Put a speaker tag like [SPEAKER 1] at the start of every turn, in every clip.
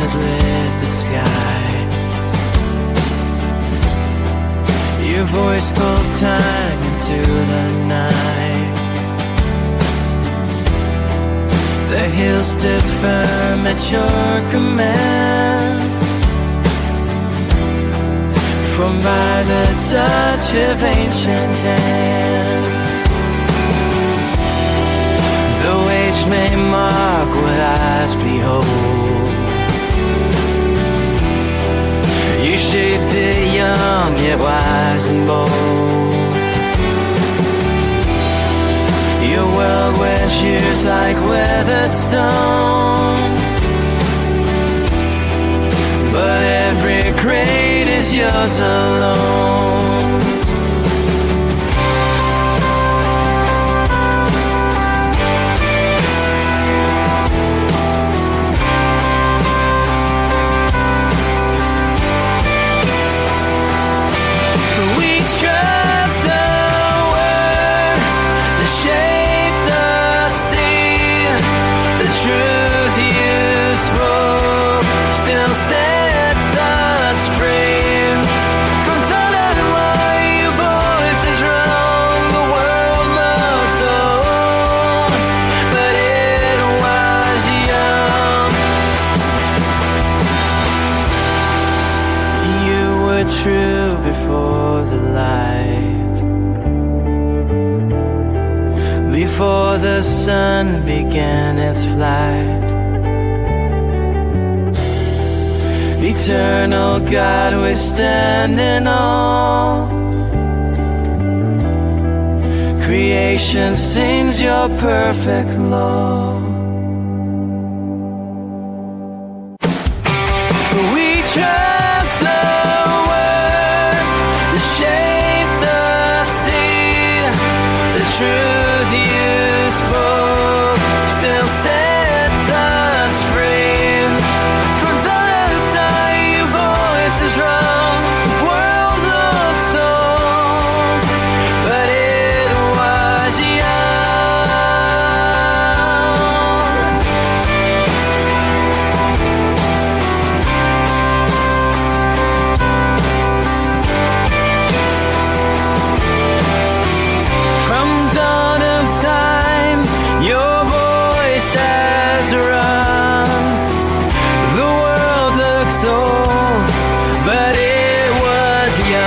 [SPEAKER 1] that lit the sky. Your voice pulled time into the night. The hills stood firm at your command. From by the touch of ancient hands. Though age may mark what eyes behold, you shaped it young yet wise and bold. Your world wears years like weathered stone, but every grade is yours alone. We trust the word that shaped the sea. The truth you spoke still sets us free. From sun and light, your voice is wrong. The world loves so old, but it was young. You were true before the light, before the sun began its flight. Eternal God, we stand in awe. Creation sings your perfect law. We trust the word that shaped the sea. The truth you spoke still sets us free. From time to time, your voice is wrong. The world loves so, but it was young. From dawn of time, your voice has rung. The world looks old, but it was young.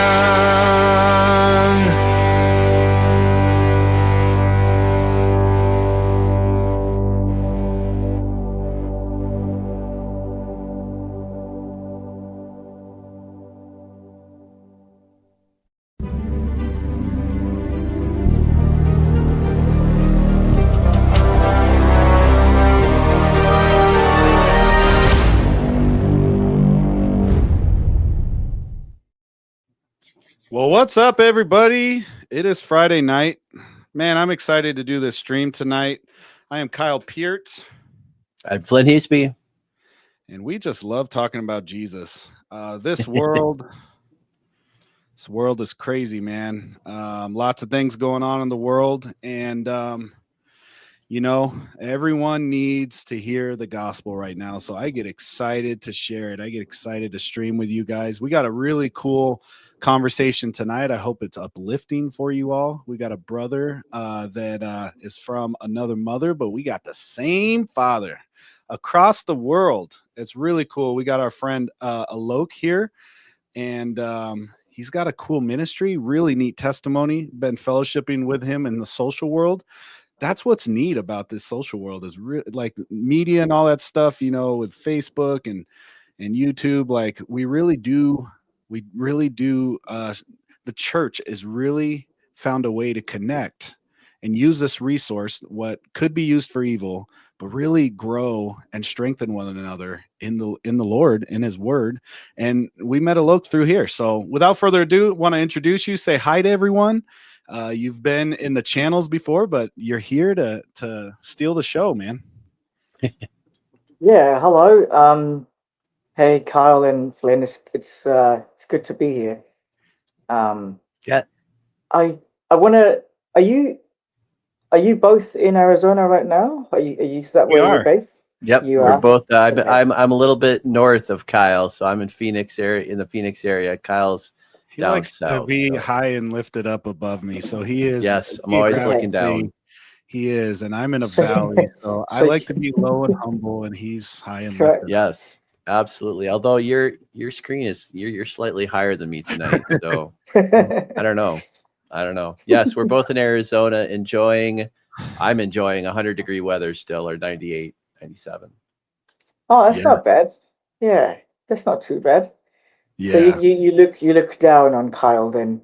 [SPEAKER 2] Well, what's up, everybody? It is Friday night. Man, I'm excited to do this stream tonight. I am Kyle Pearts,
[SPEAKER 3] I'm Flynn Huseby.
[SPEAKER 2] and we just love talking about Jesus. This world is crazy, man. Lots of things going on in the world, and everyone needs to hear the gospel right now. So I get excited to share it. I get excited to stream with you guys. We got a really cool conversation tonight. I hope it's uplifting for you all. We got a brother that is from another mother, but we got the same father across the world. It's really cool. We got our friend Aloke here, and he's got a cool ministry, really neat testimony. Been fellowshipping with him in the social world. That's what's neat about this social world is like media and all that stuff, with Facebook and YouTube. Like we really do. The church is really found a way to connect and use this resource, what could be used for evil, but really grow and strengthen one another in the Lord, in his word. And we met Aloke through here. So without further ado, want to introduce you, say hi to everyone. You've been in the channels before, but you're here to steal the show, man.
[SPEAKER 4] Yeah, hello. Hey, Kyle and Flynn. It's good to be here.
[SPEAKER 3] Yeah.
[SPEAKER 4] I want to. Are you both in Arizona right now? Are you is that
[SPEAKER 2] We
[SPEAKER 4] where
[SPEAKER 2] are.
[SPEAKER 4] you're based?
[SPEAKER 3] Yep,
[SPEAKER 4] You
[SPEAKER 3] we're
[SPEAKER 4] are?
[SPEAKER 3] both.
[SPEAKER 4] Okay.
[SPEAKER 3] I'm a little bit north of Kyle, so I'm in Phoenix area. In the Phoenix area, Kyle's
[SPEAKER 2] He
[SPEAKER 3] down
[SPEAKER 2] likes to
[SPEAKER 3] south.
[SPEAKER 2] be
[SPEAKER 3] So
[SPEAKER 2] high and lifted up above me. So he is
[SPEAKER 3] yes, I'm always looking
[SPEAKER 2] geographically,
[SPEAKER 3] down.
[SPEAKER 2] he is, and I'm in a
[SPEAKER 4] So,
[SPEAKER 2] valley. So I
[SPEAKER 4] so
[SPEAKER 2] like to be low and humble, and he's high and
[SPEAKER 4] that's right.
[SPEAKER 2] lifted
[SPEAKER 3] Yes, absolutely. Although your screen is you're slightly higher than me tonight, so I don't know. I don't know. Yes, we're both in Arizona enjoying. I'm enjoying 100-degree weather still, or 98, 97.
[SPEAKER 4] Oh, that's
[SPEAKER 2] Yeah.
[SPEAKER 4] not bad. Yeah, that's not too bad. So
[SPEAKER 2] Yeah.
[SPEAKER 4] you look down on Kyle then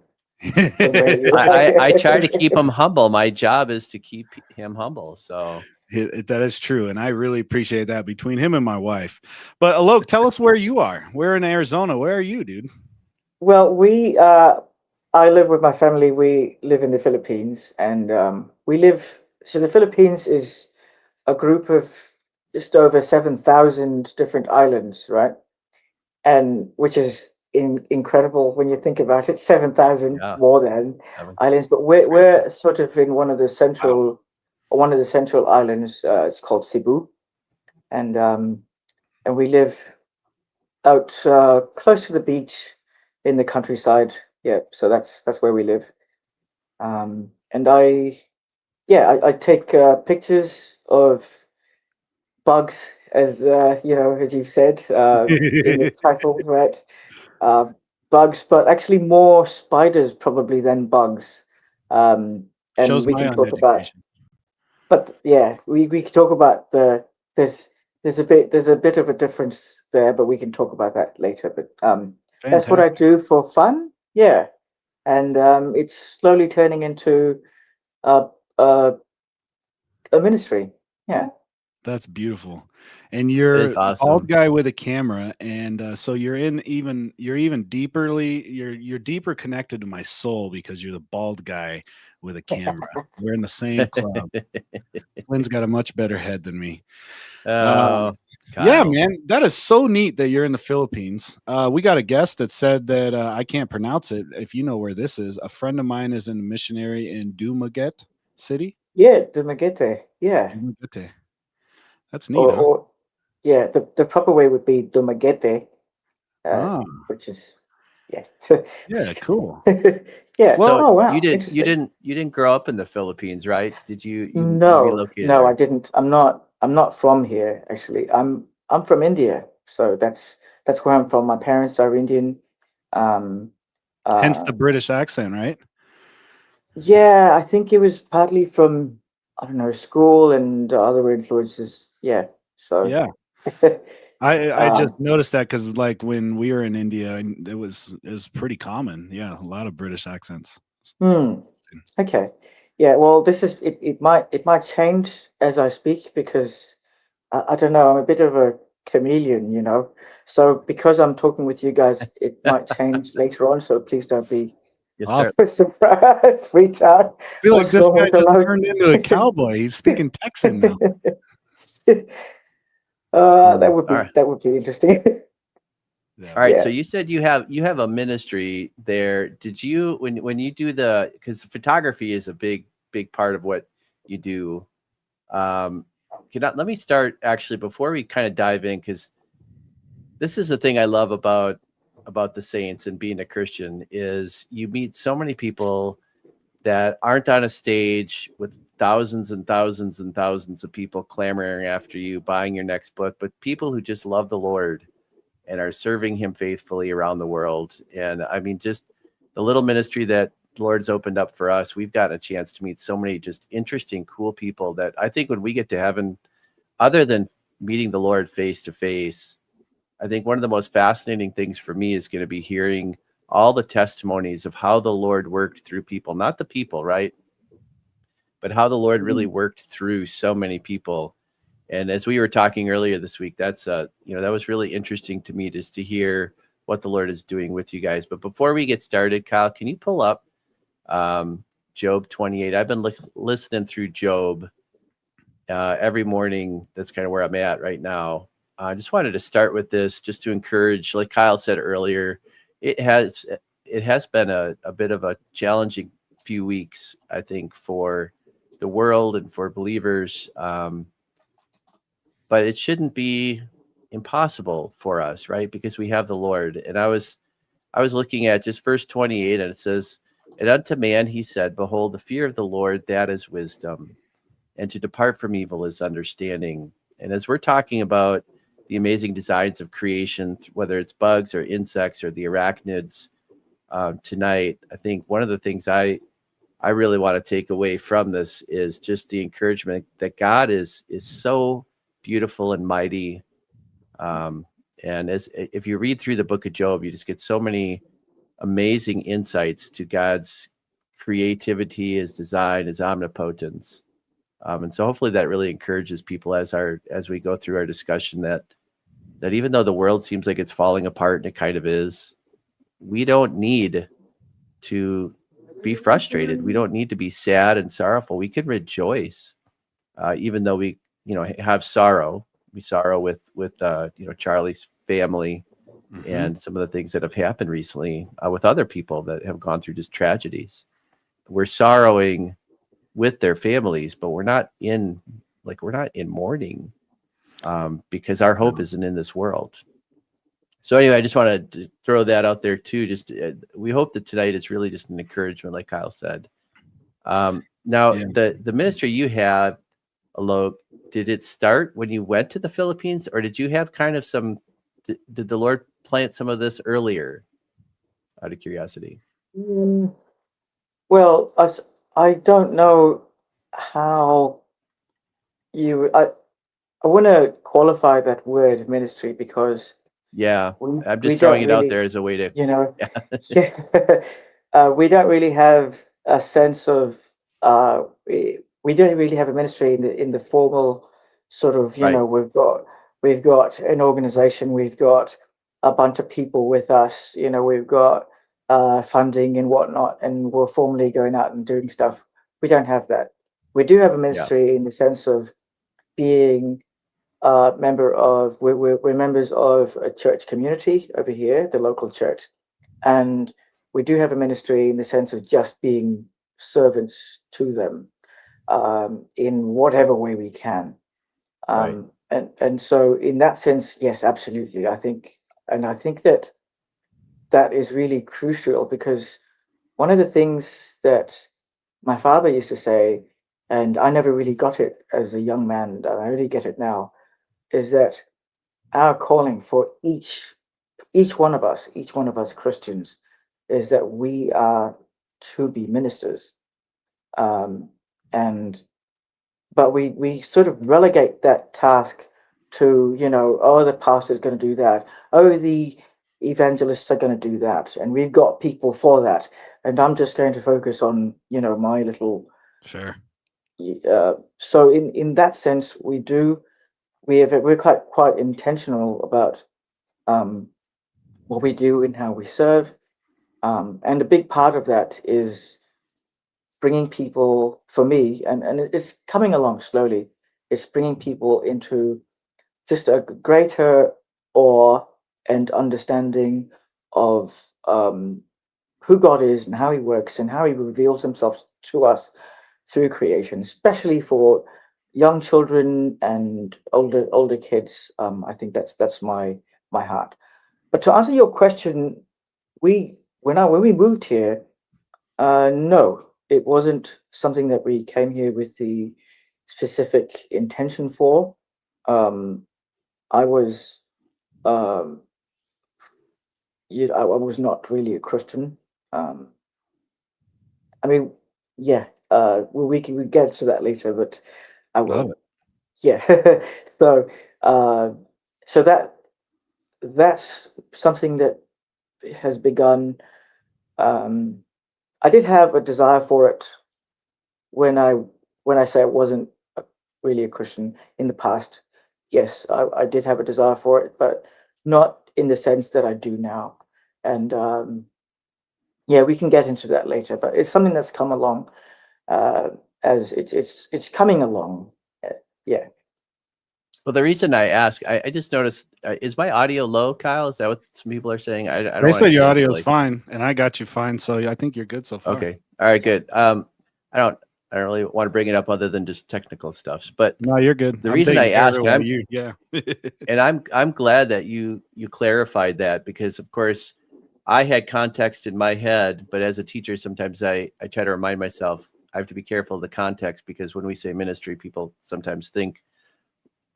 [SPEAKER 4] from where you
[SPEAKER 3] I
[SPEAKER 4] are.
[SPEAKER 3] try to keep him humble. My job is to keep him humble. So
[SPEAKER 2] That is true. And I really appreciate that between him and my wife. But Alok, tell us where you are. We're in Arizona. Where are you, dude?
[SPEAKER 4] Well, I live with my family. We live in the Philippines, and so the Philippines is a group of just over 7,000 different islands, right? And which is incredible when you think about it, 7,000
[SPEAKER 3] yeah,
[SPEAKER 4] more than
[SPEAKER 3] 7.
[SPEAKER 4] islands. But
[SPEAKER 3] That's crazy.
[SPEAKER 4] we're sort of in
[SPEAKER 2] Wow.
[SPEAKER 4] one of the central islands. It's called Cebu, and we live out close to the beach in the countryside. Yeah, so that's where we live. And I take pictures of bugs, as as you've said in the title, right? Uh, Bugs, but actually more spiders probably than bugs. And
[SPEAKER 2] Shows
[SPEAKER 4] we
[SPEAKER 2] my
[SPEAKER 4] can talk about,
[SPEAKER 2] uneducation.
[SPEAKER 4] but yeah, we can talk about there's there's a bit of a difference there, but we can talk about that later. But that's what I
[SPEAKER 2] Fantastic.
[SPEAKER 4] do for fun. Yeah, and it's slowly turning into a a, a ministry. Yeah.
[SPEAKER 2] That's beautiful. And
[SPEAKER 3] It
[SPEAKER 2] you're
[SPEAKER 3] is
[SPEAKER 2] a bald
[SPEAKER 3] awesome.
[SPEAKER 2] guy with a camera, and so you're even deeperly you're deeper connected to my soul because you're the bald guy with a camera. We're in the same club. Flynn's got a much better head than me.
[SPEAKER 3] Oh,
[SPEAKER 2] Yeah,
[SPEAKER 3] Kyle.
[SPEAKER 2] man, that is so neat that you're in the Philippines. We got a guest that said that I can't pronounce it. If you know where this is, a friend of mine is a missionary in Dumaguete City.
[SPEAKER 4] Yeah, Dumaguete. Yeah.
[SPEAKER 2] Dumaguete. That's neat, huh?
[SPEAKER 4] Or yeah, the proper way would be Dumaguete, uh,
[SPEAKER 2] Ah,
[SPEAKER 4] which is yeah.
[SPEAKER 2] yeah, cool.
[SPEAKER 4] Yeah.
[SPEAKER 2] Well,
[SPEAKER 3] So
[SPEAKER 4] Oh wow, interesting.
[SPEAKER 3] you didn't grow up in the Philippines, right? Did you
[SPEAKER 4] No,
[SPEAKER 3] relocated
[SPEAKER 4] no, I
[SPEAKER 3] there?
[SPEAKER 4] didn't. I'm not from here actually. I'm from India, so that's where I'm from. My parents are Indian. Um,
[SPEAKER 2] hence
[SPEAKER 4] uh,
[SPEAKER 2] the British accent, right?
[SPEAKER 4] yeah, I think it was partly from I don't know school and other influences. Yeah, so
[SPEAKER 2] Yeah. I just
[SPEAKER 4] um,
[SPEAKER 2] noticed that because like when we were in India, and it was pretty common. Yeah, a lot of British accents.
[SPEAKER 4] hmm. Okay. Yeah, well, this is it, it might change as I speak because I don't know, I'm a bit of a chameleon, you know. So because I'm talking with you guys, it might change later on, so please don't be
[SPEAKER 3] You
[SPEAKER 2] I
[SPEAKER 3] start.
[SPEAKER 4] surprised, freaked out.
[SPEAKER 2] feel like
[SPEAKER 4] What's
[SPEAKER 2] this
[SPEAKER 4] wrong
[SPEAKER 2] guy
[SPEAKER 4] with
[SPEAKER 2] just
[SPEAKER 4] Aloke?
[SPEAKER 2] turned into a cowboy. He's speaking Texan now.
[SPEAKER 3] All right.
[SPEAKER 4] That would be interesting.
[SPEAKER 2] Yeah.
[SPEAKER 3] All right. So
[SPEAKER 4] Yeah.
[SPEAKER 3] you said you have a ministry there. Did you when you do because photography is a big part of what you do. Um, let me start actually before we kind of dive in because this is the thing I love about the saints and being a Christian is you meet so many people that aren't on a stage with thousands and thousands and thousands of people clamoring after you buying your next book, but people who just love the Lord and are serving him faithfully around the world. And I mean, just the little ministry that the Lord's opened up for us, we've gotten a chance to meet so many just interesting, cool people that I think when we get to heaven, other than meeting the Lord face to face, I think one of the most fascinating things for me is going to be hearing all the testimonies of how the Lord worked through people, not the people, right? But how the Lord really
[SPEAKER 4] Mm.
[SPEAKER 3] worked through so many people. And as we were talking earlier this week, that's that was really interesting to me just to hear what the Lord is doing with you guys. But before we get started, Kyle, can you pull up Job 28? I've been listening through Job every morning. That's kind of where I'm at right now. I just wanted to start with this just to encourage, like Kyle said earlier, it has been a bit of a challenging few weeks, I think, for the world and for believers. but it shouldn't be impossible for us, right? Because we have the Lord. And I was looking at just verse 28, and it says, "And unto man he said, Behold, the fear of the Lord, that is wisdom, and to depart from evil is understanding." And as we're talking about the amazing designs of creation, whether it's bugs or insects or the arachnids, tonight, I think one of the things I really want to take away from this is just the encouragement that God is so beautiful and mighty. And if you read through the book of Job, you just get so many amazing insights to God's creativity, his design, his omnipotence. And so hopefully that really encourages people as we go through our discussion, that even though the world seems like it's falling apart, and it kind of is, we don't need to be frustrated. We don't need to be sad and sorrowful. We can rejoice, even though we, have sorrow. We sorrow with Charlie's family and some of the things that have happened recently with other people that have gone through just tragedies. We're sorrowing with their families, but we're not in mourning, because our hope isn't in this world. So anyway, I just wanted to throw that out there too. Just we hope that tonight is really just an encouragement, like Kyle said. Now, the ministry you had, Alok, did it start when you went to the Philippines, or did you have kind of did the Lord plant some of this earlier, out of curiosity?
[SPEAKER 4] Well, I don't know how I want to qualify that word ministry, because
[SPEAKER 3] Yeah, I'm
[SPEAKER 4] we
[SPEAKER 3] just throwing it
[SPEAKER 4] don't
[SPEAKER 3] out
[SPEAKER 4] really,
[SPEAKER 3] there as a way to,
[SPEAKER 4] we don't really have a sense of we don't really have a ministry in the formal sort of,
[SPEAKER 3] Right.
[SPEAKER 4] we've got an organization, we've got a bunch of people with us, we've got funding and whatnot, and we're formally going out and doing stuff. We don't have that. We do have a ministry in the sense of being we're members of a church community over here, the local church, and we do have a ministry in the sense of just being servants to them, in whatever way we can.
[SPEAKER 3] Right.
[SPEAKER 4] And so in that sense, yes, absolutely. I think that is really crucial, because one of the things that my father used to say, and I never really got it as a young man, I really get it now, is that our calling for each one of us Christians, is that we are to be ministers. And but we sort of relegate that task to, oh, the pastor's going to do that, oh, the evangelists are going to do that, and we've got people for that, and I'm just going to focus on, my little.
[SPEAKER 2] Sure.
[SPEAKER 4] So in that sense, we're quite intentional about what we do and how we serve, and a big part of that is bringing people, for me, and it's coming along slowly. It's bringing people into just a greater awe and understanding of who God is and how He works and how He reveals Himself to us through creation, especially for young children and older kids. I think that's my heart. But to answer your question, when we moved here, no, it wasn't something that we came here with the specific intention for. I was, um, I was not really a Christian. I mean, yeah, we get to that later, but I
[SPEAKER 2] Love
[SPEAKER 4] will.
[SPEAKER 2] it.
[SPEAKER 4] Yeah. So, uh, so that's something that has begun. I did have a desire for it when I say I wasn't really a Christian in the past. Yes, I did have a desire for it, but not in the sense that I do now. And yeah, we can get into that later. But it's something that's come along, uh, as it's coming along. Yeah.
[SPEAKER 3] Well, the reason I ask, I just noticed, is my audio low, Kyle? Is that what some people are saying? I don't
[SPEAKER 2] They
[SPEAKER 3] want
[SPEAKER 2] said
[SPEAKER 3] to
[SPEAKER 2] your
[SPEAKER 3] get
[SPEAKER 2] audio
[SPEAKER 3] into,
[SPEAKER 2] is
[SPEAKER 3] like,
[SPEAKER 2] fine, and I got you fine, so I think you're good so far.
[SPEAKER 3] okay. All right, good. I don't, I don't really want to bring it up other than just technical stuff. But
[SPEAKER 2] No, you're good.
[SPEAKER 3] the
[SPEAKER 2] I'm
[SPEAKER 3] reason
[SPEAKER 2] taking
[SPEAKER 3] I
[SPEAKER 2] care of
[SPEAKER 3] ask,
[SPEAKER 2] it
[SPEAKER 3] and
[SPEAKER 2] while you, yeah.
[SPEAKER 3] I'm glad that you clarified that, because of course I had context in my head, but as a teacher, sometimes I try to remind myself I have to be careful of the context, because when we say ministry, people sometimes think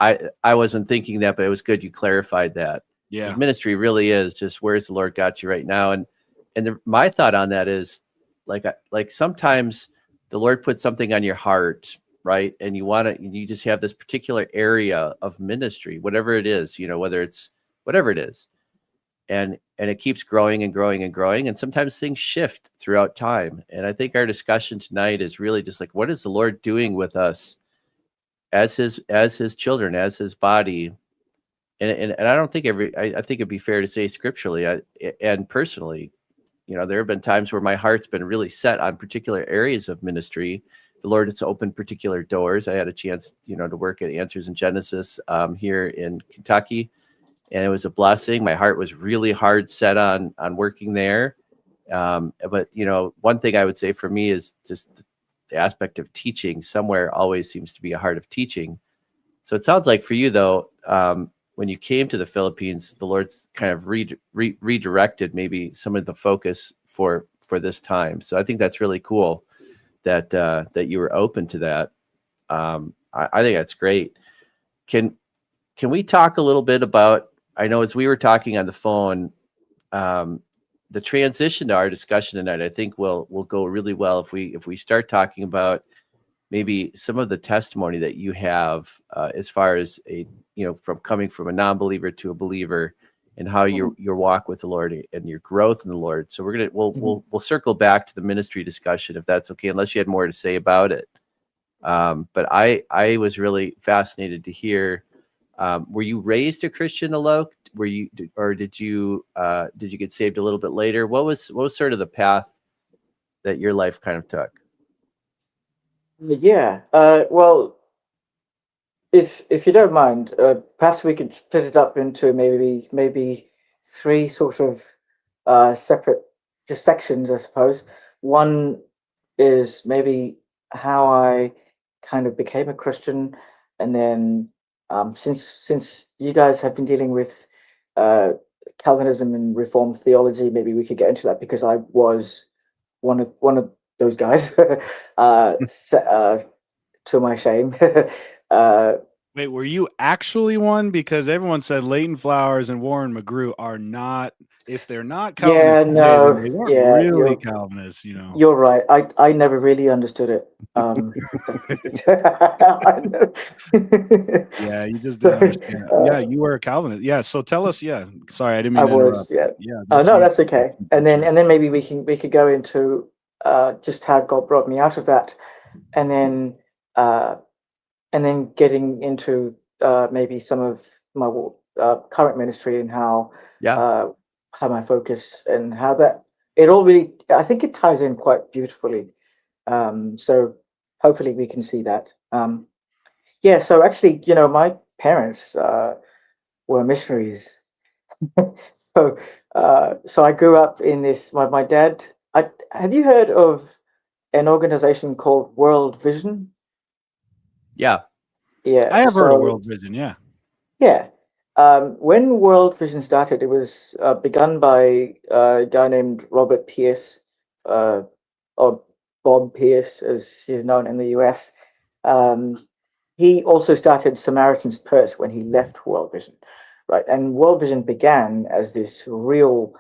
[SPEAKER 3] I wasn't thinking that, but it was good you clarified that.
[SPEAKER 2] Yeah.
[SPEAKER 3] Ministry really is just where's the Lord got you right now. And my thought on that is like sometimes the Lord puts something on your heart, right? And you just have this particular area of ministry, whatever it is, whether it's whatever it is. And it keeps growing and growing and growing. And sometimes things shift throughout time. And I think our discussion tonight is really just like, what is the Lord doing with us as his children, as his body? And I don't think I think it'd be fair to say scripturally and personally, there have been times where my heart's been really set on particular areas of ministry. The Lord has opened particular doors. I had a chance, to work at Answers in Genesis here in Kentucky, and it was a blessing. My heart was really hard set on working there. But one thing I would say for me is just the aspect of teaching. Somewhere always seems to be a heart of teaching. So it sounds like for you, though, when you came to the Philippines, the Lord's kind of redirected maybe some of the focus for this time. So I think that's really cool that you were open to that. I think that's great. Can we talk a little bit about? I know as we were talking on the phone, the transition to our discussion tonight, I think will go really well if we start talking about maybe some of the testimony that you have as far as from coming from a non-believer to a believer, and how your walk with the Lord and your growth in the Lord. So we'll circle back to the ministry discussion if that's okay, unless you had more to say about it. But I was really fascinated to hear. Were you raised a Christian, Alok? Or did you get saved a little bit later? What was sort of the path that your life kind of took?
[SPEAKER 4] Yeah. Well, if you don't mind, perhaps we could split it up into maybe three sort of separate just sections, I suppose. One is maybe how I kind of became a Christian, and then since you guys have been dealing with uh, Calvinism and Reformed theology, maybe we could get into that, because I was one of those guys. To my shame. uh,
[SPEAKER 2] Wait, were you actually one? Because everyone said Leighton Flowers and Warren McGrew are not, if they're not Calvinists
[SPEAKER 4] yeah,
[SPEAKER 2] today, then
[SPEAKER 4] no,
[SPEAKER 2] they weren't
[SPEAKER 4] yeah,
[SPEAKER 2] really Calvinists,
[SPEAKER 4] you're right. I never really understood it. I know.
[SPEAKER 2] Yeah, you just didn't
[SPEAKER 4] So,
[SPEAKER 2] understand. Yeah, you were a Calvinist. Yeah, so tell us. Yeah, sorry, I didn't
[SPEAKER 4] I
[SPEAKER 2] mean to
[SPEAKER 4] was,
[SPEAKER 2] interrupt.
[SPEAKER 4] yeah.
[SPEAKER 2] Yeah,
[SPEAKER 4] Oh
[SPEAKER 2] that's
[SPEAKER 4] no,
[SPEAKER 2] you.
[SPEAKER 4] that's okay. And then maybe we could go into just how God brought me out of that, and then uh, getting into maybe some of my current ministry, and
[SPEAKER 3] Yeah.
[SPEAKER 4] my focus, and how that it all really, I think it ties in quite beautifully. So hopefully we can see that. Yeah. So actually, my parents were missionaries. So I grew up in this. My dad. Have you heard of an organization called World Vision?
[SPEAKER 3] Yeah.
[SPEAKER 4] Yeah.
[SPEAKER 2] I have heard of
[SPEAKER 4] So
[SPEAKER 2] World Vision. Yeah.
[SPEAKER 4] yeah. When World Vision started, it was begun by a guy named Robert Pierce, or Bob Pierce, as he's known in the US. Um, he also started Samaritan's Purse when he left World Vision, right? And World Vision began as this real.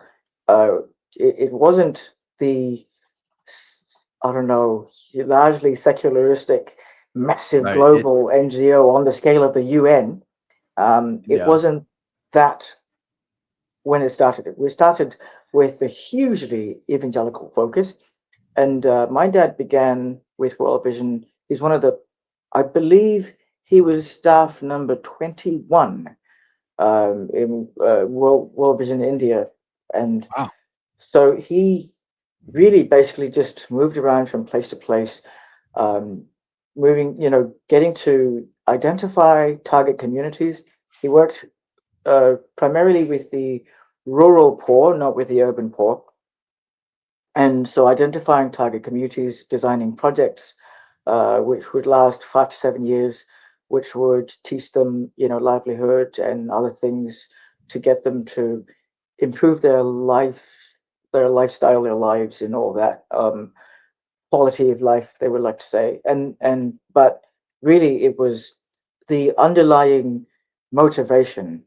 [SPEAKER 4] It wasn't the, I don't know, largely secularistic, massive
[SPEAKER 3] Right.
[SPEAKER 4] global NGO on the scale of the UN. It
[SPEAKER 3] Yeah.
[SPEAKER 4] wasn't that when it started. We started with a hugely evangelical focus, and my dad began with World Vision. He's one of the, I believe, he was staff number 21 in World Vision India, and
[SPEAKER 2] Wow.
[SPEAKER 4] so he really basically just moved around from place to place, um, getting to identify target communities. He worked primarily with the rural poor, not with the urban poor. And so identifying target communities, designing projects, which would last 5 to 7 years, which would teach them, livelihood and other things to get them to improve their lifestyle, their lives, and all that. Quality of life, they would like to say. But really, it was the underlying motivation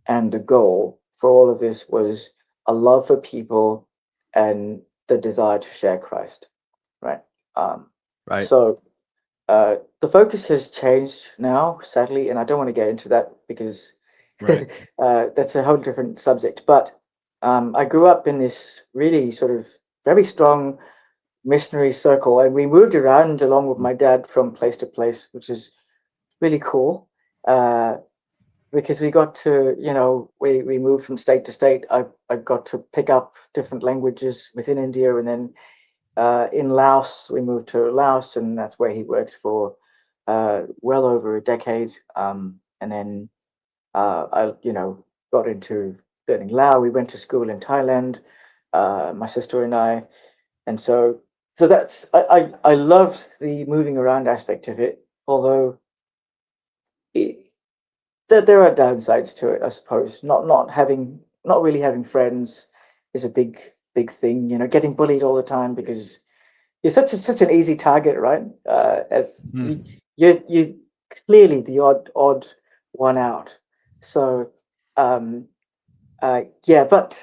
[SPEAKER 4] and the goal for all of this was a love for people and the desire to share Christ, right? Um,
[SPEAKER 3] Right.
[SPEAKER 4] so the focus has changed now, sadly, and I don't want to get into that because
[SPEAKER 2] Right.
[SPEAKER 4] that's a whole different subject. But I grew up in this really sort of very strong missionary circle, and we moved around along with my dad from place to place, which is really cool. Uh, because we got to, we moved from state to state. I got to pick up different languages within India, and then in Laos, we moved to Laos, and that's where he worked for well over a decade. And then I, got into learning Lao. We went to school in Thailand, my sister and I, and so that's I loved the moving around aspect of it. Although it, there are downsides to it, I suppose. Not really having friends is a big thing. Getting bullied all the time because you're such an easy target, right? As you clearly the odd one out. So um, yeah, but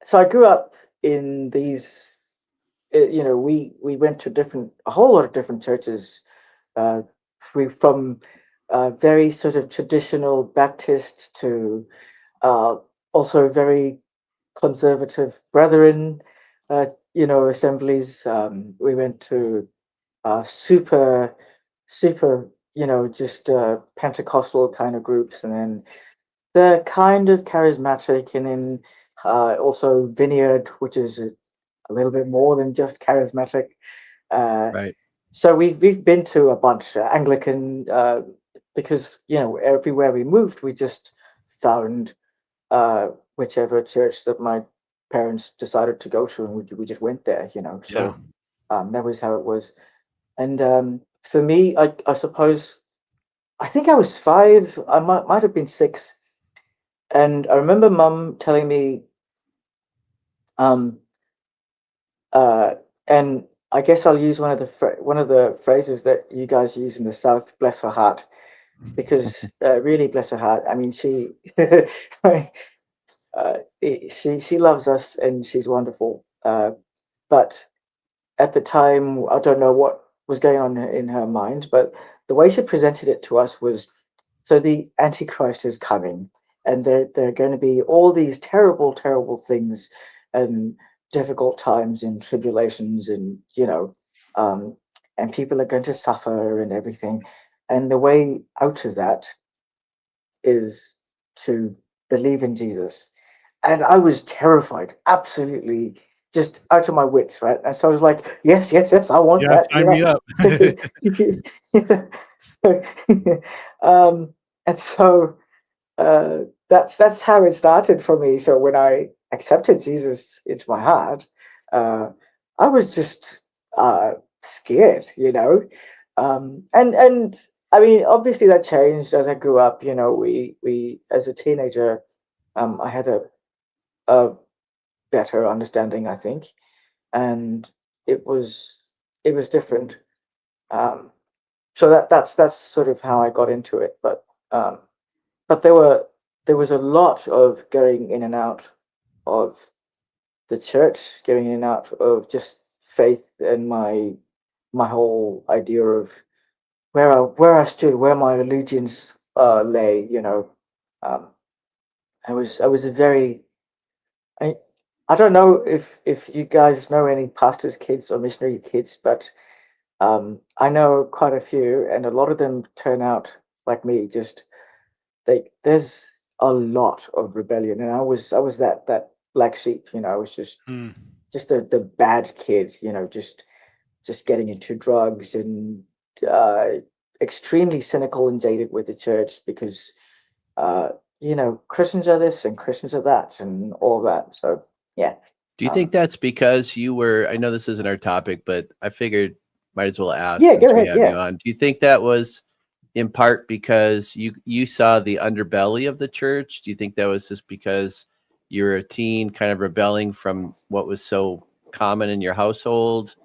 [SPEAKER 4] so I grew up in these. We went to a whole lot of different churches. Uh, from very sort of traditional Baptist to uh, also very conservative Brethren, assemblies. We went to super, just Pentecostal kind of groups, and then the kind of charismatic, and then also Vineyard, which is a little bit more than just charismatic. Uh,
[SPEAKER 3] Right.
[SPEAKER 4] so we've been to a bunch, Anglican, because everywhere we moved, we just found whichever church that my parents decided to go to, and we just went there.
[SPEAKER 2] Yeah.
[SPEAKER 4] So that was how it was. And for me, I suppose I think I was 5. I might have been 6, and I remember Mum telling me, um, uh, and I guess I'll use one of the phrases that you guys use in the South. Bless her heart, because really, bless her heart. I mean, she she loves us and she's wonderful. But at the time, I don't know what was going on in her mind, but the way she presented it to us was, so the Antichrist is coming, and there are going to be all these terrible, terrible things, and difficult times and tribulations, and um, and people are going to suffer and everything, and the way out of that is to believe in Jesus. And I was terrified, absolutely just out of my wits, right? And so I was like, yes, yes, yes, I want
[SPEAKER 2] Yeah.
[SPEAKER 4] that.
[SPEAKER 2] Sign me up.
[SPEAKER 4] So, um, and so that's how it started for me. So when I accepted Jesus into my heart, uh, I was just scared, and I mean, obviously that changed as I grew up. We as a teenager, I had a better understanding, I think, and it was it was different. Um, so that's sort of how I got into it. Um, but there was a lot of going in and out of the church, going in and out of just faith, and my whole idea of where I stood, where my allegiance lay. Um, I was a very I I don't know if you guys know any pastors' kids or missionary kids, but I know quite a few, and a lot of them turn out like me. Just there's a lot of rebellion, and I was that black sheep. I was
[SPEAKER 2] Hmm.
[SPEAKER 4] just the bad kid. Just getting into drugs and uh, extremely cynical and jaded with the church because uh, Christians are this and Christians are that and all that. So yeah.
[SPEAKER 3] Do you think
[SPEAKER 4] Um,
[SPEAKER 3] that's because you were? I know this isn't our topic, but I figured might as well ask
[SPEAKER 4] Yeah,
[SPEAKER 3] since
[SPEAKER 4] go
[SPEAKER 3] we
[SPEAKER 4] ahead.
[SPEAKER 3] have you
[SPEAKER 4] Yeah.
[SPEAKER 3] on. Do you think that was in part because you saw the underbelly of the church? Do you think that was just because you were a teen kind of rebelling from what was so common in your household,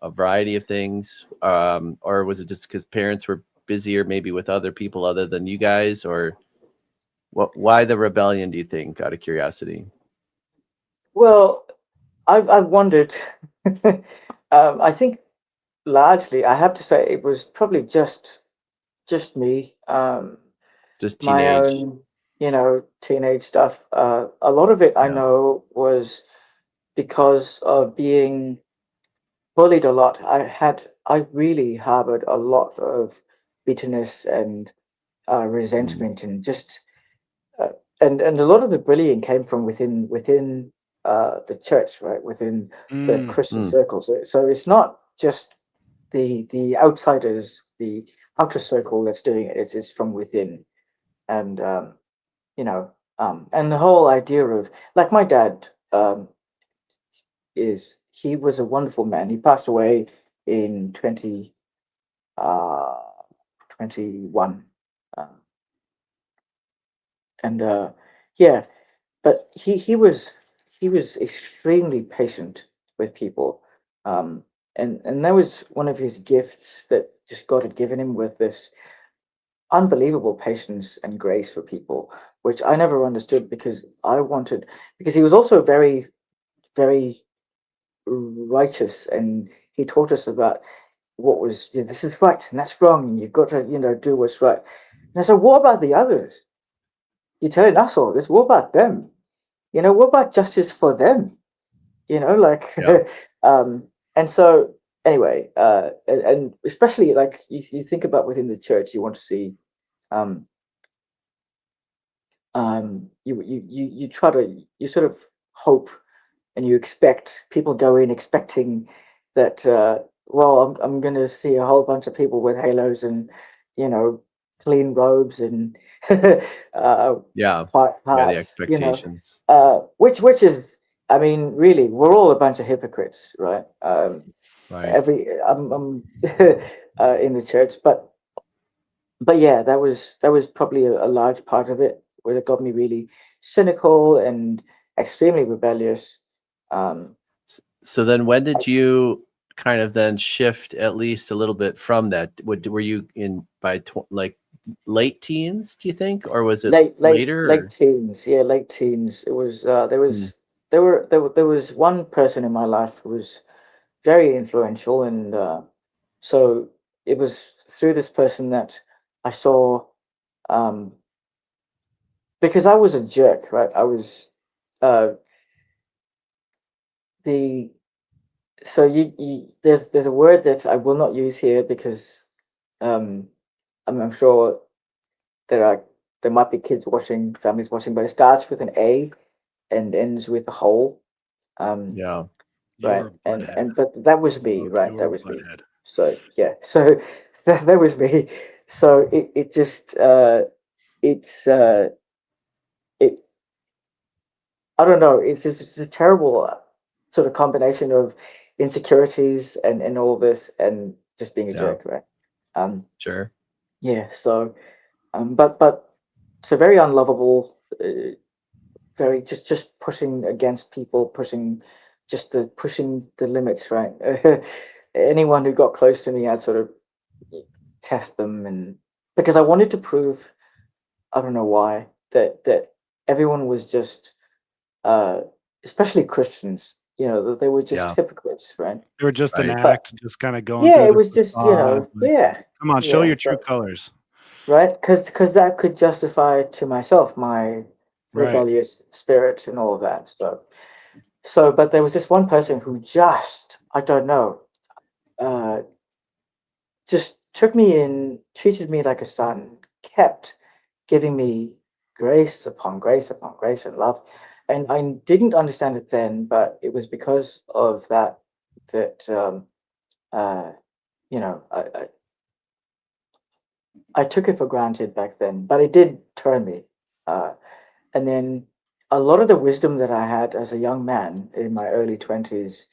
[SPEAKER 3] a variety of things? Or was it just because parents were busier maybe with other people other than you guys? Or why the rebellion, do you think, out of curiosity?
[SPEAKER 4] Well, I've wondered. I think largely, I have to say, it was probably just me.
[SPEAKER 3] Just
[SPEAKER 4] My
[SPEAKER 3] teenage?
[SPEAKER 4] own, teenage stuff. A lot of it I
[SPEAKER 3] Yeah.
[SPEAKER 4] know was because of being bullied a lot. I really harbored a lot of bitterness and
[SPEAKER 3] Mm.
[SPEAKER 4] resentment, and just uh, and a lot of the bullying came from within the church, right? Within the
[SPEAKER 2] Mm.
[SPEAKER 4] Christian
[SPEAKER 3] Mm.
[SPEAKER 4] circles. So it's not just the outsiders, the outer circle that's doing it. It's from within, and you know, and the whole idea of, like, my dad he was a wonderful man. He passed away in uh 21, um, and yeah, but he was extremely patient with people, um, and that was one of his gifts that just God had given him, with this unbelievable patience and grace for people, which I never understood, because he was also very, very righteous, and he taught us about what was, this is right and that's wrong, and you've got to, do what's right. And I said, what about the others? You're telling us all this. What about them? What about justice for them? Like,
[SPEAKER 3] Yeah.
[SPEAKER 4] and so anyway, and especially, like, you think about within the church, you want to see, um, you try to, you sort of hope, and you expect, people go in expecting that, well, I'm going to see a whole bunch of people with halos and, you know clean robes and
[SPEAKER 3] Yeah.
[SPEAKER 4] white
[SPEAKER 3] Yeah. The
[SPEAKER 4] hearts,
[SPEAKER 3] expectations.
[SPEAKER 4] which is, I mean, really, we're all a bunch of hypocrites, right?
[SPEAKER 3] Right.
[SPEAKER 4] Every I'm in the church, but yeah, that was probably a large part of it, where it got me really cynical and extremely rebellious. Um,
[SPEAKER 3] So then when did you kind of then shift at least a little bit from that? Were you in by like late teens, do you think? Or was it later?
[SPEAKER 4] late teens, yeah, late teens. It was
[SPEAKER 3] Mm,
[SPEAKER 4] there was one person in my life who was very influential, and so it was through this person that I saw, um, because I was a jerk, right? I was uh, the so there's a word that I will not use here, because um, I'm sure there are there might be kids watching, families watching, but it starts with an A and ends with a hole. Um,
[SPEAKER 3] yeah.
[SPEAKER 4] right,
[SPEAKER 2] You're a butthead.
[SPEAKER 4] and but that was me, right?
[SPEAKER 2] You're
[SPEAKER 4] That
[SPEAKER 2] a
[SPEAKER 4] was me.
[SPEAKER 2] butthead.
[SPEAKER 4] So yeah, so that was me. So it just it's it I don't know. It's a terrible sort of combination of insecurities and all this, and just being a
[SPEAKER 3] Yeah.
[SPEAKER 4] jerk, right? Um,
[SPEAKER 3] Sure.
[SPEAKER 4] yeah. So but so very unlovable. Very just pushing against people, pushing the limits, right? Anyone who got close to me, I'd sort of test them, and because I wanted to prove, I don't know why, that everyone was just, uh, especially Christians, that they were just
[SPEAKER 3] Yeah.
[SPEAKER 4] hypocrites, right?
[SPEAKER 2] They were just an
[SPEAKER 3] Right.
[SPEAKER 4] But
[SPEAKER 2] act, just kind of going
[SPEAKER 4] yeah,
[SPEAKER 2] through
[SPEAKER 4] it
[SPEAKER 2] the
[SPEAKER 4] was just,
[SPEAKER 2] facade. Like,
[SPEAKER 4] yeah,
[SPEAKER 2] come on, show
[SPEAKER 4] yeah.
[SPEAKER 2] your true
[SPEAKER 4] So,
[SPEAKER 2] colors.
[SPEAKER 4] right, because that could justify to myself my
[SPEAKER 2] Right.
[SPEAKER 4] rebellious spirit and all of that. So, but there was this one person who just, I don't know, uh, just took me in, treated me like a son, kept giving me grace upon grace upon grace and love. And I didn't understand it then, but it was because of that, uh, you know, I, I, I took it for granted back then, but it did turn me. Uh, and then a lot of the wisdom that I had as a young man in my early 20s,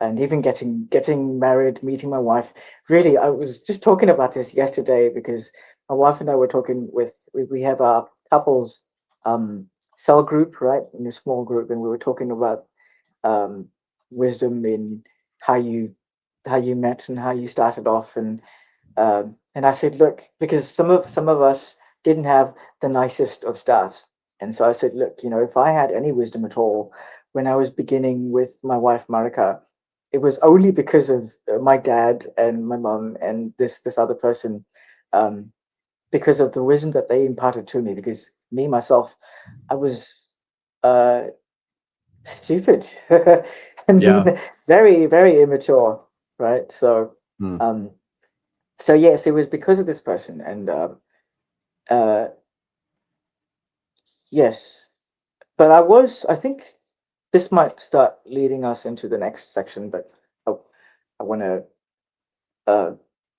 [SPEAKER 4] and even getting married, meeting my wife. Really, I was just talking about this yesterday because my wife and I were talking we have our couples cell group, right, in a small group, and we were talking about um, wisdom in how you met and how you started off, and I said, look, because some of us didn't have the nicest of starts, and so I said, look, if I had any wisdom at all when I was beginning with my wife Marika, it was only because of my dad and my mom and this other person, um, because of the wisdom that they imparted to me. Because me myself, I was uh, stupid
[SPEAKER 3] Yeah.
[SPEAKER 4] and very very immature, right? So
[SPEAKER 3] Hmm.
[SPEAKER 4] um, so yes, it was because of this person, and uh, yes, but I think this might start leading us into the next section, but I, I want to uh,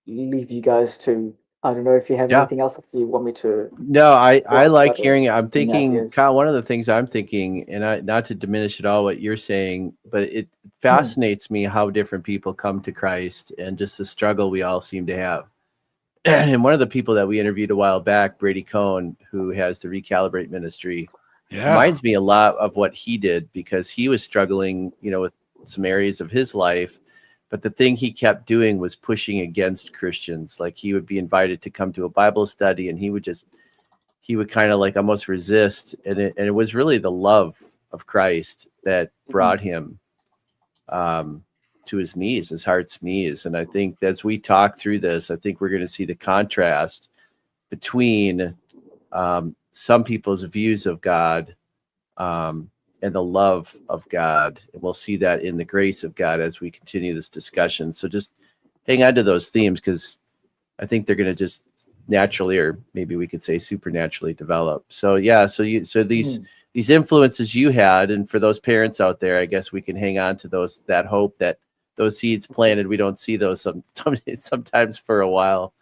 [SPEAKER 4] leave you guys to, I don't know if you have
[SPEAKER 3] Yeah.
[SPEAKER 4] anything else that you want me to
[SPEAKER 3] No, I
[SPEAKER 4] talk
[SPEAKER 3] like
[SPEAKER 4] about or
[SPEAKER 3] hearing it. I'm
[SPEAKER 4] any
[SPEAKER 3] thinking,
[SPEAKER 4] ideas.
[SPEAKER 3] Kyle, one of the things I'm thinking, and I not to diminish at all what you're saying, but it
[SPEAKER 4] Hmm.
[SPEAKER 3] fascinates me how different people come to Christ and just the struggle we all seem to have. And one of the people that we interviewed a while back, Brady Cohn, who has the Recalibrate Ministry,
[SPEAKER 2] Yeah.
[SPEAKER 3] reminds me a lot of what he did because he was struggling, with some areas of his life. But the thing he kept doing was pushing against Christians. Like he would be invited to come to a Bible study and he would kind of like almost resist. And it was really the love of Christ that
[SPEAKER 4] Mhm.
[SPEAKER 3] brought him um, to his knees, his heart's knees. And I think as we talk through this, I think we're going to see the contrast between some people's views of God um, and the love of God. And we'll see that in the grace of God as we continue this discussion. So just hang on to those themes because I think they're going to just naturally, or maybe we could say supernaturally, develop. So yeah, so
[SPEAKER 4] Mhm.
[SPEAKER 3] these influences you had, and for those parents out there, I guess we can hang on to that hope that those seeds planted. We don't see those sometimes for a while,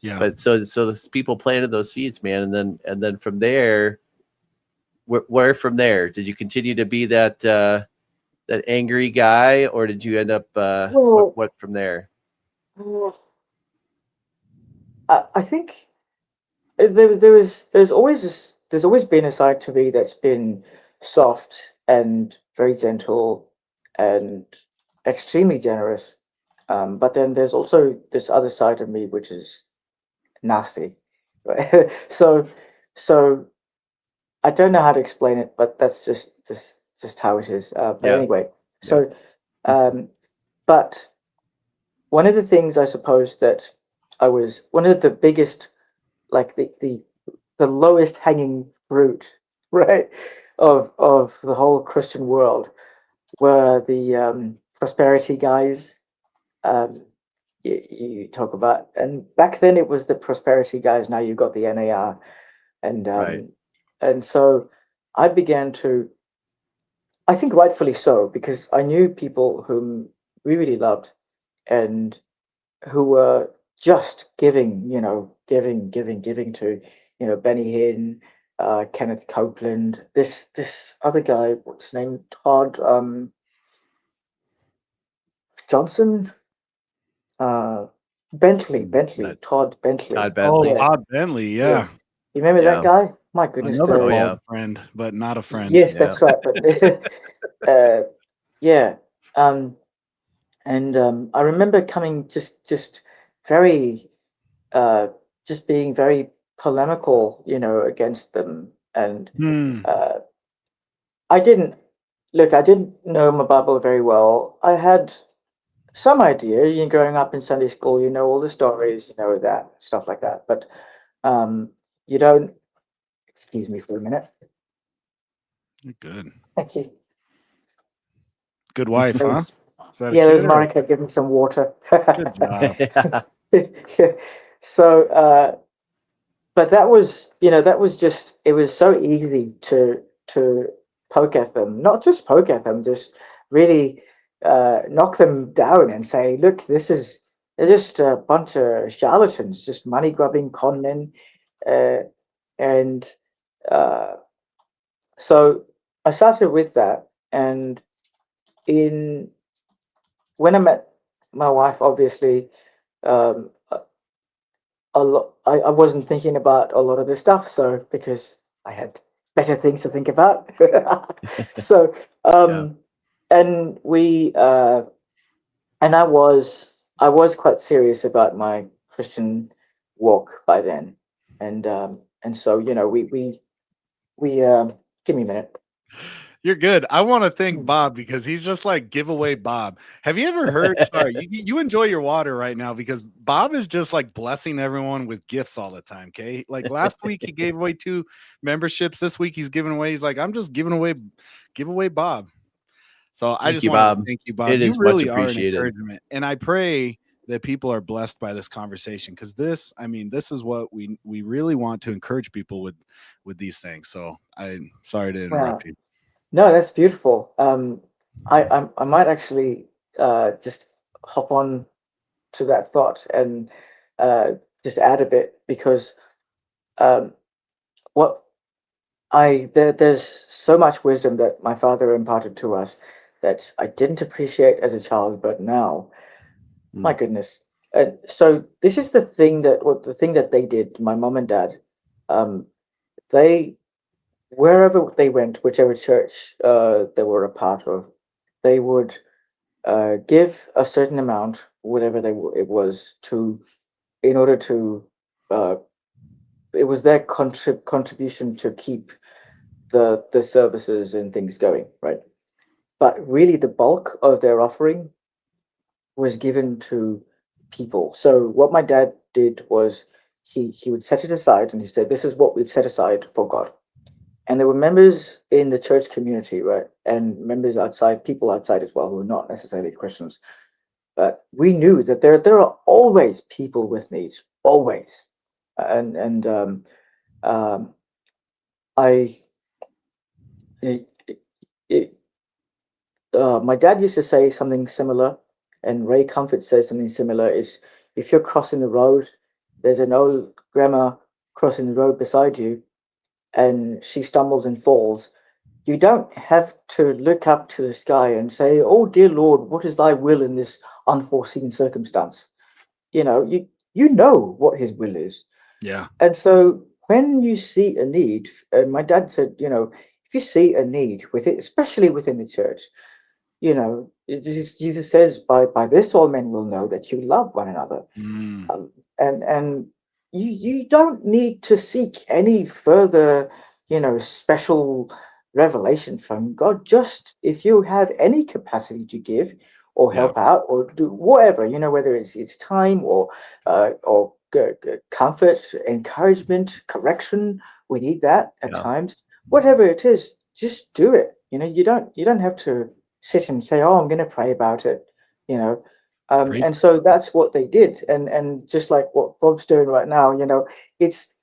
[SPEAKER 2] Yeah.
[SPEAKER 3] but so the people planted those seeds, man, and then from there, where from there? Did you continue to be that angry guy, or did you end up
[SPEAKER 4] Well,
[SPEAKER 3] what from there?
[SPEAKER 4] I think there's always been a side to me that's been soft and very gentle and extremely generous. But then there's also this other side of me which is nasty, right? So I don't know how to explain it, but that's just how it is. But
[SPEAKER 3] Yeah,
[SPEAKER 4] anyway,
[SPEAKER 3] yeah,
[SPEAKER 4] so um, but one of the things I suppose that I was one of the biggest, like the lowest hanging fruit, right, of the whole Christian world were the prosperity guys. Um, you talk about, and back then it was the prosperity guys. Now you've got the NAR, and
[SPEAKER 3] right.
[SPEAKER 4] so I began to, I think rightfully so, because I knew people whom we really loved and who were just giving, giving to, Benny Hinn, Kenneth Copeland, this other guy, what's his name, Todd Johnson, uh, Bentley,
[SPEAKER 3] Not
[SPEAKER 4] Todd Bentley.
[SPEAKER 3] Todd
[SPEAKER 2] Oh,
[SPEAKER 3] Bentley.
[SPEAKER 4] Yeah,
[SPEAKER 2] Todd Bentley.
[SPEAKER 4] yeah.
[SPEAKER 2] Yeah.
[SPEAKER 4] You remember that
[SPEAKER 3] Yeah,
[SPEAKER 4] guy? My goodness,
[SPEAKER 2] Another
[SPEAKER 3] oh
[SPEAKER 4] the
[SPEAKER 3] yeah,
[SPEAKER 2] bald friend, but not a friend.
[SPEAKER 4] yes,
[SPEAKER 3] yeah.
[SPEAKER 4] that's right. But uh, yeah, um, and I remember coming just very uh, just being very polemical, against them. And
[SPEAKER 2] Hmm.
[SPEAKER 4] uh, I didn't I didn't know my Bible very well. I had some idea, growing up in Sunday school, all the stories, that stuff like that. But um, you don't. Excuse me for a minute.
[SPEAKER 2] You're good.
[SPEAKER 4] Thank you.
[SPEAKER 2] Good wife,
[SPEAKER 4] There
[SPEAKER 2] huh?
[SPEAKER 4] was,
[SPEAKER 2] Is that a
[SPEAKER 4] yeah,
[SPEAKER 2] kid
[SPEAKER 4] there's
[SPEAKER 2] or
[SPEAKER 4] Monica giving some water.
[SPEAKER 2] good job?
[SPEAKER 4] So, but that was just, it was so easy to poke at them, not just poke at them, just really knock them down and say, look, they're just a bunch of charlatans, just money grubbing con men. uh, and uh, so I started with that, and in when I met my wife, obviously, um, a lot. I wasn't thinking about a lot of this stuff, so because I had better things to think about. So,
[SPEAKER 3] Yeah.
[SPEAKER 4] and we, and I was quite serious about my Christian walk by then, and so we give me a minute.
[SPEAKER 2] You're good. I want to thank
[SPEAKER 4] Hmm.
[SPEAKER 2] Bob because he's just like giveaway Bob. Have you ever heard? Sorry, you enjoy your water right now because Bob is just like blessing everyone with gifts all the time. Okay, like last week he gave away 2 memberships. This week he's giving away. He's like, I'm just giving away, giveaway Bob. So I
[SPEAKER 3] Thank
[SPEAKER 2] just
[SPEAKER 3] you,
[SPEAKER 2] wanted to
[SPEAKER 3] Bob.
[SPEAKER 2] thank you, Bob.
[SPEAKER 3] It
[SPEAKER 2] You
[SPEAKER 3] is much
[SPEAKER 2] really are an
[SPEAKER 3] appreciated.
[SPEAKER 2] encouragement, and I pray that people are blessed by this conversation because this, I mean, this is what we really want to encourage people with these things. So I'm sorry to interrupt
[SPEAKER 4] Wow.
[SPEAKER 2] you.
[SPEAKER 4] No, that's beautiful. I might actually just hop on to that thought and uh, just add a bit because um, what there's so much wisdom that my father imparted to us that I didn't appreciate as a child, but now, my
[SPEAKER 3] Mm,
[SPEAKER 4] goodness. So this is the thing that they did, my mom and dad. Um, they wherever they went, whichever church they were a part of, they would give a certain amount, whatever it was, to in order to uh, it was their contribution to keep the services and things going, right? But really, the bulk of their offering was given to people. So what my dad did was he would set it aside and he said, "This is what we've set aside for God." And there were members in the church community, right, and members outside, people outside as well, who were not necessarily Christians. But we knew that there are always people with needs, always. And um, I it, it, my dad used to say something similar, and Ray Comfort says something similar. Is if you're crossing the road, there's an old grandma crossing the road beside you, and she stumbles and falls. You don't have to look up to the sky and say, "Oh dear Lord, what is Thy will in this unforeseen circumstance?" You know what His will is.
[SPEAKER 2] Yeah.
[SPEAKER 4] And so when you see a need, and my dad said, if you see a need with it, especially within the church, Jesus says, by this all men will know that you love one another.
[SPEAKER 2] Mm,
[SPEAKER 4] And you don't need to seek any further, special revelation from God. Just if you have any capacity to give or
[SPEAKER 2] yeah.
[SPEAKER 4] help out or do whatever, whether it's time or comfort, encouragement, correction, we need that at
[SPEAKER 3] yeah.
[SPEAKER 4] times. Whatever it is, just do it. You don't have to sit and say, "Oh, I'm going to pray about it." You know,
[SPEAKER 2] Preach.
[SPEAKER 4] and so that's what they did, and just like what Bob's doing right now, it's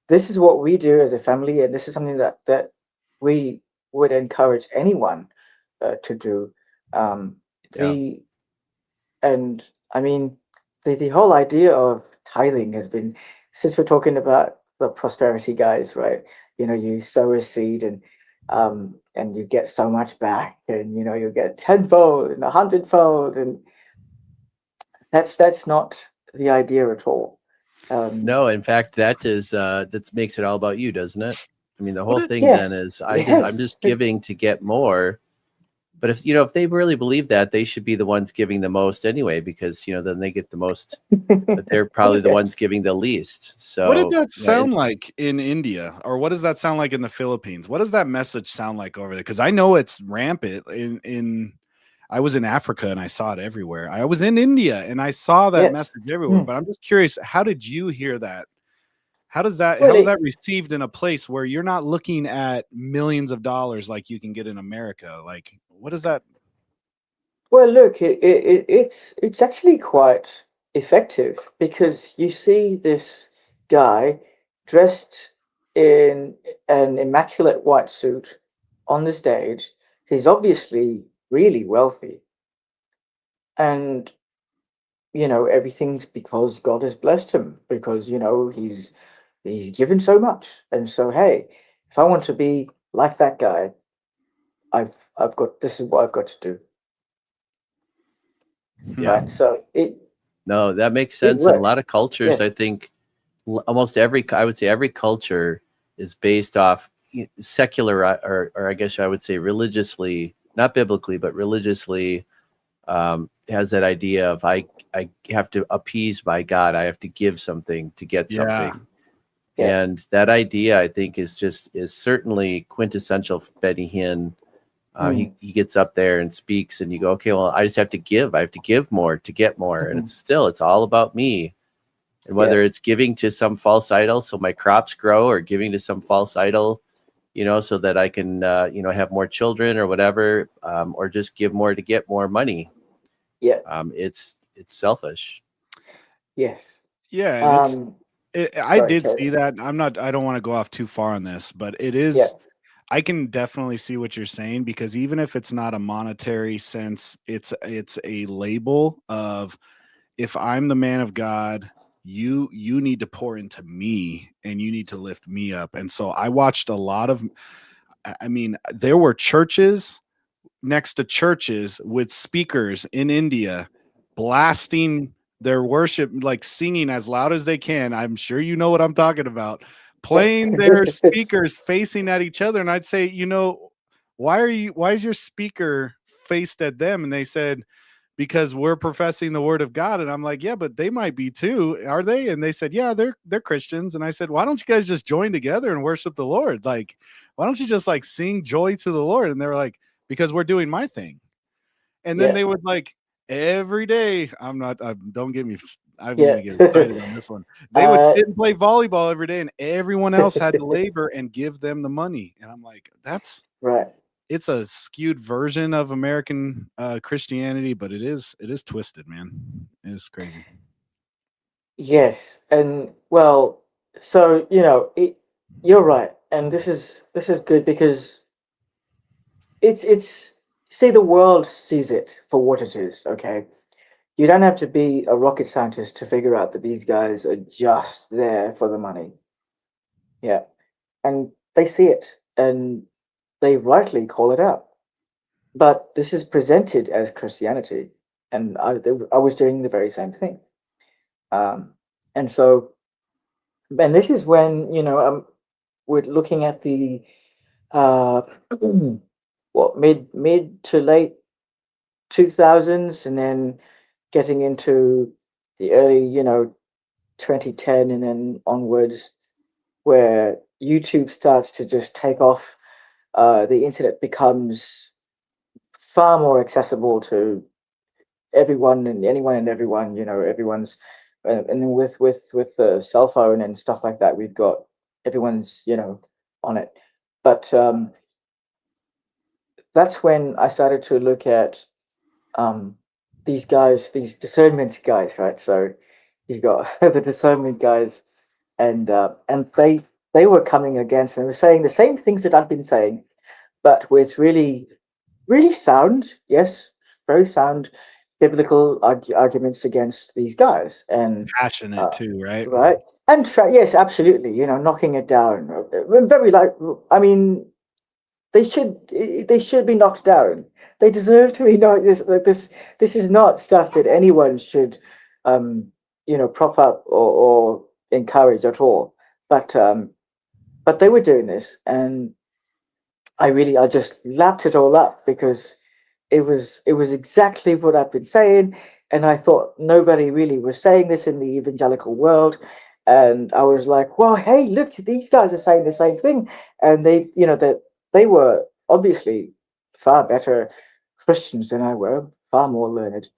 [SPEAKER 4] this is what we do as a family, and this is something that we would encourage anyone to do. Um,
[SPEAKER 3] Yeah.
[SPEAKER 4] the and I mean, the whole idea of tithing has been, since we're talking about the prosperity guys, right? You sow a seed and you get so much back, and you get tenfold and 100-fold, and that's not the idea at all. Um,
[SPEAKER 3] No, in fact, that makes it all about you, doesn't it? I mean, the
[SPEAKER 2] What
[SPEAKER 3] whole
[SPEAKER 2] did
[SPEAKER 3] thing then
[SPEAKER 4] yes,
[SPEAKER 3] is I'm
[SPEAKER 4] yes.
[SPEAKER 3] just giving to get more. But if they really believe that, they should be the ones giving the most anyway, because then they get the most, but they're probably the
[SPEAKER 4] Yeah.
[SPEAKER 3] ones giving the least.
[SPEAKER 2] what did
[SPEAKER 3] So
[SPEAKER 2] that
[SPEAKER 3] yeah,
[SPEAKER 2] sound like in India, or what does that sound like in the Philippines? What does that message sound like over there? Because I know it's rampant in. I was in Africa and I saw it everywhere. I was in India and I saw that
[SPEAKER 4] Yes.
[SPEAKER 2] message everywhere.
[SPEAKER 4] Hmm.
[SPEAKER 2] But I'm just curious, how did you hear that?
[SPEAKER 4] Well,
[SPEAKER 2] How is that received in a place where you're not looking at millions of dollars like you can get in America? Like, what is that?
[SPEAKER 4] look, it's actually quite effective because you see this guy dressed in an immaculate white suit on the stage. He's obviously really wealthy, and everything's because God has blessed him, because he's given so much. And so, hey, if I want to be like that guy, I've got this is what I've got to do.
[SPEAKER 3] Yeah.
[SPEAKER 4] right? So
[SPEAKER 3] No, that makes
[SPEAKER 4] it
[SPEAKER 3] sense. In a
[SPEAKER 4] works.
[SPEAKER 3] lot of cultures,
[SPEAKER 4] Yeah.
[SPEAKER 3] I think almost every, I would say every culture is based off secular, or I guess I would say religiously, not biblically, but religiously, has that idea of I have to appease my God. I have to give something to get
[SPEAKER 2] Yeah.
[SPEAKER 3] something.
[SPEAKER 4] Yeah.
[SPEAKER 3] And that idea, I think, is certainly quintessential for Benny Hinn. He gets up there and speaks, and you go, okay, well, I just have to give. I have to give more to get more. And it's all about me. And whether it's giving to some false idol so my crops grow, or giving to some false idol, so that I can, have more children or whatever, or just give more to get more money.
[SPEAKER 4] Yeah.
[SPEAKER 3] It's selfish.
[SPEAKER 4] Yes.
[SPEAKER 2] Yeah, and I
[SPEAKER 4] Sorry,
[SPEAKER 2] did
[SPEAKER 4] carry
[SPEAKER 2] see
[SPEAKER 4] on.
[SPEAKER 2] that. I don't want to go off too far on this, but it is,
[SPEAKER 4] Yeah.
[SPEAKER 2] I can definitely see what you're saying, because even if it's not a monetary sense, it's a label of, if I'm the man of God, you need to pour into me and you need to lift me up. And so I watched a lot of, I mean, there were churches next to churches with speakers in India blasting their worship, like singing as loud as they can. I'm sure you know what I'm talking about. Playing their speakers facing at each other. And I'd say, why is your speaker faced at them? And they said, because we're professing the word of God. And I'm like, yeah, but they might be too. Are they? And they said, yeah, they're Christians. And I said, why don't you guys just join together and worship the Lord? Like, why don't you just like sing joy to the Lord? And they were like, because we're doing my thing. And then they would like every day. Don't get me. I'm going to get excited on this one. They would sit and play volleyball every day, and everyone else had to labor and give them the money. And I'm like, that's
[SPEAKER 4] right.
[SPEAKER 2] It's a skewed version of American Christianity, but it is twisted, man. It is crazy.
[SPEAKER 4] Yes, and well, so you're right, and this is good because it's see, the world sees it for what it is. Okay, you don't have to be a rocket scientist to figure out that these guys are just there for the money. Yeah, and they see it, and they rightly call it out. But this is presented as Christianity, and I was doing the very same thing. Um, and so, and this is when we're looking at the uh, what mid to late 2000s, and then getting into the early 2010 and then onwards, where YouTube starts to just take off. The internet becomes far more accessible to everyone and anyone and everyone. Everyone's, and then with the cell phone and stuff like that, we've got everyone's on it. But that's when I started to look at um, these guys, these discernment guys, right? So you've got the discernment guys, and they were coming against, and were saying the same things that I've been saying, but with really really sound, yes, very sound biblical arguments against these guys, and
[SPEAKER 2] Passionate too, right?
[SPEAKER 4] right, and yes, absolutely, knocking it down. Very like, I mean, they should be knocked down. They deserve to be knocked. This is not stuff that anyone should, prop up or encourage at all. But they were doing this, and I just lapped it all up because it was exactly what I've been saying, and I thought nobody really was saying this in the evangelical world, and I was like, well, hey, look, these guys are saying the same thing, and that they were obviously far better Christians than I were, far more learned,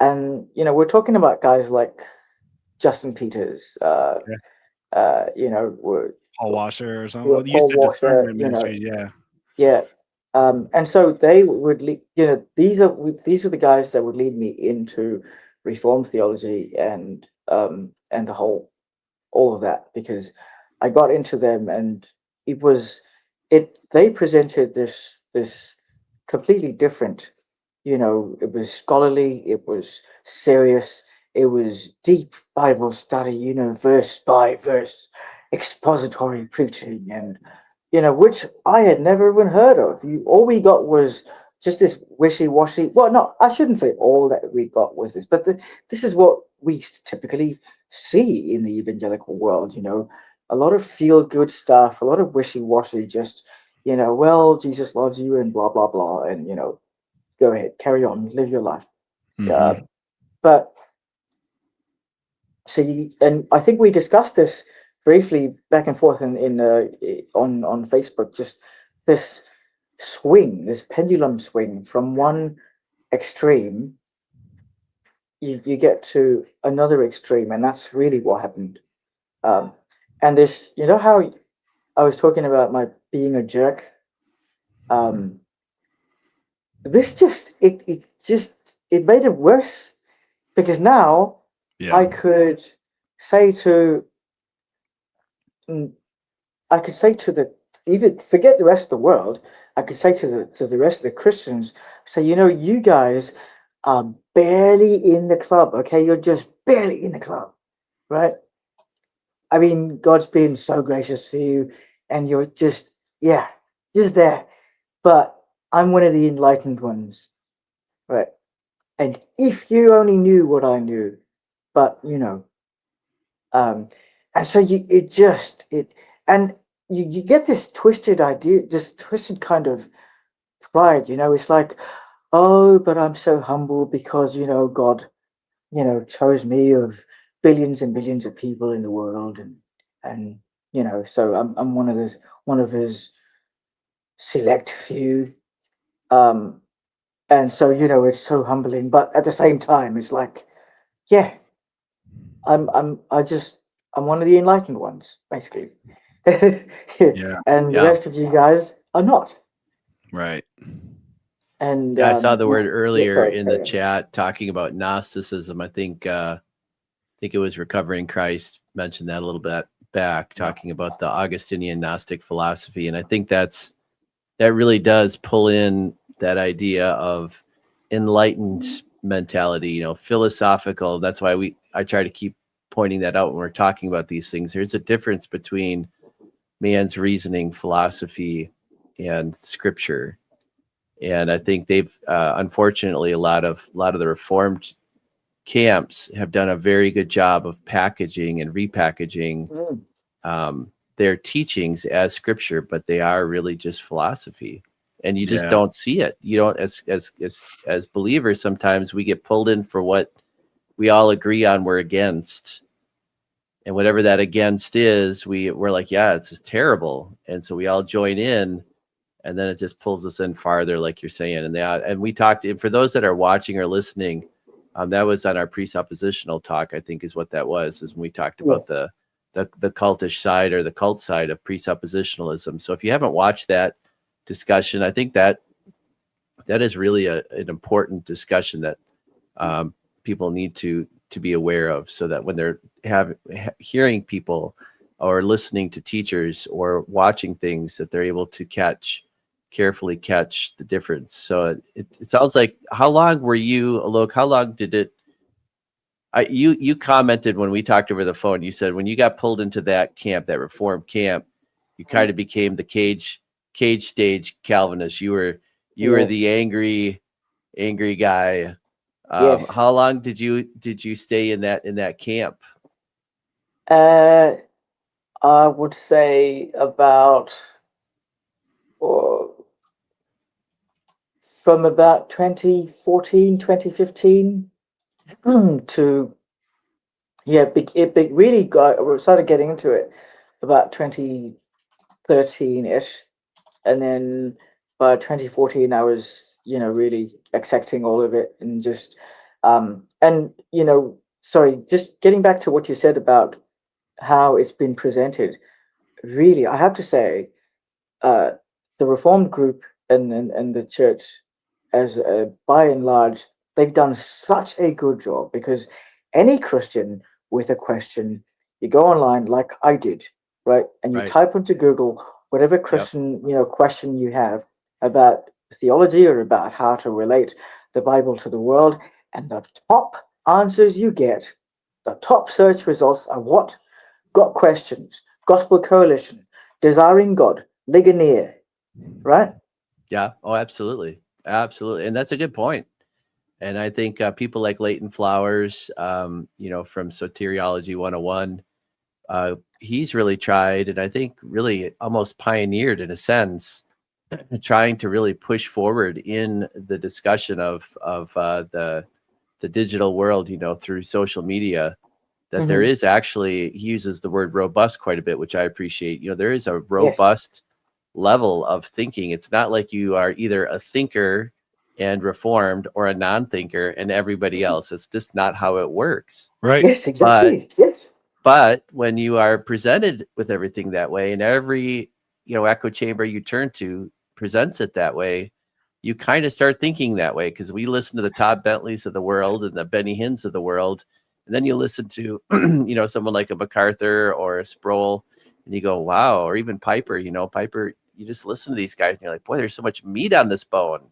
[SPEAKER 4] and we're talking about guys like Justin Peters,
[SPEAKER 2] Yeah.
[SPEAKER 4] were
[SPEAKER 2] Paul Washer or something. Well, you
[SPEAKER 4] Paul
[SPEAKER 2] said
[SPEAKER 4] Washer,
[SPEAKER 2] discernment ministry, yeah.
[SPEAKER 4] yeah. And so they would lead, these are the guys that would lead me into Reformed theology and the whole all of that, because I got into them, and it was they presented this completely different, it was scholarly, it was serious, it was deep Bible study, verse by verse expository preaching, and which I had never even heard of. All we got was just this wishy-washy. Well, no, I shouldn't say all that we got was this, but this is what we typically see in the evangelical world. You know, a lot of feel-good stuff, a lot of wishy-washy. Just, you know, well, Jesus loves you and blah blah blah, and you know, go ahead, carry on, live your life.
[SPEAKER 2] Mhm.
[SPEAKER 4] But so and I think we discussed this briefly back and forth on Facebook. Just this swing, this pendulum swing from one extreme, you get to another extreme, and that's really what happened. Um, and this, you know how I was talking about my being a jerk. Um, this just it made it worse because now
[SPEAKER 2] Yeah.
[SPEAKER 4] I could say to mm, I could say to the even forget the rest of the world. I could say to the rest of the Christians, say, you know, you guys are barely in the club. Okay, you're just barely in the club, right? I mean, God's been so gracious to you, and you're just yeah, just there. But I'm one of the enlightened ones, right? And if you only knew what I knew, but you know, um, and so it and you get this twisted idea, this twisted kind of pride. You know, it's like, oh, but I'm so humble because you know God, you know, chose me of billions and billions of people in the world, and you know, so I'm one of his select few. Um, and so you know, it's so humbling, but at the same time, it's like, yeah, I'm one of the enlightened ones, basically.
[SPEAKER 2] Yeah.
[SPEAKER 4] And the
[SPEAKER 3] Yeah.
[SPEAKER 4] rest of you guys are not.
[SPEAKER 2] Right.
[SPEAKER 4] And
[SPEAKER 3] Yeah, I saw the word
[SPEAKER 4] yeah,
[SPEAKER 3] earlier
[SPEAKER 4] sorry,
[SPEAKER 3] in the
[SPEAKER 4] carry on.
[SPEAKER 3] chat talking about Gnosticism. I think it was Recovering Christ mentioned that a little bit back, talking about the Augustinian Gnostic philosophy. And I think that really does pull in that idea of enlightened mentality, you know, philosophical. That's why I try to keep pointing that out when we're talking about these things. There's a difference between man's reasoning, philosophy, and scripture. And I think they've unfortunately a lot of the Reformed camps have done a very good job of packaging and repackaging
[SPEAKER 4] Mm,
[SPEAKER 3] their teachings as scripture, but they are really just philosophy, and you just
[SPEAKER 2] Yeah.
[SPEAKER 3] don't see it. You don't, as believers, sometimes we get pulled in for what we all agree on we're against, and whatever that against is, we're like, yeah, it's just terrible, and so we all join in. And then it just pulls us in farther, like you're saying. And we talked, and for those that are watching or listening, that was on our presuppositional talk, I think is what that was, is when we talked
[SPEAKER 4] yeah.
[SPEAKER 3] about the cultish side or the cult side of presuppositionalism. So if you haven't watched that discussion, I think that is really an important discussion that people need to be aware of, so that when they're hearing people or listening to teachers or watching things, that they're able to carefully catch the difference. So it sounds like, how long were you, Alok, how long did it, you commented when we talked over the phone, you said when you got pulled into that camp, that Reformed camp, you kind of became the cage stage Calvinist. You were
[SPEAKER 4] Yes,
[SPEAKER 3] the angry guy.
[SPEAKER 4] yes.
[SPEAKER 3] How long did you stay in that camp?
[SPEAKER 4] Uh, I would say about uh, from about 2014, 2015 to yeah, really got we started getting into it about 2013-ish, and then by 2014 I was, you know, really accepting all of it, and just and you know, sorry, just getting back to what you said about how it's been presented. Really, I have to say, uh, the Reformed group and the church, as by and large, they've done such a good job, because any Christian with a question, you go online like I did, right, and you
[SPEAKER 3] Right.
[SPEAKER 4] type into Google whatever
[SPEAKER 3] Yep.
[SPEAKER 4] Christian, you know, question you have about theology or about how to relate the Bible to the world, and the top answers you get, the top search results are what? Got questions, Gospel Coalition, Desiring God, Ligonier, right?
[SPEAKER 3] Yeah. Oh, absolutely. absolutely. And that's a good point. And I think people like Leighton Flowers, from Soteriology 101, he's really tried, and I think really almost pioneered in a sense, trying to really push forward in the discussion of the digital world, through social media, that there is actually, he uses the word robust quite a bit, which I appreciate. There is a robust level of thinking. It's not like you are either a thinker and reformed or a non-thinker and everybody else. It's just not how it works.
[SPEAKER 2] Right.
[SPEAKER 4] Yes, exactly. Yes.
[SPEAKER 3] But when you are presented with everything that way, and every echo chamber you turn to presents it that way, you kind of start thinking that way, because we listen to the Todd Bentleys of the world and the Benny Hinns of the world, and then you listen to someone like a MacArthur or a Sproul, and you go, wow. Or even Piper. Piper, you just listen to these guys and you're like, boy, there's so much meat on this bone.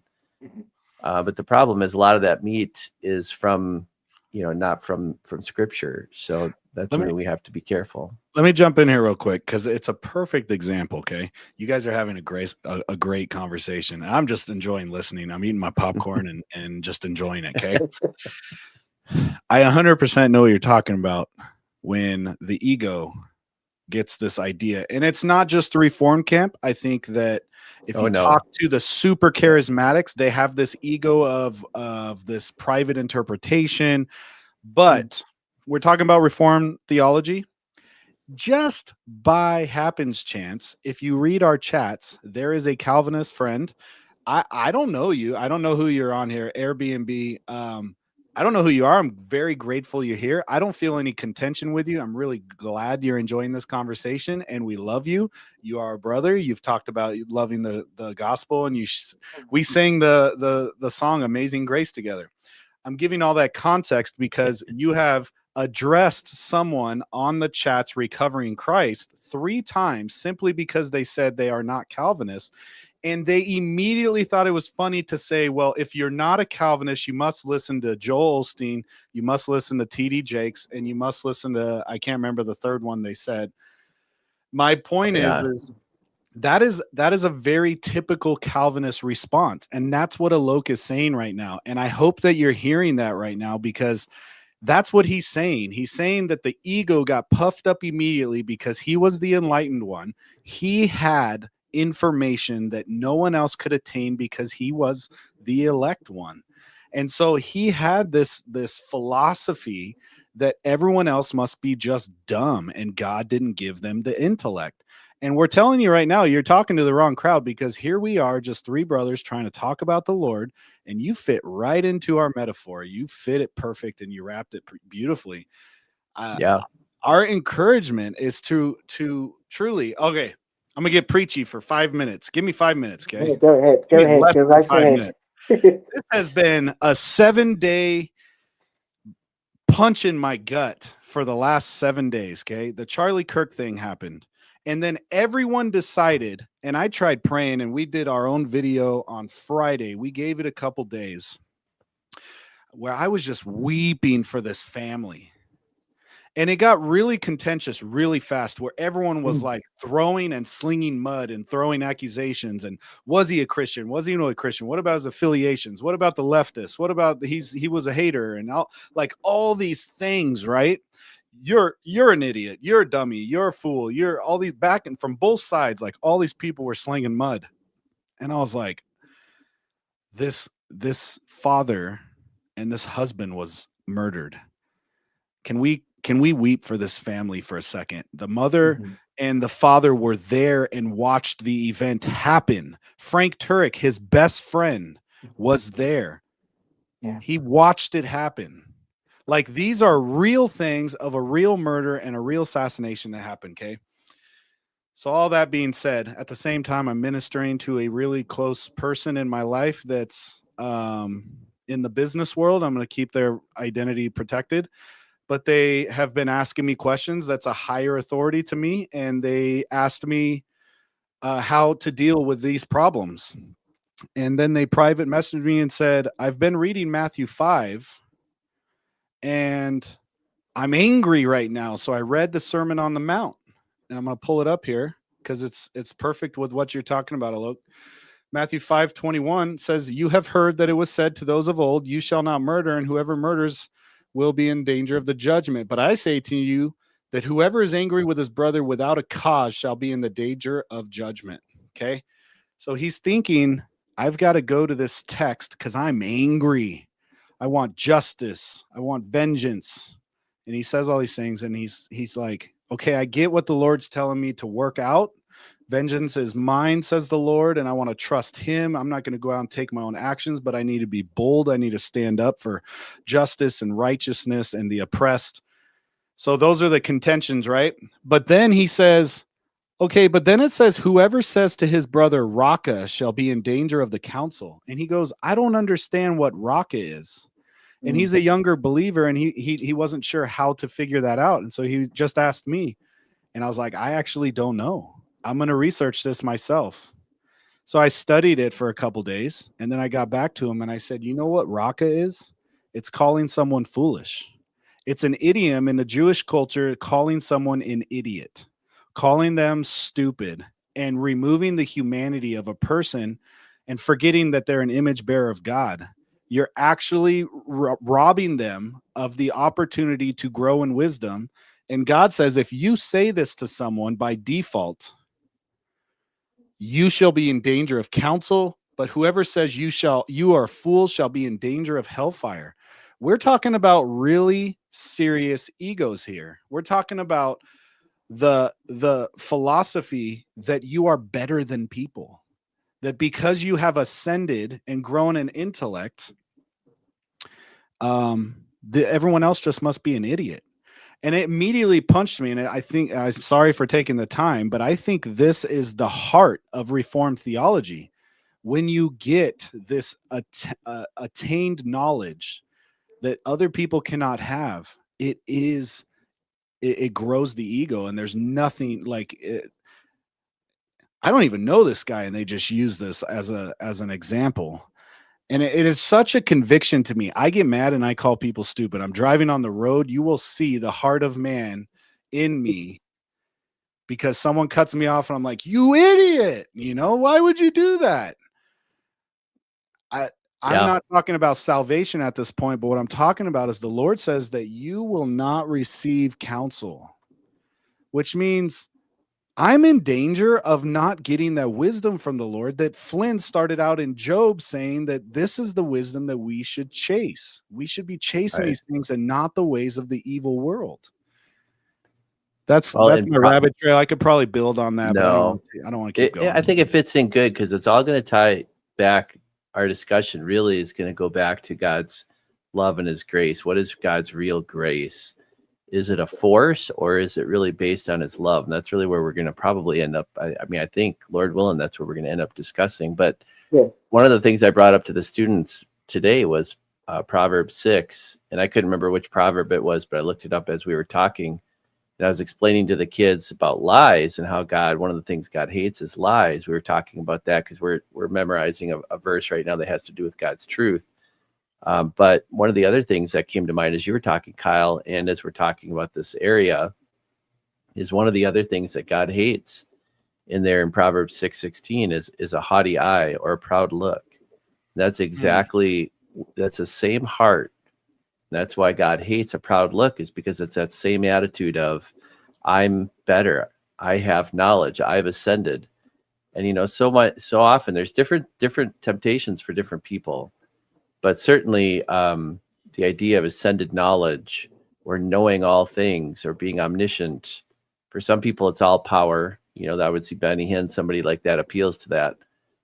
[SPEAKER 3] But the problem is a lot of that meat is from not from scripture. So that's where we have to be careful.
[SPEAKER 2] Let me jump in here real quick, because it's a perfect example. Okay, you guys are having a great conversation. I'm just enjoying listening. I'm eating my popcorn and just enjoying it. Okay, I 100% know what you're talking about when the ego gets this idea, and it's not just the Reformed camp. I think that if you talk to the super charismatics, they have this ego of this private interpretation. But we're talking about Reformed theology. Just by happens chance, if you read our chats, there is a Calvinist friend. I don't know you. I don't know who you're on here. Airbnb. I don't know who you are. I'm very grateful you're here. I don't feel any contention with you. I'm really glad you're enjoying this conversation, and we love you. You are a brother. You've talked about loving the gospel, and we sang the song "Amazing Grace" together. I'm giving all that context because you have addressed someone on the chats recovering Christ 3 times simply because they said they are not Calvinists. And they immediately thought it was funny to say, well, if you're not a Calvinist, you must listen to Joel Osteen, you must listen to T.D. Jakes, and you must listen to, I can't remember the third one they said. My point is that is a very typical Calvinist response. And that's what Aloke is saying right now. And I hope that you're hearing that right now, because that's what he's saying. He's saying that the ego got puffed up immediately because he was the enlightened one. He had information that no one else could attain because he was the elect one. And so he had this philosophy that everyone else must be just dumb and God didn't give them the intellect. And we're telling you right now, you're talking to the wrong crowd, because here we are, just 3 brothers trying to talk about the Lord, and you fit right into our metaphor. You fit it perfect, and you wrapped it beautifully. Our encouragement is to truly, okay, I'm going to get preachy for 5 minutes. Give me 5 minutes, okay?
[SPEAKER 4] Go ahead. Go right ahead.
[SPEAKER 2] This has been a 7-day punch in my gut for the last 7 days, okay? The Charlie Kirk thing happened. And then everyone decided, and I tried praying, and we did our own video on Friday. We gave it a couple days where I was just weeping for this family. And it got really contentious really fast, where everyone was like throwing and slinging mud and throwing accusations. And was he a Christian? Was he not a Christian? What about his affiliations? What about the leftists? What about he was a hater? And all these things, right? You're an idiot. You're a dummy. You're a fool. You're all these back and from both sides. Like all these people were slinging mud. And I was like, this father and this husband was murdered. Can we weep for this family for a second? The mother and the father were there and watched the event happen. Frank Turek, his best friend, was there.
[SPEAKER 4] Yeah.
[SPEAKER 2] He watched it happen. Like, these are real things of a real murder and a real assassination that happened, okay? So all that being said, at the same time, I'm ministering to a really close person in my life that's in the business world. I'm going to keep their identity protected. But they have been asking me questions. That's a higher authority to me. And they asked me how to deal with these problems. And then they private messaged me and said, I've been reading Matthew 5 and I'm angry right now. So I read the Sermon on the Mount, and I'm going to pull it up here because it's perfect with what you're talking about, Aloke. Matthew 5:21 says, "You have heard that it was said to those of old, you shall not murder, and whoever murders will be in danger of the judgment. But I say to you that whoever is angry with his brother without a cause shall be in the danger of judgment." Okay? So he's thinking, I've got to go to this text because I'm angry. I want justice. I want vengeance. And he says all these things, and he's like, okay, I get what the Lord's telling me to work out. Vengeance is mine, says the Lord, and I want to trust him. I'm not going to go out and take my own actions, but I need to be bold. I need to stand up for justice and righteousness and the oppressed. So those are the contentions, right? But then he says, okay, but then it says, whoever says to his brother, Raka, shall be in danger of the council. And he goes, I don't understand what Raka is. And he's a younger believer, and he wasn't sure how to figure that out. And so he just asked me. And I was like, I actually don't know. I'm going to research this myself. So I studied it for a couple days, and then I got back to him and I said, you know what Raka is? It's calling someone foolish. It's an idiom in the Jewish culture, calling someone an idiot, calling them stupid, and removing the humanity of a person and forgetting that they're an image bearer of God. You're actually robbing them of the opportunity to grow in wisdom. And God says, if you say this to someone by default, you shall be in danger of counsel, but whoever says you are a fool shall be in danger of hellfire. We're talking about really serious egos here. We're talking about the philosophy that you are better than people, that because you have ascended and grown in intellect, everyone else just must be an idiot. And it immediately punched me. And I think, I'm sorry for taking the time, but I think this is the heart of Reformed theology. When you get this attained knowledge that other people cannot have, it grows the ego. And there's nothing like it. I don't even know this guy, and they just use this as an example. And it is such a conviction to me. I get mad and I call people stupid. I'm driving on the road. You will see the heart of man in me because someone cuts me off and I'm like, you idiot. You know, why would you do that? I'm not talking about salvation at this point, but what I'm talking about is the Lord says that you will not receive counsel, which means I'm in danger of not getting that wisdom from the Lord that Flynn started out in Job saying that this is the wisdom that we should chase. We should be chasing these things and not the ways of the evil world. That's my rabbit trail. I could probably build on that, but I don't want to keep going.
[SPEAKER 3] I think it fits in good because it's all going to tie back. Our discussion really is going to go back to God's love and his grace. What is God's real grace? Is it a force or is it really based on his love? And that's really where we're going to probably end up. I mean, I think, Lord willing, that's where we're going to end up discussing. But one of the things I brought up to the students today was Proverbs 6. And I couldn't remember which proverb it was, but I looked it up as we were talking. And I was explaining to the kids about lies and how one of the things God hates is lies. We were talking about that because we're memorizing a verse right now that has to do with God's truth. But one of the other things that came to mind as you were talking, Kyle, and as we're talking about this area, is one of the other things that God hates in there in Proverbs 6:16 is a haughty eye or a proud look. That's exactly, that's the same heart. That's why God hates a proud look, is because it's that same attitude of, I'm better, I have knowledge, I've ascended. And, you know, so often there's different temptations for different people. But certainly the idea of ascended knowledge or knowing all things or being omniscient, for some people it's all power. You know, that would see Benny Hinn, somebody like that appeals to that.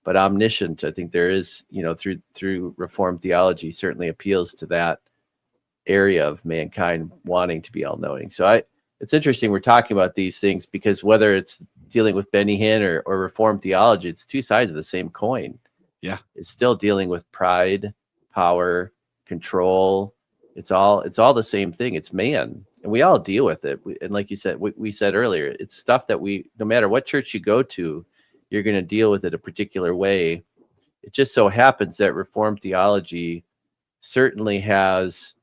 [SPEAKER 3] But omniscient, I think there is, you know, through Reformed theology certainly appeals to that area of mankind wanting to be all-knowing. So it's interesting we're talking about these things because whether it's dealing with Benny Hinn or Reformed theology, it's two sides of the same coin.
[SPEAKER 2] Yeah.
[SPEAKER 3] It's still dealing with pride, power, control. It's all the same thing. It's man, and we all deal with it. And like you said, we said earlier, it's stuff that no matter what church you go to, you're going to deal with it a particular way. It just so happens that Reformed theology certainly has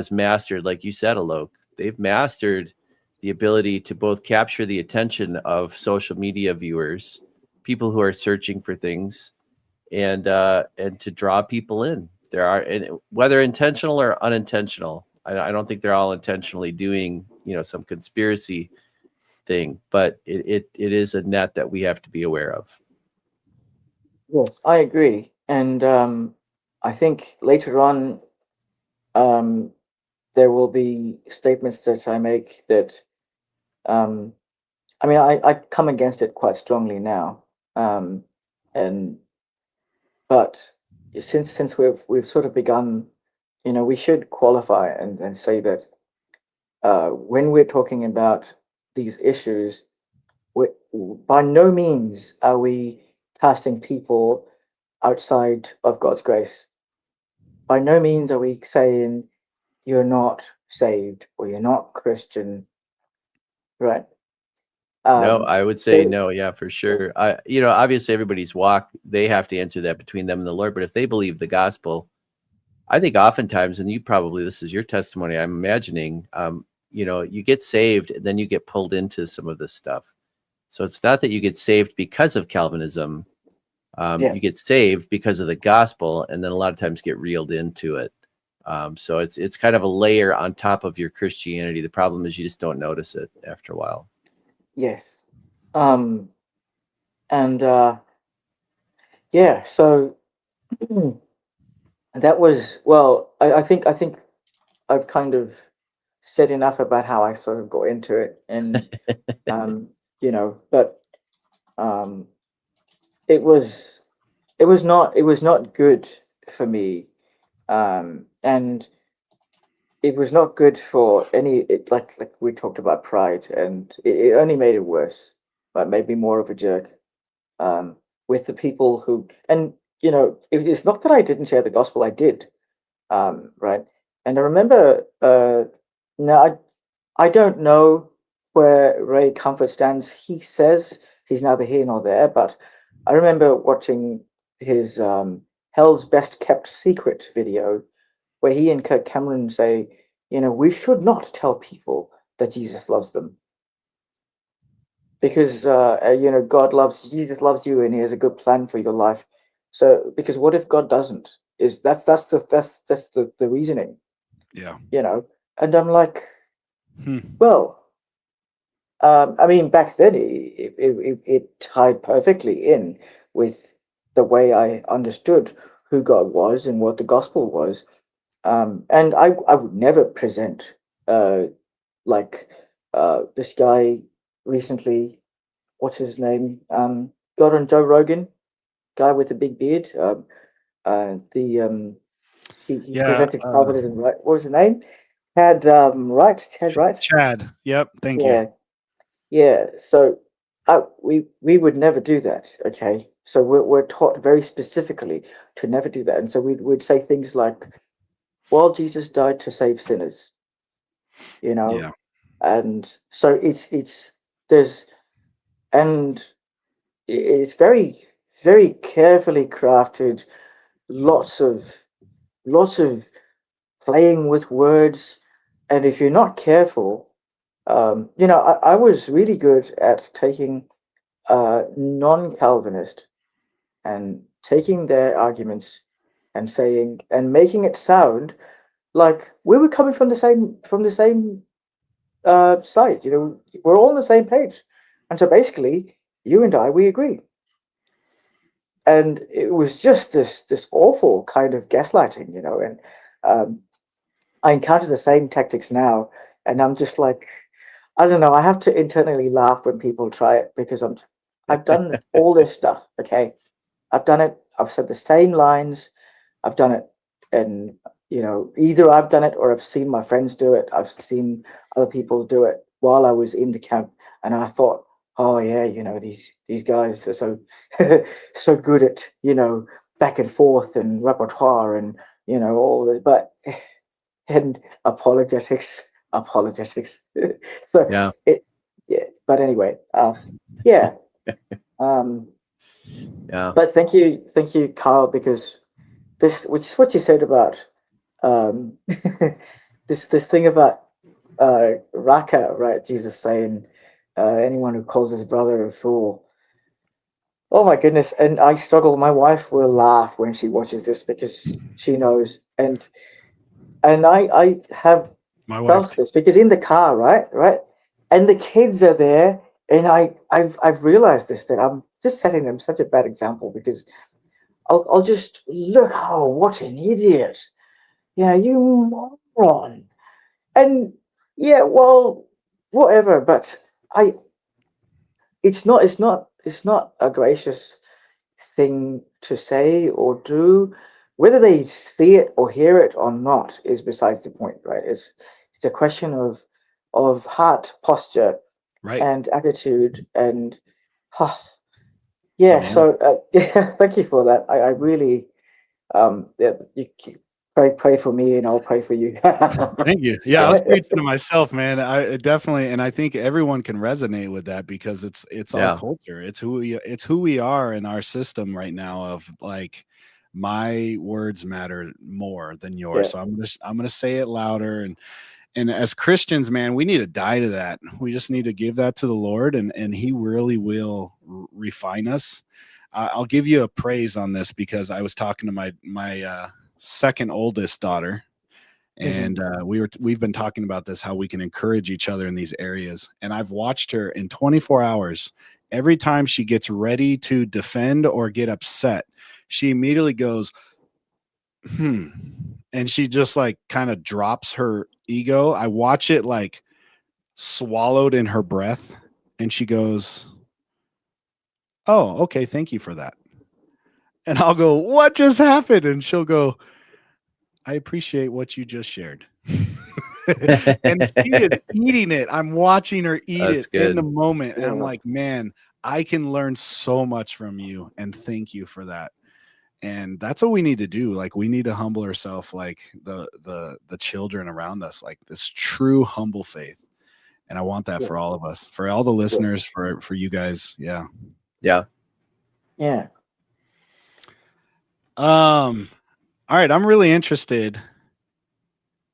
[SPEAKER 3] mastered, like you said, Alok, they've mastered the ability to both capture the attention of social media viewers people who are searching for things, and to draw people in. There are, and whether intentional or unintentional, I don't think they're all intentionally doing, some conspiracy thing, but it is a net that we have to be aware of.
[SPEAKER 4] Yes, I agree. And I think later on, there will be statements that I make that, I mean, I come against it quite strongly now. And but since we've sort of begun, we should qualify and say that when we're talking about these issues, we by no means are we casting people outside of God's grace. By no means are we saying you're not saved or you're not Christian, right?
[SPEAKER 3] No,
[SPEAKER 4] Um,
[SPEAKER 3] I would say
[SPEAKER 4] there-
[SPEAKER 3] no. Yeah, for
[SPEAKER 4] yes,
[SPEAKER 3] sure. Obviously everybody's walk, they have to answer that between them and the Lord. But if they believe the gospel, I think oftentimes, and this is your testimony, I'm imagining, you get saved, and then you get pulled into some of this stuff. So it's not that you get saved because of Calvinism.
[SPEAKER 4] yeah,
[SPEAKER 3] You get saved because of the gospel, and then a lot of times get reeled into it. So it's kind of a layer on top of your Christianity. The problem is you just don't notice it after a while.
[SPEAKER 4] yes. Um, and yeah, so that was well. I think I've kind of said enough about how I sort of got into it, and um, but um, it was it was not good for me, and it was not good for any. Like we talked about pride, and it only made it worse. But made me more of a jerk with the people who, and it's not that I didn't share the gospel. I did, right? And I remember, now I don't know where Ray Comfort stands. He says he's neither here nor there, but I remember watching his Hell's Best Kept Secret video where he and Kirk Cameron say, we should not tell people that Jesus loves them because, Jesus loves you and he has a good plan for your life. So, because what if God doesn't? That's the reasoning,
[SPEAKER 2] Yeah.
[SPEAKER 4] And I'm like,
[SPEAKER 2] Hmm.
[SPEAKER 4] well, I mean, back then it tied perfectly in with the way I understood who God was and what the gospel was. And I would never present like this guy recently, what's his name? Got on Joe Rogan, guy with the big beard. The he
[SPEAKER 2] Yeah.
[SPEAKER 4] presented Calvinism, right? What was his name? Ted Wright.
[SPEAKER 2] Chad. Yep. Thank you.
[SPEAKER 4] Yeah, yeah. So we would never do that. Okay. So we're taught very specifically to never do that. And so we'd say things like, well, Jesus died to save sinners, you know,
[SPEAKER 2] Yeah.
[SPEAKER 4] and so it's there's and it's very, very carefully crafted, lots of lots of playing with words. And if you're not careful, I was really good at taking non-Calvinist and taking their arguments and saying and making it sound like we were coming from the same side. We're all on the same page, and so basically, you and I we agree. And it was just this awful kind of gaslighting, and um, I encounter the same tactics now, and I'm just like, I don't know. I have to internally laugh when people try it because I've done all this stuff. Okay, I've done it. I've said the same lines. I've done it, and either I've done it or I've seen my friends do it. I've seen other people do it while I was in the camp, and I thought, oh yeah, these guys are so so good at back and forth and repertoire and all that, but and apologetics. So
[SPEAKER 3] Yeah.
[SPEAKER 4] yeah. But anyway, yeah. Um,
[SPEAKER 3] Yeah.
[SPEAKER 4] but thank you, Carl, because which is what you said about um, this thing about Raka, right? Jesus saying, anyone who calls his brother a fool. Oh my goodness. And I struggle. My wife will laugh when she watches this because she knows. And I have
[SPEAKER 2] My wife
[SPEAKER 4] felt
[SPEAKER 2] too.
[SPEAKER 4] this because in the car, right, and the kids are there, and I've realized this, that I'm just setting them such a bad example because I'll just look. Oh, what an idiot! Yeah, you moron. And yeah, well, whatever. But I, it's not a gracious thing to say or do. Whether they see it or hear it or not is besides the point, right? It's a question of heart posture
[SPEAKER 2] Right.
[SPEAKER 4] and attitude and huh, yeah.
[SPEAKER 2] Amen.
[SPEAKER 4] So yeah, thank you for that. I really yeah, you pray for me and I'll pray for you.
[SPEAKER 2] Thank you. Yeah, I was preaching to myself, man. I definitely, and I think everyone can resonate with that because it's our
[SPEAKER 3] Yeah.
[SPEAKER 2] culture. It's who we are in our system right now of like my words matter more than yours.
[SPEAKER 4] Yeah,
[SPEAKER 2] So I'm gonna say it louder and as Christians, man, we need to die to that. We just need to give that to the Lord and he really will refine us. I'll give you a praise on this because I was talking to my second oldest daughter
[SPEAKER 4] hmm
[SPEAKER 2] and we've been talking about this, how we can encourage each other in these areas, and I've watched her in 24 hours. Every time she gets ready to defend or get upset, she immediately goes and she just like kind of drops her ego. I watch it like swallowed in her breath, and she goes, oh, okay, thank you for that. And I'll go, what just happened? And she'll go, I appreciate what you just shared. And she is eating it. I'm watching her eat
[SPEAKER 3] That's
[SPEAKER 2] it in the
[SPEAKER 3] good.
[SPEAKER 2] moment. And I'm
[SPEAKER 4] yeah,
[SPEAKER 2] like, man, I can learn so much from you. And thank you for that. And that's what we need to do. Like we need to humble ourselves like the children around us, like this true humble faith. And I want that
[SPEAKER 4] yeah,
[SPEAKER 2] for all of us, for all the
[SPEAKER 4] yeah,
[SPEAKER 2] listeners, for you guys. Yeah.
[SPEAKER 3] Yeah.
[SPEAKER 4] yeah.
[SPEAKER 2] All right. I'm really interested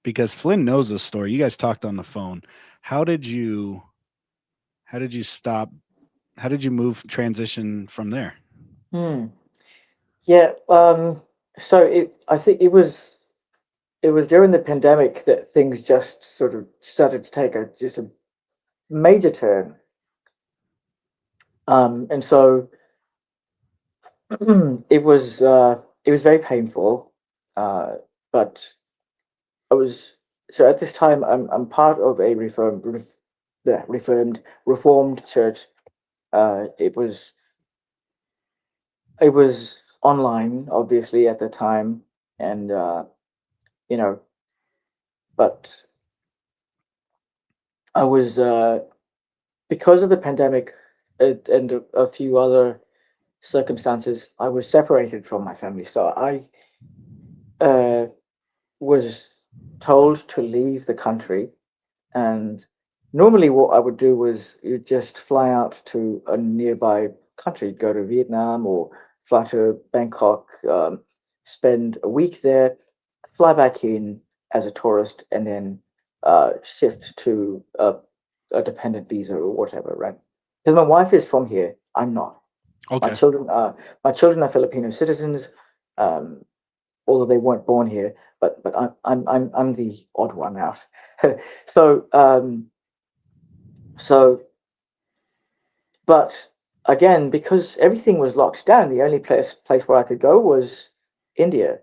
[SPEAKER 2] because Flynn knows this story. You guys talked on the phone. How did you stop? How did you move transition from there?
[SPEAKER 4] Hmm. Yeah. So I think it was during the pandemic that things just sort of started to take a major turn. And so it was very painful. But I was so at this time I'm part of a reformed church. It was online, obviously, at the time, and you know, but I was because of the pandemic and a few other circumstances, I was separated from my family. So I uh, was told to leave the country. And normally, what I would do was you just fly out to a nearby country, go to Vietnam or fly to Bangkok, spend a week there, fly back in as a tourist, and then shift to a dependent visa or whatever, right? Because my wife is from here, I'm not. My
[SPEAKER 2] Okay.
[SPEAKER 4] children are my children are Filipino citizens, um, although they weren't born here. But I'm the odd one out. so so but again, because everything was locked down, the only place where I could go was India,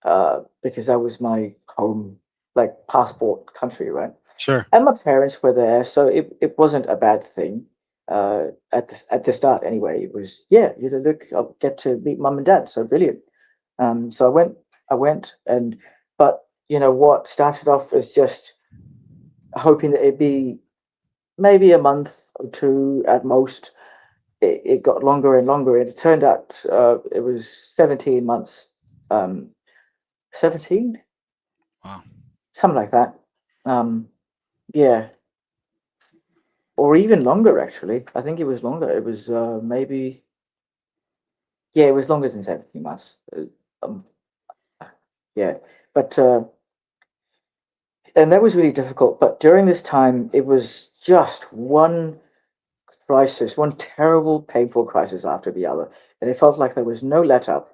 [SPEAKER 4] because that was my home, like passport country, right?
[SPEAKER 2] Sure.
[SPEAKER 4] And my parents were there, so it wasn't a bad thing. At the start, anyway, it was, yeah, look, I'll get to meet mum and dad, so brilliant. So I went, and but what started off as just hoping that it'd be maybe a month or two at most. It got longer and longer, and it turned out it was 17 months, 17,
[SPEAKER 2] Wow.
[SPEAKER 4] something like that. Um, yeah, or even longer, actually. I think it was longer. It was maybe, yeah, it was longer than 17 months. Um, yeah, but and that was really difficult. But during this time, it was just one crisis, one terrible, painful crisis after the other, and it felt like there was no let up.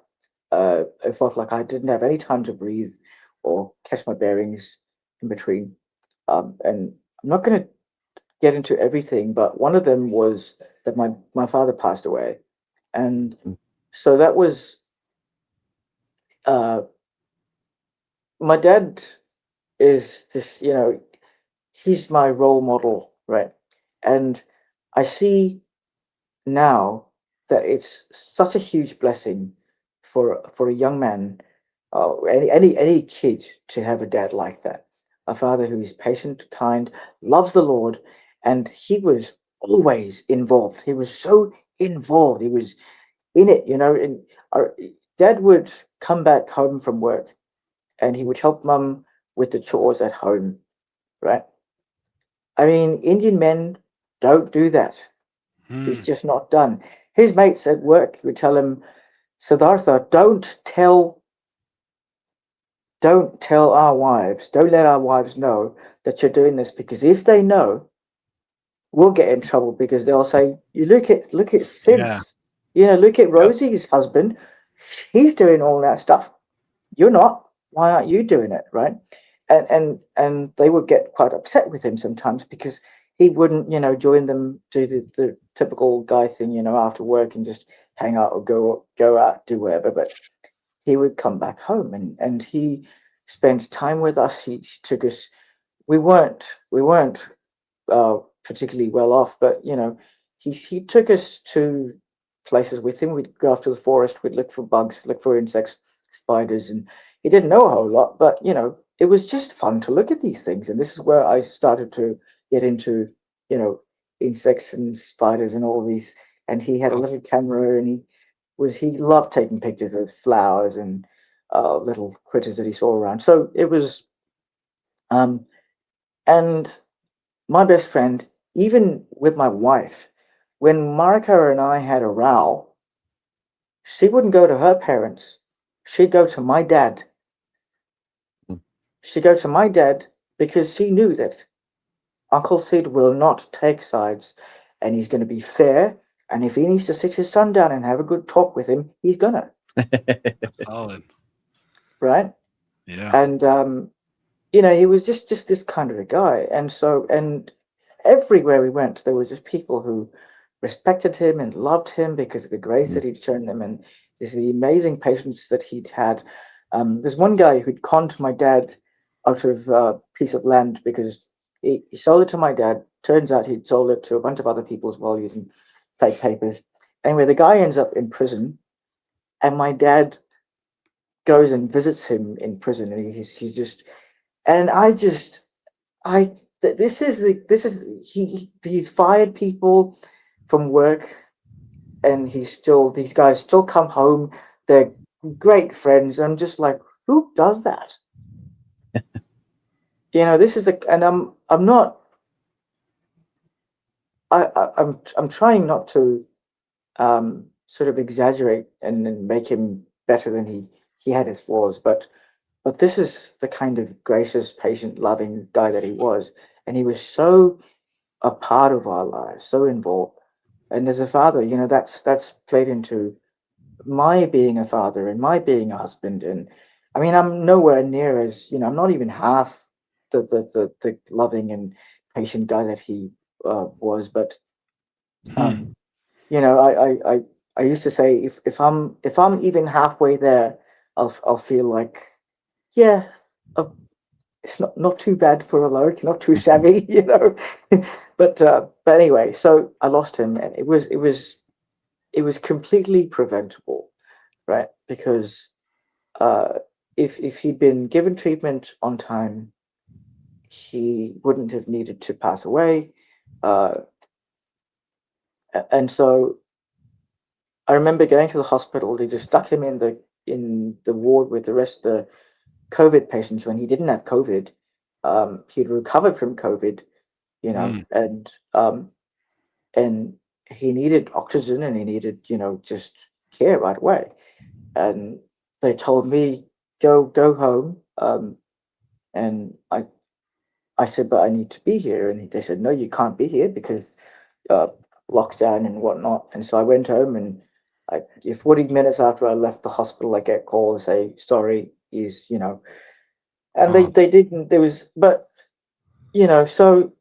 [SPEAKER 4] It felt like I didn't have any time to breathe or catch my bearings in between. And I'm not going to get into everything, but one of them was that my father passed away, and so that was uh, my dad is this, he's my role model, right? And I see now that it's such a huge blessing for a young man, any kid, to have a dad like that, a father who is patient, kind, loves the Lord, and he was always involved. He was so involved. He was in it, And our dad would come back home from work, and he would help mum with the chores at home, right? I mean, Indian men don't do that. It's just not done. His mates at work would tell him, Siddhartha, don't tell our wives, don't let our wives know that you're doing this, because if they know, we'll get in trouble, because they'll say, you look at
[SPEAKER 2] Yeah.
[SPEAKER 4] Sid's, look at Rosie's husband, he's doing all that stuff. You're not. Why aren't you doing it, right? And they would get quite upset with him sometimes, because he wouldn't, join them, do the typical guy thing, after work, and just hang out or go out, do whatever. But he would come back home, and he spent time with us. He took us. We weren't particularly well off, but he took us to places with him. We'd go off to the forest. We'd look for bugs, look for insects, spiders, and he didn't know a whole lot, but it was just fun to look at these things. And this is where I started to get into you know insects and spiders and all these. And he had a little camera, and he loved taking pictures of flowers and little critters that he saw around. So it was um and my best friend, even with my wife, when Marika and I had a row, she wouldn't go to her parents. She'd go to my dad.
[SPEAKER 3] Mm.
[SPEAKER 4] She'd go to my dad because she knew that Uncle Sid will not take sides, and he's going to be fair. And if he needs to sit his son down and have a good talk with him, he's gonna,
[SPEAKER 2] That's solid.
[SPEAKER 4] right?
[SPEAKER 2] Yeah.
[SPEAKER 4] And he was just this kind of a guy. And everywhere we went, there was just people who respected him and loved him because of the grace
[SPEAKER 3] Mm.
[SPEAKER 4] that he'd shown them, and this the amazing patience that he'd had. There's one guy who'd conned my dad out of a piece of land, because he sold it to my dad. Turns out he'd sold it to a bunch of other people as well, using fake papers. Anyway, the guy ends up in prison, and my dad goes and visits him in prison, and he's just, and I this is he's fired people from work, and these guys still come home. They're great friends. I'm just like, who does that? This is and I'm not. I'm trying not to sort of exaggerate and make him better than he had his flaws, but this is the kind of gracious, patient, loving guy that he was, and he was so a part of our lives, so involved. And as a father, that's played into my being a father and my being a husband. And I mean, I'm nowhere near as, I'm not even half the loving and patient guy that he was. But um, I used to say, if I'm even halfway there, I'll feel like, yeah, uh, it's not too bad for a Aloke, not too shabby, but anyway, so I lost him, and it was completely preventable, right? Because uh, if he'd been given treatment on time, he wouldn't have needed to pass away. Uh, and so I remember going to the hospital. They just stuck him in the ward with the rest of the COVID patients when he didn't have COVID. He'd recovered from COVID,
[SPEAKER 2] Mm.
[SPEAKER 4] and he needed oxygen, and he needed, just care right away. And they told me, go home. And I said, but I need to be here. And they said, no, you can't be here, because lockdown and whatnot. And so I went home, and 40 minutes after I left the hospital, I get a call to say, sorry, and
[SPEAKER 2] Oh.
[SPEAKER 4] they didn't, but so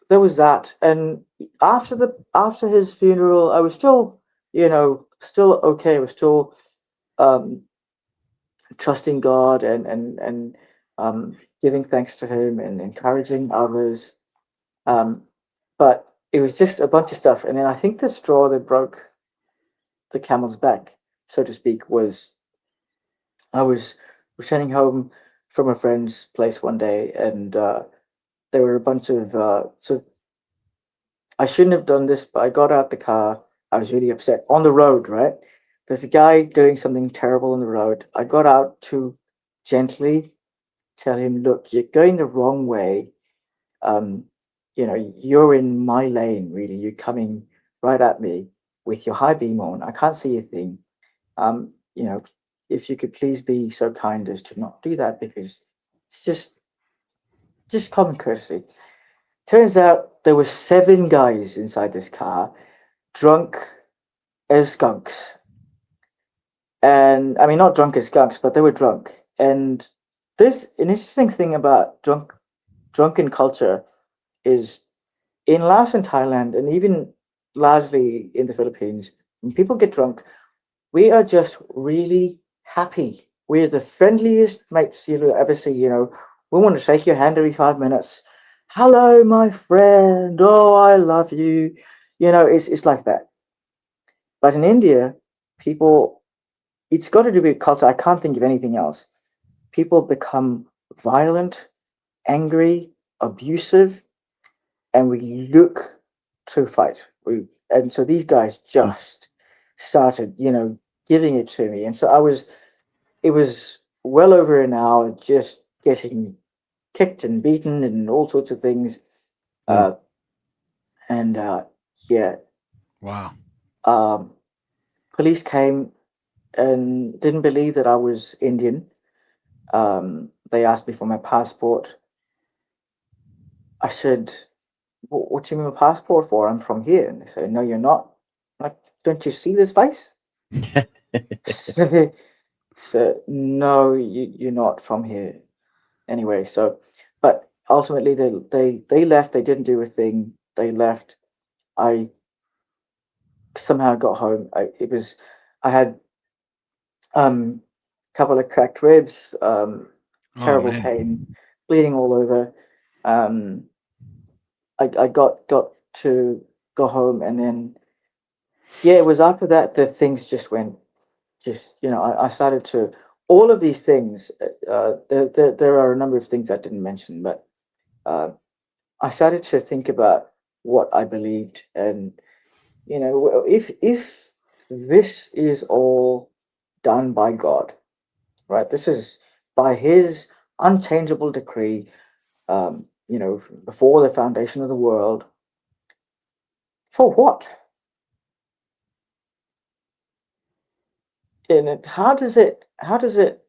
[SPEAKER 4] there was that. And after his funeral, I was still, still okay. I was still, um, trusting God, giving thanks to him and encouraging others. But it was just a bunch of stuff. And then I think the straw that broke the camel's back, so to speak, was I was returning home from a friend's place one day, and there were a bunch of so I shouldn't have done this, but I got out the car. I was really upset on the road, right? There's a guy doing something terrible on the road. I got out to gently tell him, look, you're going the wrong way. Um, you're in my lane, really. You're coming right at me with your high beam on. I can't see a thing. Um, you know, if you could please be so kind as to not do that, because it's just common courtesy. Turns out there were 7 guys inside this car, drunk as skunks. And I mean, not drunk as skunks, but they were drunk. And there's an interesting thing about drunken culture is in Laos and Thailand, and even largely in the Philippines, when people get drunk, we are just really happy. We're the friendliest mates you'll ever see. We want to shake your hand every 5 minutes. Hello, my friend. Oh, I love you. It's like that. But in India, people, it's got to do with culture. I can't think of anything else. People become violent, angry, abusive, and we look to fight. And so these guys just started, giving it to me. And so it was well over an hour just getting kicked and beaten and all sorts of things. Uh, and yeah,
[SPEAKER 2] Wow.
[SPEAKER 4] um, police came and didn't believe that I was Indian. They asked me for my passport. I said, what do you mean my passport for? I'm from here. And they said, no, you're not. I'm like, don't you see this face? So no, you're not from here. Anyway, but ultimately they left. They didn't do a thing. They left. I somehow got home. I had a couple of cracked ribs,
[SPEAKER 2] Oh
[SPEAKER 4] terrible
[SPEAKER 2] man.
[SPEAKER 4] pain, bleeding all over. Um, I got to go home, and then yeah, it was after that that things just went. Just I started to all of these things. There are a number of things I didn't mention, but uh, I started to think about what I believed, and well, if this is all done by God, right? This is by His unchangeable decree. Before the foundation of the world. For what? And how does it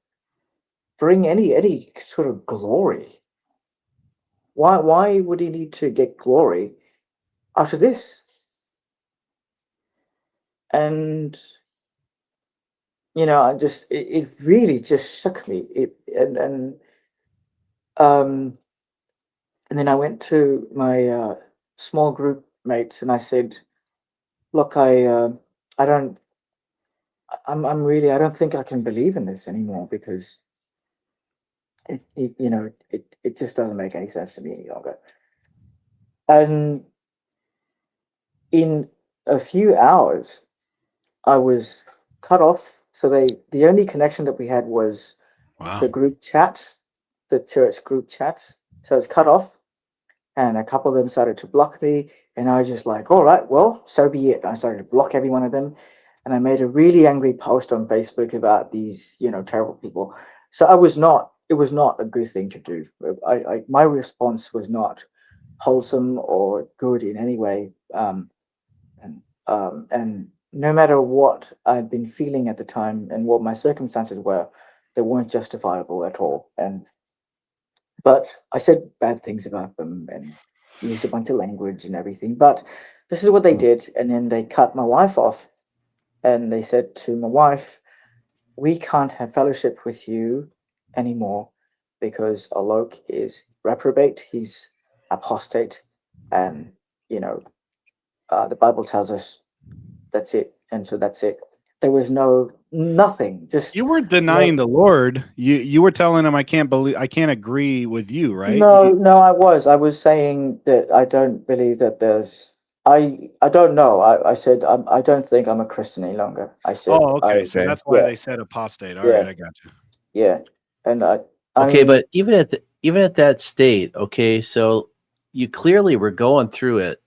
[SPEAKER 4] bring any sort of glory? Why would He need to get glory after this? And it really just shook me. Um and then I went to my small group mates, and I said, "Look, I don't, I'm really, I don't think I can believe in this anymore, because it just doesn't make any sense to me any longer." And in a few hours, I was cut off. So the only connection that we had was
[SPEAKER 2] Wow.
[SPEAKER 4] the group chats, the church group chats. So I was cut off, and a couple of them started to block me, and I was just like, all right, well, so be it. I started to block every one of them, and I made a really angry post on Facebook about these, terrible people. So it was not a good thing to do. My response was not wholesome or good in any way. And no matter what I'd been feeling at the time and what my circumstances were, they weren't justifiable at all. But I said bad things about them and used a bunch of language and everything. But this is what they did. And then they cut my wife off, and they said to my wife, we can't have fellowship with you anymore because Alok is reprobate, he's apostate, and the Bible tells us that's it. And so that's it. There was nothing, just
[SPEAKER 2] You weren't denying the Lord. You were telling him I can't agree with you, right?
[SPEAKER 4] No, I was saying that I don't believe that there's I don't know. I said I don't think I'm a Christian any longer. I said
[SPEAKER 2] Oh, okay. So
[SPEAKER 3] Okay.
[SPEAKER 2] that's why
[SPEAKER 4] yeah,
[SPEAKER 2] they said apostate. All
[SPEAKER 4] yeah,
[SPEAKER 2] right, I got you.
[SPEAKER 4] yeah. And I
[SPEAKER 3] Okay,
[SPEAKER 4] mean,
[SPEAKER 3] but even at that state, okay, so you clearly were going through it,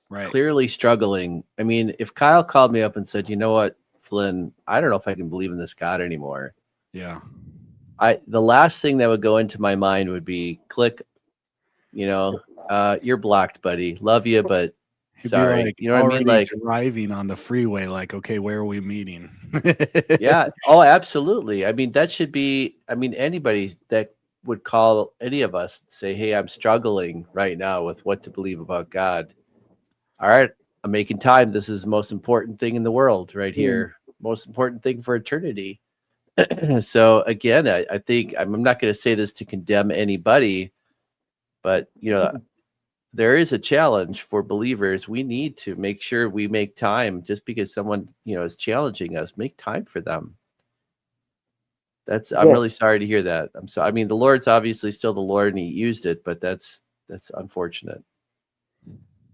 [SPEAKER 2] Right.
[SPEAKER 3] clearly struggling. I mean, if Kyle called me up and said, "You know what, Flynn, I don't know if I can believe in this God anymore,"
[SPEAKER 2] Yeah.
[SPEAKER 3] the last thing that would go into my mind would be, click, you're blocked, buddy. Love you, but
[SPEAKER 2] He'd
[SPEAKER 3] sorry.
[SPEAKER 2] be like
[SPEAKER 3] You know what I mean?
[SPEAKER 2] already
[SPEAKER 3] Like,
[SPEAKER 2] driving on the freeway, like, okay, where are we meeting?
[SPEAKER 3] yeah. Oh, absolutely. I mean, that should be, anybody that would call any of us and say, "Hey, I'm struggling right now with what to believe about God." All right, I'm making time. This is the most important thing in the world right here. Most important thing for eternity. So again, I think I'm not going to say this to condemn anybody, but there is a challenge for believers. We need to make sure we make time. Just because someone is challenging us, make time for them. I'm really sorry to hear that. I'm sorry. I mean, the Lord's obviously still the Lord and he used it, but that's unfortunate.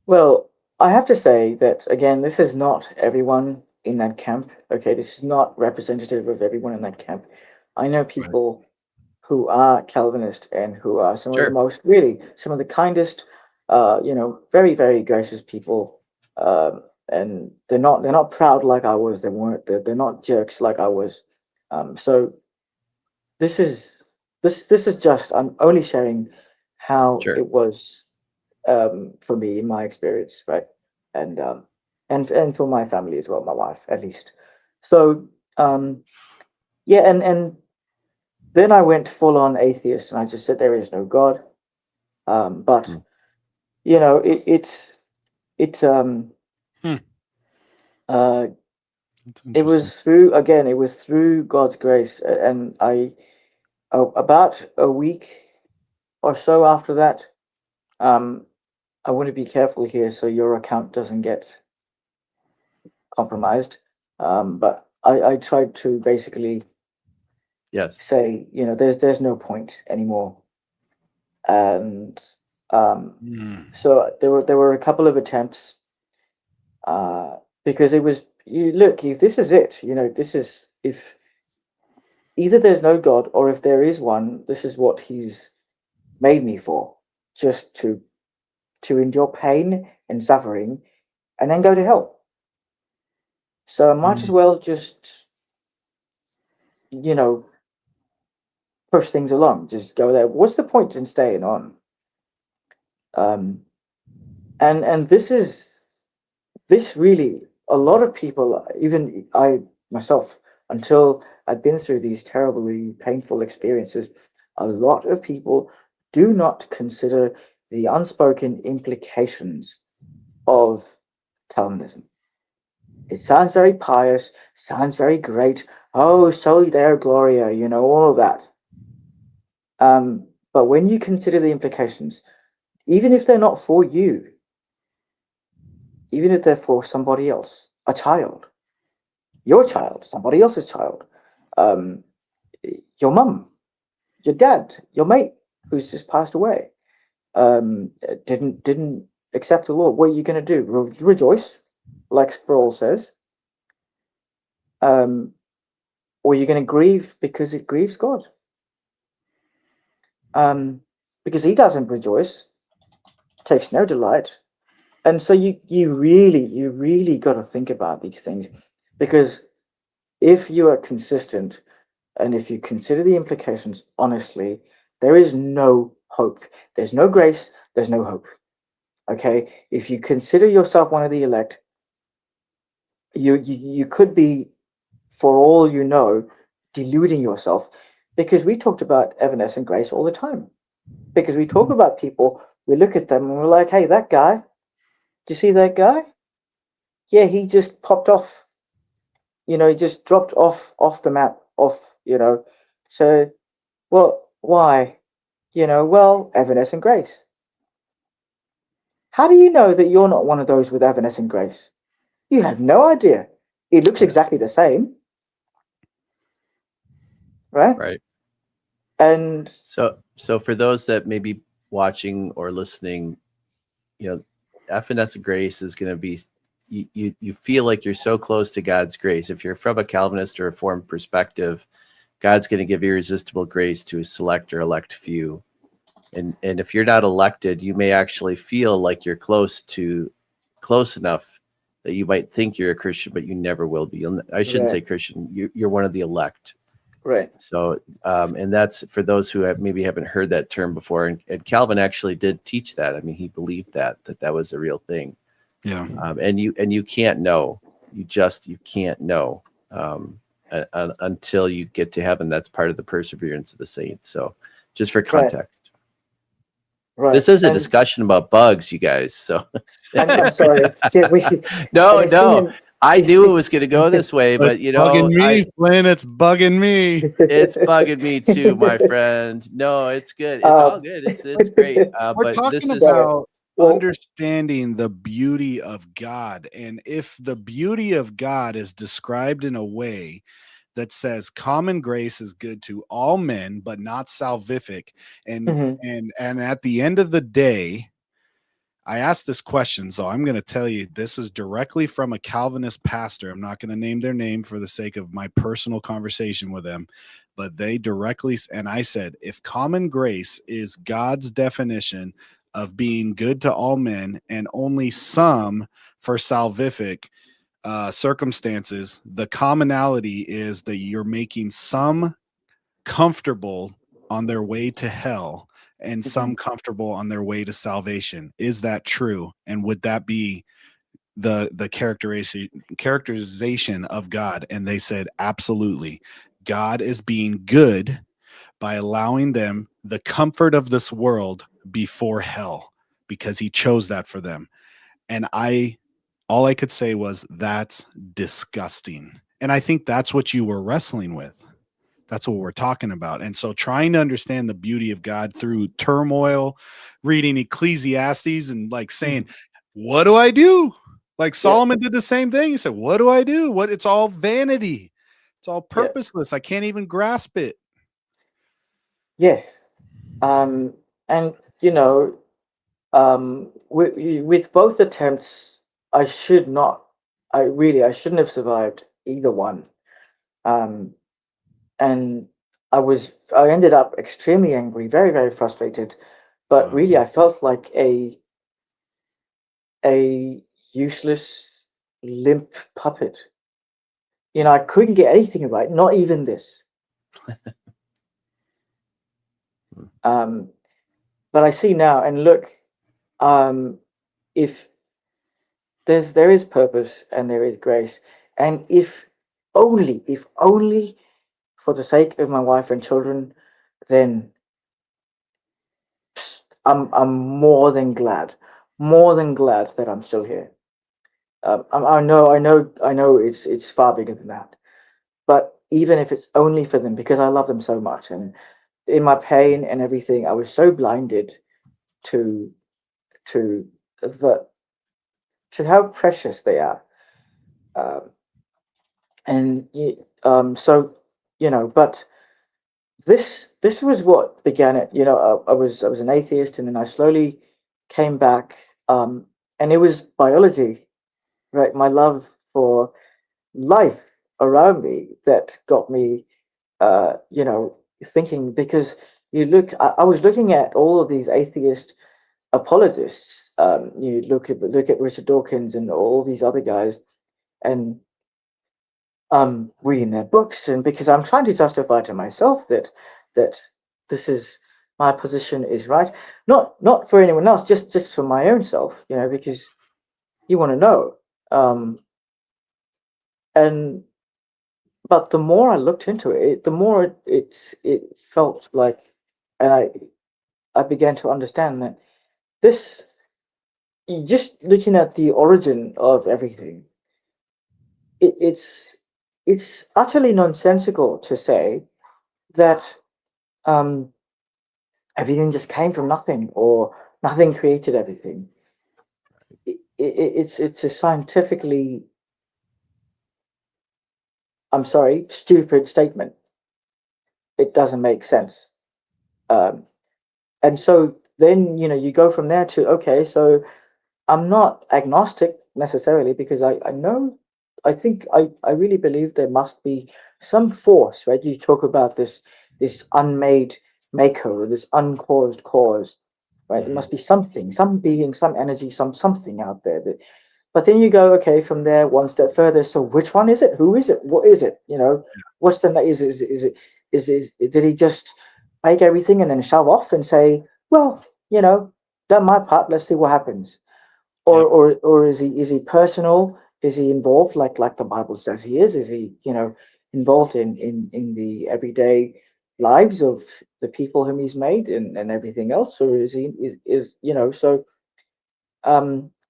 [SPEAKER 4] Well, I have to say that again, this is not everyone in that camp. Okay, this is not representative of everyone in that camp. I know people who are Calvinist and who are some of the most, really, some of the kindest, very, very gracious people. And they're not proud like I was. They're not jerks like I was. So this is just, I'm only sharing how
[SPEAKER 3] Sure.
[SPEAKER 4] it was for me in my experience, right? And and for my family as well, my wife at least. So yeah, and then I went full on atheist, and I just said there is no God. But it
[SPEAKER 2] Hmm.
[SPEAKER 4] uh,
[SPEAKER 2] That's
[SPEAKER 4] it
[SPEAKER 2] interesting.
[SPEAKER 4] was through God's grace, and about a week or so after that, um, I want to be careful here so your account doesn't get compromised. But I tried to basically
[SPEAKER 3] Yes.
[SPEAKER 4] say, there's no point anymore, and so there were a couple of attempts, because it was, look, if this is it, this is, if either there's no God or if there is one, this is what he's made me for, just to endure pain and suffering and then go to hell. So I might as well just, you know, push things along, just go there. What's the point in staying on? And this really, a lot of people, even I myself, until I've been through these terribly painful experiences, a lot of people do not consider the unspoken implications of Calvinism. It sounds very pious, sounds very great. Oh, soli Deo Gloria, all of that. But when you consider the implications, even if they're not for you, even if they're for somebody else, a child, your child, somebody else's child, um, your mum, your dad, your mate who's just passed away, didn't accept the Lord. What are you going to do? Rejoice, like Sproul says, or you're going to grieve because it grieves God, because He doesn't rejoice, takes no delight. And so you really got to think about these things, because if you are consistent and if you consider the implications honestly, there is no hope. There's no grace. There's no hope. Okay, if you consider yourself one of the elect, you could be, for all you know, deluding yourself, because we talked about evanescent grace all the time. Because we talk about people, we look at them and we're like, hey, that guy, do you see that guy? yeah, he just popped off. He just dropped off the map, So, well, why? Well, Evanescent Grace. How do you know that you're not one of those with Evanescent Grace? You have no idea. It looks exactly the same, right?
[SPEAKER 3] Right.
[SPEAKER 4] And
[SPEAKER 3] So for those that may be watching or listening, evanescent grace is going to be, you feel like you're so close to God's grace. If you're from a Calvinist or Reformed perspective, God's going to give irresistible grace to a select or elect few. And if you're not elected, you may actually feel like you're close enough that you might think you're a Christian, but you never will be. I shouldn't say Christian. You're one of the elect.
[SPEAKER 4] right.
[SPEAKER 3] So, and that's for those who maybe haven't heard that term before. And Calvin actually did teach that. I mean, he believed that was a real thing.
[SPEAKER 2] Yeah.
[SPEAKER 3] And you can't know. You can't know until you get to heaven. That's part of the perseverance of the saints. So, just for context.
[SPEAKER 4] Right.
[SPEAKER 3] This is a discussion about bugs, you guys. So
[SPEAKER 4] I'm sorry.
[SPEAKER 3] No. I knew it was going to go this way, but
[SPEAKER 2] bugging me, Flynn. It's bugging me.
[SPEAKER 3] It's bugging me too, my friend. No, it's good. It's all good. It's great.
[SPEAKER 2] We're talking about understanding the beauty of God, and if the beauty of God is described in a way that says common grace is good to all men, but not salvific. And at the end of the day, I asked this question, so I'm going to tell you this is directly from a Calvinist pastor. I'm not going to name their name for the sake of my personal conversation with them, but they directly, and I said, if common grace is God's definition of being good to all men and only some for salvific circumstances, the commonality is that you're making some comfortable on their way to hell and some comfortable on their way to salvation. Is that true? And would that be the characterization of God? And they said, absolutely. God is being good by allowing them the comfort of this world before hell, because he chose that for them. And all I could say was, that's disgusting. And I think that's what you were wrestling with. That's what we're talking about. And so trying to understand the beauty of God through turmoil, reading Ecclesiastes and like saying, what do I do? Like Solomon did the same thing. He said, what do I do? It's all vanity. It's all purposeless. I can't even grasp it.
[SPEAKER 4] Yes. And with both attempts, I shouldn't have survived either one. And I ended up extremely angry, very, very frustrated, but really I felt like a useless, limp puppet. I couldn't get anything right, not even this. But I see now, and look, if there is purpose and there is grace, and if only for the sake of my wife and children, then I'm more than glad that I'm still here. I know it's far bigger than that, but even if it's only for them, because I love them so much, and in my pain and everything, I was so blinded to how precious they are. But this was what began it. I was an atheist, and then I slowly came back, and it was biology, right? My love for life around me that got me, thinking, because I was looking at all of these atheist apologists. You look at Richard Dawkins and all these other guys, and reading their books, and because I'm trying to justify to myself that this is my position is right, not for anyone else, just for my own self, because you want to know. And but the more I looked into it, the more it felt like, and I began to understand that this, just looking at the origin of everything, it's utterly nonsensical to say that everything just came from nothing, or nothing created everything. It's a scientifically, I'm sorry, stupid statement. It doesn't make sense. Um, and so then, you go from there to, okay, so I'm not agnostic necessarily, because I know, I really believe there must be some force, right? You talk about this unmade maker, or this uncaused cause, right? There must be something, some being, some energy, something out there that. But then you go, okay, from there one step further. So which one is it? Who is it? What is it? What's the did he just make everything and then shove off and say, well, done my part. Let's see what happens. Or
[SPEAKER 2] Yep.
[SPEAKER 4] or is he personal? Is he involved, like the Bible says he is? Is he involved in the everyday lives of the people whom he's made, and everything else? Or so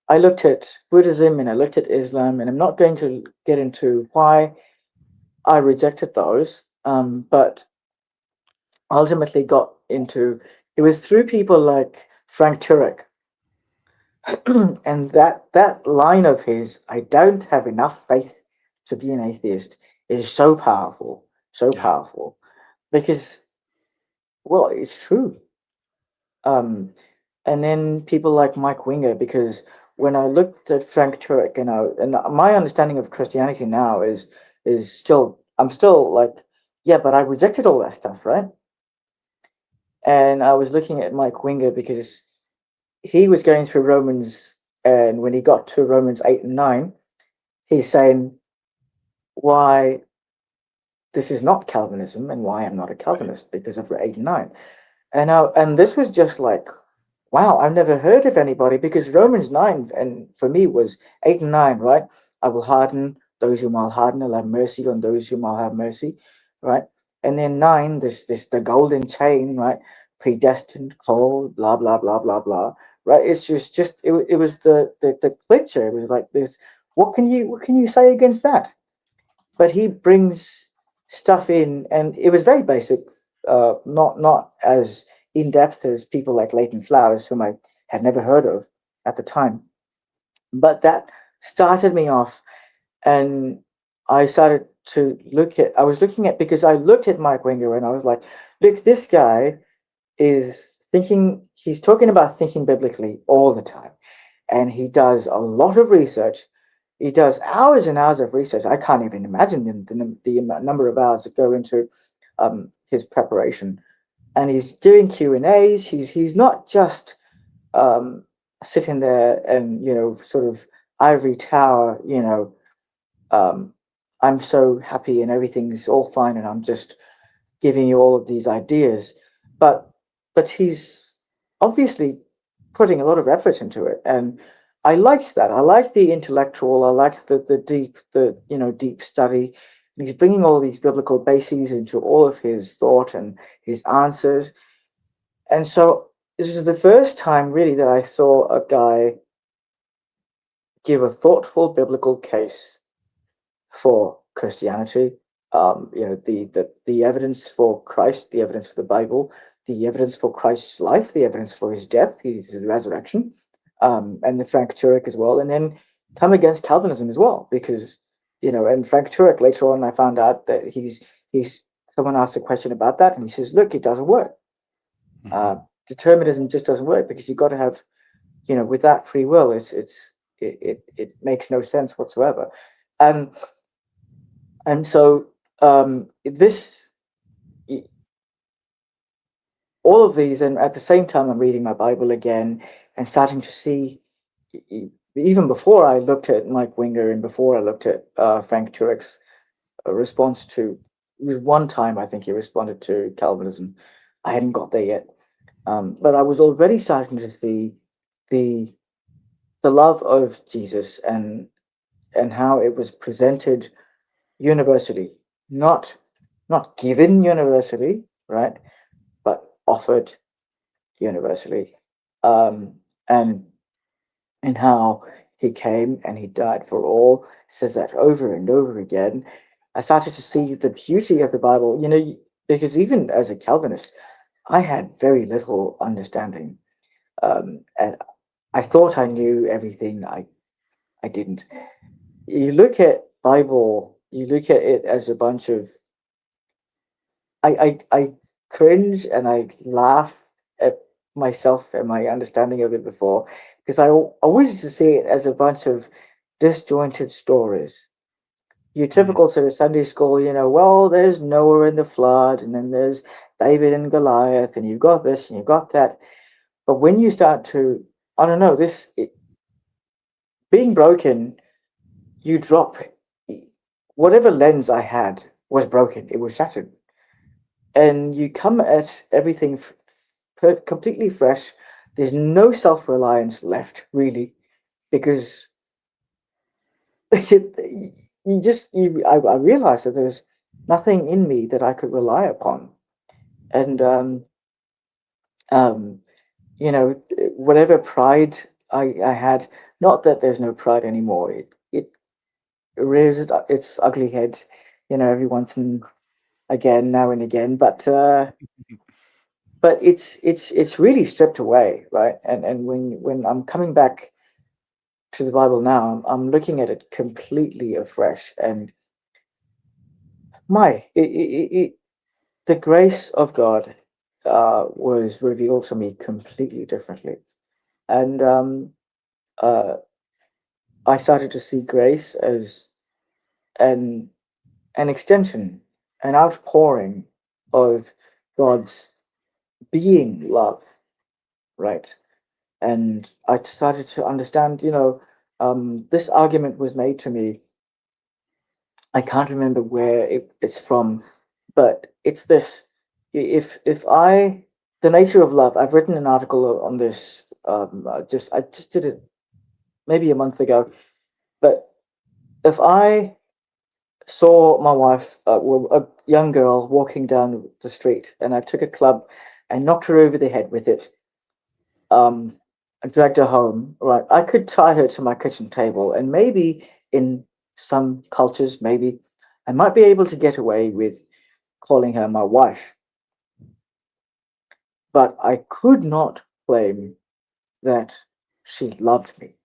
[SPEAKER 4] I looked at Buddhism and I looked at Islam, and I'm not going to get into why I rejected those, but ultimately got into it was through people like Frank Turek. And that line of his, I don't have enough faith to be an atheist, is so powerful, so
[SPEAKER 2] Yeah.
[SPEAKER 4] powerful, because, well, it's true. And then people like Mike Winger, because when I looked at Frank Turek, and my understanding of Christianity now is still, I'm still like, yeah, but I rejected all that stuff, right? And I was looking at Mike Winger because he was going through Romans, and when he got to Romans 8 and 9, he's saying why this is not Calvinism and why I'm not a Calvinist because of 8 and 9. And this was just like, wow, I've never heard of anybody, because Romans 9 and for me was 8 and 9, right? I will harden those whom I'll harden, I'll have mercy on those whom I'll have mercy, right? And then 9, this the golden chain, right? Predestined, called, blah blah blah blah blah, right? It's just it was the clincher. It was like this. What can you say against that? But he brings stuff in, and it was very basic, not as in depth as people like Leighton Flowers, whom I had never heard of at the time. But that started me off, and I started to look at. I was looking at, because I looked at Mike Winger and I was like, look, this guy is thinking. He's talking about thinking biblically all the time, and he does a lot of research. He does hours and hours of research. I can't even imagine the number of hours that go into his preparation. And he's doing Q&As. He's not just um, sitting there and sort of ivory tower. Um, I'm so happy and everything's all fine, and I'm just giving you all of these ideas. But he's obviously putting a lot of effort into it, and I liked that. I like the intellectual. I like the deep study. And he's bringing all these biblical bases into all of his thought and his answers. And so this is the first time really that I saw a guy give a thoughtful biblical case for Christianity. The evidence for Christ, the evidence for the Bible, the evidence for Christ's life, the evidence for his death, his resurrection, and the Frank Turek as well, and then come against Calvinism as well, because and Frank Turek, later on I found out that he's someone asked a question about that, and he says, look, it doesn't work.
[SPEAKER 2] Mhm.
[SPEAKER 4] Determinism just doesn't work, because you've got to have, without free will, it makes no sense whatsoever. And so this all of these, and at the same time I'm reading my Bible again and starting to see, even before I looked at Mike Winger and before I looked at Frank Turek's response to, it was one time I think he responded to Calvinism. I hadn't got there yet, but I was already starting to see the love of Jesus, and how it was presented universally, not given universally, right, but offered universally, um, and how He came and he died for all. It says that over and over again. I started to see the beauty of the Bible, because even as a Calvinist, I had very little understanding. And I thought I knew everything. I didn't. You look at Bible, you look at it as a bunch of I cringe and I laugh at myself and my understanding of it before, because I always used to see it as a bunch of disjointed stories. Your typical sort of Sunday school, well, there's Noah and the flood, and then there's David and Goliath, and you've got this and you've got that. But when you start to, I don't know, being broken, you drop whatever lens I had was broken. It was shattered, and you come at everything completely fresh. There's no self-reliance left, really, because I realized that there's nothing in me that I could rely upon, and um, whatever pride I had, not that there's no pride anymore. It rears its ugly head, every once and again, now and again, but it's really stripped away, right? And when I'm coming back to the Bible now, I'm looking at it completely afresh, and the grace of God was revealed to me completely differently, and uh, I started to see grace as an an extension, an outpouring of God's being love, right? And I started to understand, this argument was made to me. I can't remember where it's from, but it's this: if I the nature of love. I've written an article on this. I just did it maybe a month ago. But if I saw my wife, a young girl, walking down the street, and I took a club and knocked her over the head with it, um, and dragged her home, right, I could tie her to my kitchen table, and maybe in some cultures, maybe I might be able to get away with calling her my wife, but I could not claim that she loved me.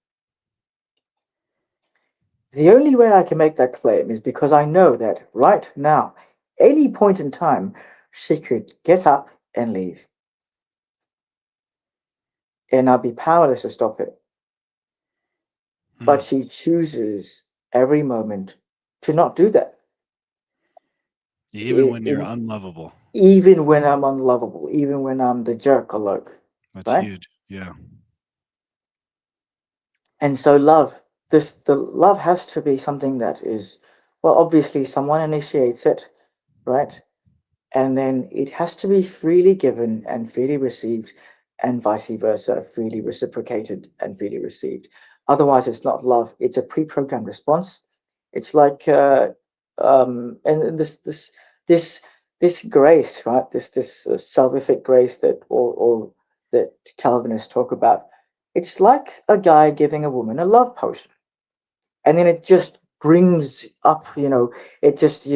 [SPEAKER 4] The only way I can make that claim is because I know that right now, any point in time, she could get up and leave, and I'll be powerless to stop it. But she chooses every moment to not do that.
[SPEAKER 2] Even when you're unlovable.
[SPEAKER 4] Even when I'm unlovable, even when I'm the jerk alert.
[SPEAKER 2] That's
[SPEAKER 4] Right?
[SPEAKER 2] huge. Yeah.
[SPEAKER 4] And so the love has to be something that is, well, obviously someone initiates it, right? And then it has to be freely given and freely received, and vice versa, freely reciprocated and freely received. Otherwise, it's not love. It's a pre-programmed response. It's like, and this this grace, right? This salvific grace or that Calvinists talk about. It's like a guy giving a woman a love potion, and then it just brings up, it just,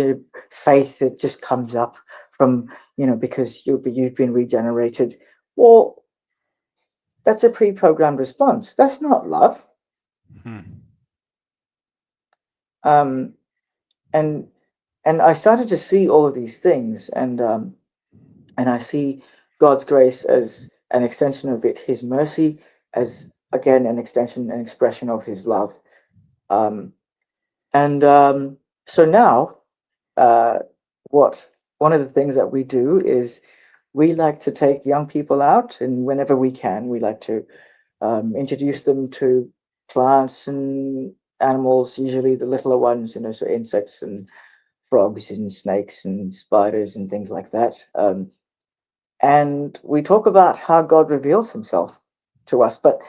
[SPEAKER 4] faith. It just comes up from, because you've been regenerated. Well, that's a pre-programmed response. That's not love.
[SPEAKER 2] Hmm.
[SPEAKER 4] um and I started to see all of these things, and I see God's grace as an extension of it, his mercy as, again, an extension, an expression of his love. Um and so now, uh, what one of the things that we do is we like to take young people out, and whenever we can, we like to introduce them to plants and animals, usually the littler ones, so insects and frogs and snakes and spiders and things like that. And we talk about how God reveals himself to us. But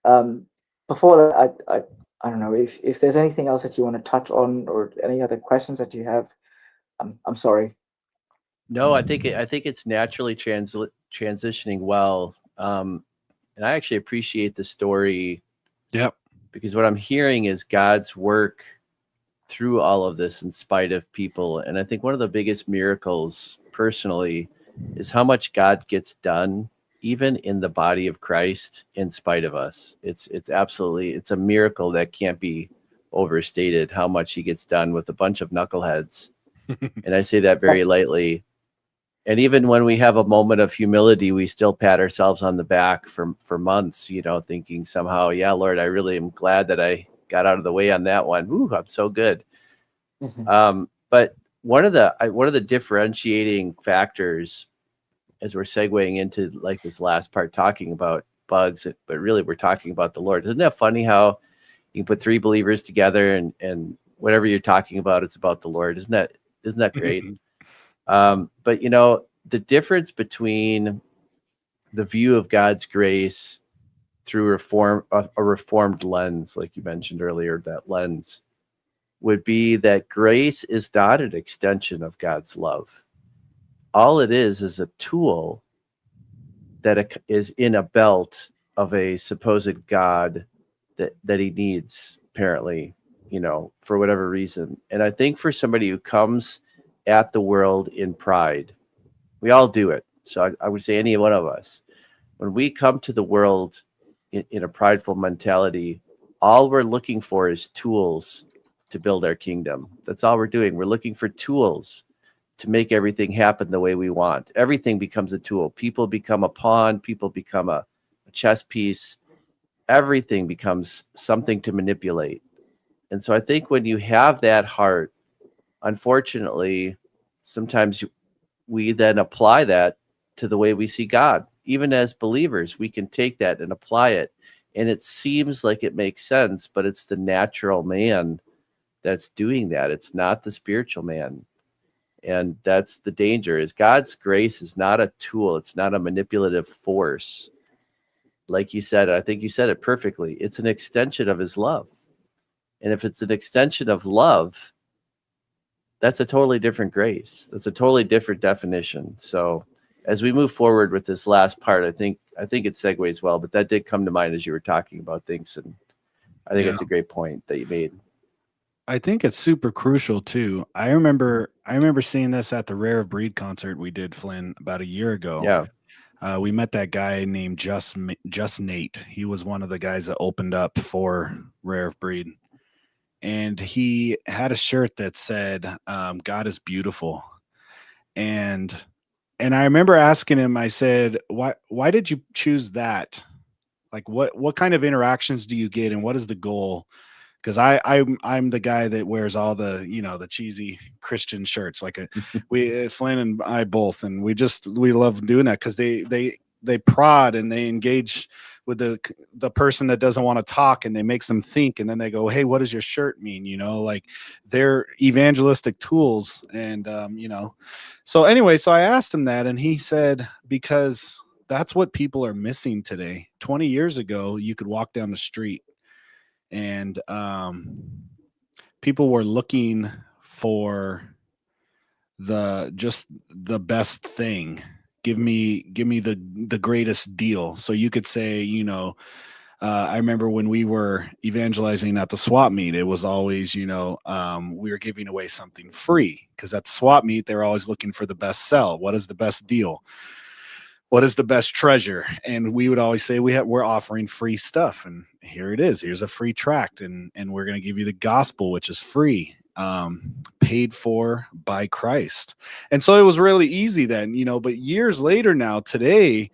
[SPEAKER 4] um, before that, I don't know if there's anything else that you want to touch on, or any other questions that you have. I'm sorry.
[SPEAKER 3] No, I think it's naturally transitioning well, and I actually appreciate the story.
[SPEAKER 2] Yep.
[SPEAKER 3] because what I'm hearing is God's work through all of this in spite of people. And I think one of the biggest miracles personally is how much God gets done even in the body of Christ in spite of us. It's absolutely, it's a miracle that can't be overstated, how much he gets done with a bunch of knuckleheads. And I say that very lightly. And even when we have a moment of humility, we still pat ourselves on the back for months, you know, thinking somehow, yeah, Lord, I really am glad that I got out of the way on that one. Ooh, I'm so good. But one of the differentiating factors, as we're segueing into like this last part, talking about bugs, but really we're talking about the Lord. Isn't that funny how you can put three believers together and whatever you're talking about, it's about the Lord? Isn't that great? But you know, the difference between the view of God's grace through a reformed lens, like you mentioned earlier, that lens would be that grace is not an extension of God's love. All it is a tool that is in a belt of a supposed God that he needs, apparently, you know, for whatever reason. And I think for somebody who comes at the world in pride, we all do it. So I would say any one of us, when we come to the world in a prideful mentality, all we're looking for is tools to build our kingdom. That's all we're doing. We're looking for tools to make everything happen the way we want. Everything becomes a tool. People become a pawn. People become a chess piece. Everything becomes something to manipulate. And so I think when you have that heart, unfortunately, sometimes we then apply that to the way we see God. Even as believers, we can take that and apply it. And it seems like it makes sense, but it's the natural man that's doing that. It's not the spiritual man. And that's the danger, is God's grace is not a tool. It's not a manipulative force. Like you said, I think you said it perfectly. It's an extension of his love. And if it's an extension of love, that's a totally different grace. That's a totally different definition. So as we move forward with this last part, I think it segues well, but that did come to mind as you were talking about things. And I think it's a great point that you made.
[SPEAKER 2] I think it's super crucial too. I remember seeing this at the Rare of Breed concert we did, Flynn, about a year ago.
[SPEAKER 3] Yeah.
[SPEAKER 2] We met that guy named Just Nate. He was one of the guys that opened up for Rare of Breed. And he had a shirt that said, God is beautiful. And I remember asking him, I said, why did you choose that? Like what kind of interactions do you get and what is the goal? Because I'm the guy that wears all the, you know, the cheesy Christian shirts, like Flynn and I both, and we love doing that because they prod and they engage with the person that doesn't want to talk, and they makes them think, and then they go, hey, what does your shirt mean? You know, like they're evangelistic tools. And you know, so anyway, so I asked him that, and he said, because that's what people are missing today. 20 years ago, you could walk down the street and people were looking for the best thing. Give me the greatest deal. So you could say, you know, I remember when we were evangelizing at the swap meet, it was always, you know, we were giving away something free, because at the swap meet, they're always looking for the best sell. What is the best deal? What is the best treasure? And we would always say we're offering free stuff, and here it is. Here's a free tract, and we're going to give you the gospel, which is free, paid for by Christ. And so it was really easy then, you know. But years later now, today,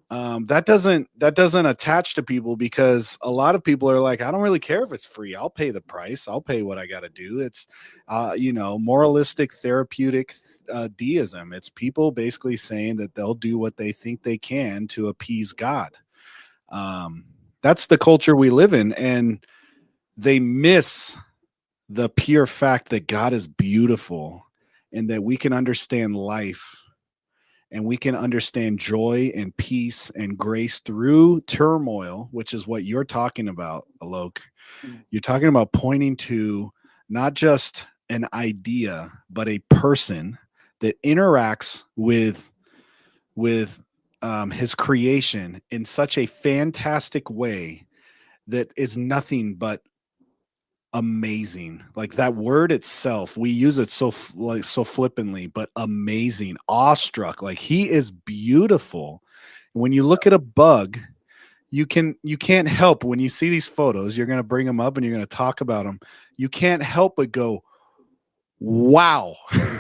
[SPEAKER 2] that doesn't attach to people, because a lot of people are like, I don't really care if it's free. I'll pay the price. I'll pay what I got to do. It's you know, moralistic therapeutic deism. It's people basically saying that they'll do what they think they can to appease God. That's the culture we live in, and they miss the pure fact that God is beautiful, and that we can understand life, and we can understand joy and peace and grace through turmoil, which is what you're talking about, Alok. You're talking about pointing to not just an idea, but a person that interacts with his creation in such a fantastic way that is nothing but amazing. Like that word itself, we use it so so flippantly, but amazing, awestruck. Like he is beautiful. When you look at a bug, you can't help, when you see these photos, you're going to bring them up and you're going to talk about them. You can't help but go, wow.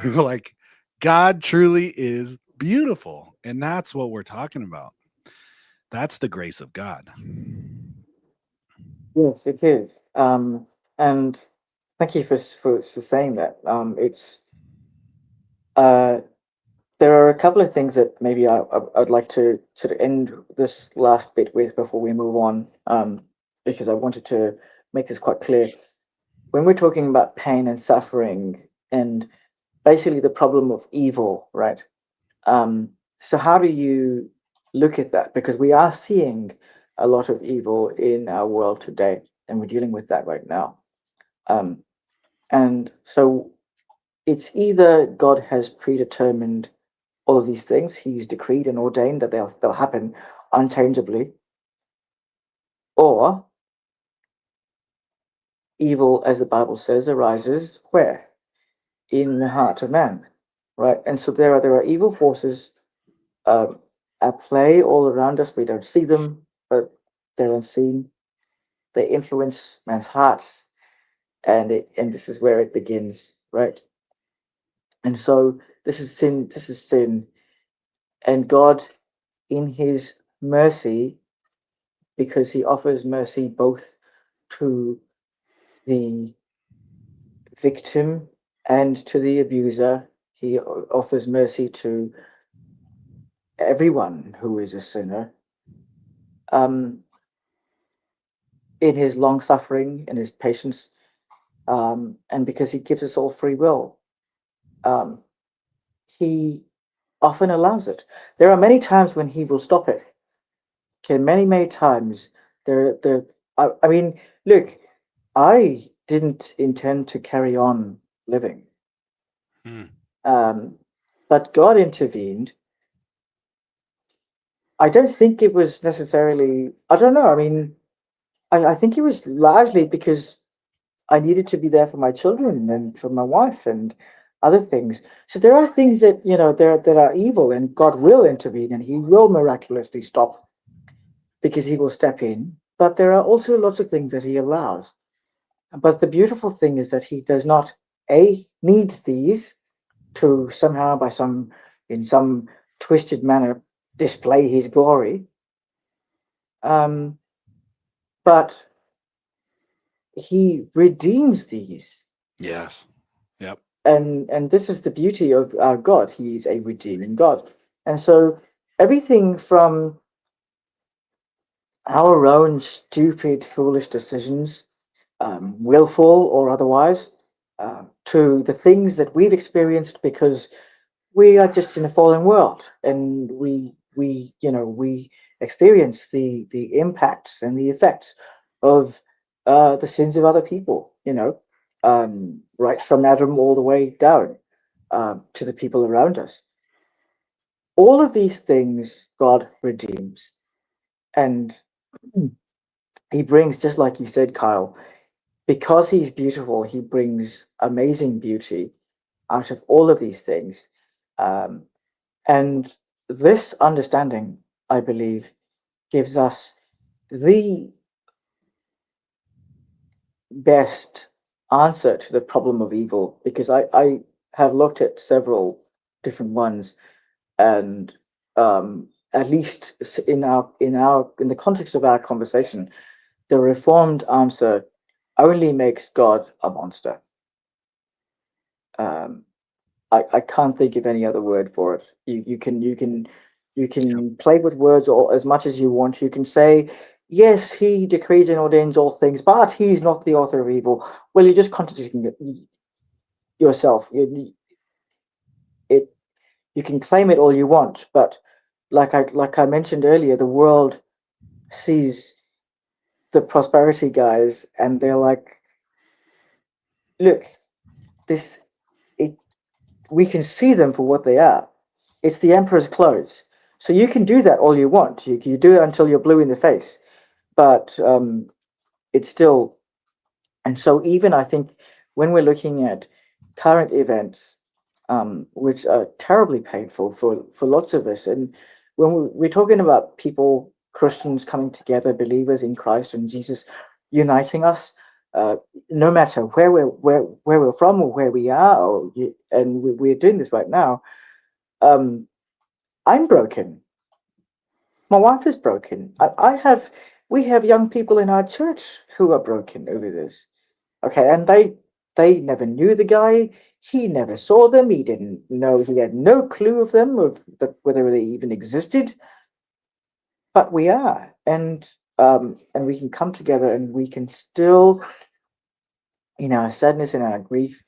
[SPEAKER 2] Like God truly is beautiful. And that's what we're talking about. That's the grace of God.
[SPEAKER 4] Yes, it is. And thank you for saying that. It's there are a couple of things that maybe I'd like to sort of end this last bit with before we move on, because I wanted to make this quite clear. When we're talking about pain and suffering and basically the problem of evil, right? So how do you look at that? Because we are seeing a lot of evil in our world today, and we're dealing with that right now. Um, and so it's either God has predetermined all of these things, He's decreed and ordained that they'll happen unchangeably, or evil, as the Bible says, arises where? In the heart of man, right? And so there are evil forces at play all around us. We don't see them, but they're unseen. They influence man's hearts, and this is where it begins, right? And so this is sin. This is sin, and God, in His mercy, because He offers mercy both to the victim and to the abuser, He offers mercy to everyone who is a sinner. In His long suffering and His patience, and because He gives us all free will, He often allows it. There are many times when He will stop it. Okay, many times. I mean, look, I didn't intend to carry on living, but God intervened. I don't think it was necessarily. I don't know. I mean, I think it was largely because I needed to be there for my children and for my wife and other things. So there are things that that are evil, and God will intervene and He will miraculously stop because He will step in. But there are also lots of things that He allows. But the beautiful thing is that He does not need these to somehow in some twisted manner display His glory. But He redeems these.
[SPEAKER 2] Yes. Yep.
[SPEAKER 4] And this is the beauty of our God. He is a redeeming God. And so everything from our own stupid, foolish decisions, willful or otherwise, to the things that we've experienced because we are just in a fallen world, and we experience the impacts and the effects of the sins of other people. Right from Adam all the way down to the people around us. All of these things God redeems, and He brings, just like you said, Kyle, because He's beautiful, He brings amazing beauty out of all of these things. And this understanding, I believe, gives us the best answer to the problem of evil, because I have looked at several different ones, and at least in the context of our conversation, the reformed answer only makes God a monster. I can't think of any other word for it. You can play with words all as much as you want. You can say, yes, He decrees and ordains all things, but He's not the author of evil. Well, you're just contradicting yourself. You can claim it all you want, but like I mentioned earlier, the world sees the prosperity guys and they're like, look, this it we can see them for what they are. It's the emperor's clothes. So you can do that all you want. You do it until you're blue in the face. But it's still, and so even I think when we're looking at current events, which are terribly painful for lots of us, and when we're talking about people, Christians coming together, believers in Christ and Jesus uniting us, no matter where we're from or where we are, and we're doing this right now. I'm broken. My wife is broken. We have young people in our church who are broken over this. Okay, and they never knew the guy. He never saw them. He didn't know. He had no clue of them, whether they even existed. But we are, and we can come together, and we can still, in our sadness and our grief,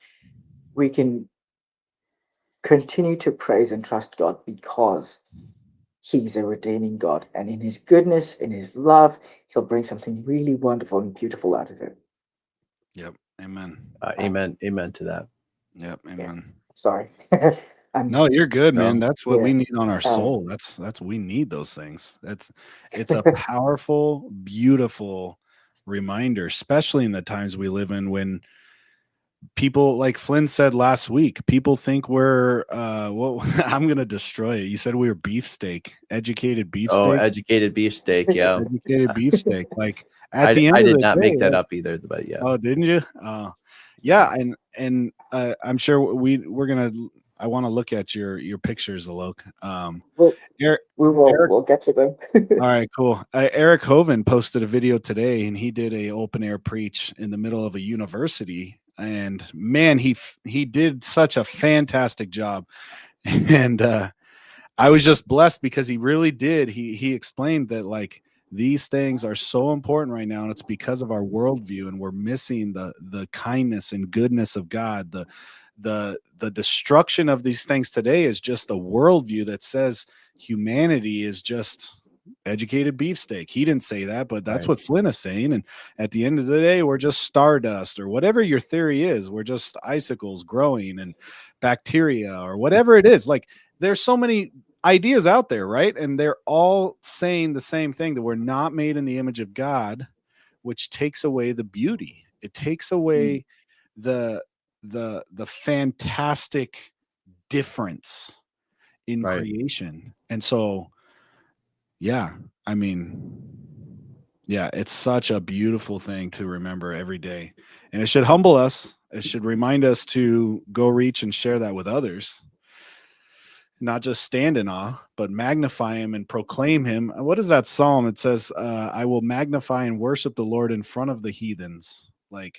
[SPEAKER 4] we can continue to praise and trust God because He's a redeeming God, and in His goodness, in His love, He'll bring something really wonderful and beautiful out of it.
[SPEAKER 2] Yep. Amen.
[SPEAKER 3] Amen to that.
[SPEAKER 2] Yep. Amen.
[SPEAKER 4] Sorry.
[SPEAKER 2] No, you're good, man.
[SPEAKER 3] No.
[SPEAKER 2] That's what we
[SPEAKER 4] Yeah.
[SPEAKER 2] need on our soul. That's we need those things. It's a powerful, beautiful reminder, especially in the times we live in when people, like Flynn said last week, people think we're well, I'm gonna destroy it. You said we were beefsteak, educated
[SPEAKER 3] Oh,
[SPEAKER 2] beefsteak.
[SPEAKER 3] educated beefsteak. Yeah.
[SPEAKER 2] Educated beefsteak. Like at
[SPEAKER 3] I
[SPEAKER 2] the end
[SPEAKER 3] did
[SPEAKER 2] of the
[SPEAKER 3] not
[SPEAKER 2] day,
[SPEAKER 3] make that
[SPEAKER 2] like,
[SPEAKER 3] up either, but yeah.
[SPEAKER 2] oh, didn't you? Yeah, and I'm sure we're gonna. I want to look at your pictures, Alok. Eric,
[SPEAKER 4] We'll get to them.
[SPEAKER 2] all right, cool. Eric Hovind posted a video today, and he did a open air preach in the middle of a university, and man, he did such a fantastic job, and I was just blessed because he really did. He explained that like these things are so important right now, and it's because of our worldview, and we're missing the kindness and goodness of God. The destruction of these things today is just a worldview that says humanity is just educated beefsteak. He didn't say that, but that's
[SPEAKER 3] Right.
[SPEAKER 2] what Flynn is saying. And at the end of the day, we're just stardust, or whatever your theory is. We're just icicles growing and bacteria or whatever it is. Like there's so many ideas out there, right? And they're all saying the same thing, that we're not made in the image of God, which takes away the beauty. It takes away the fantastic difference in
[SPEAKER 3] Right.
[SPEAKER 2] creation. And so yeah, I mean, yeah, it's such a beautiful thing to remember every day. And it should humble us. It should remind us to go reach and share that with others. Not just stand in awe, but magnify him and proclaim him. What is that psalm? It says, I will magnify and worship the Lord in front of the heathens. Like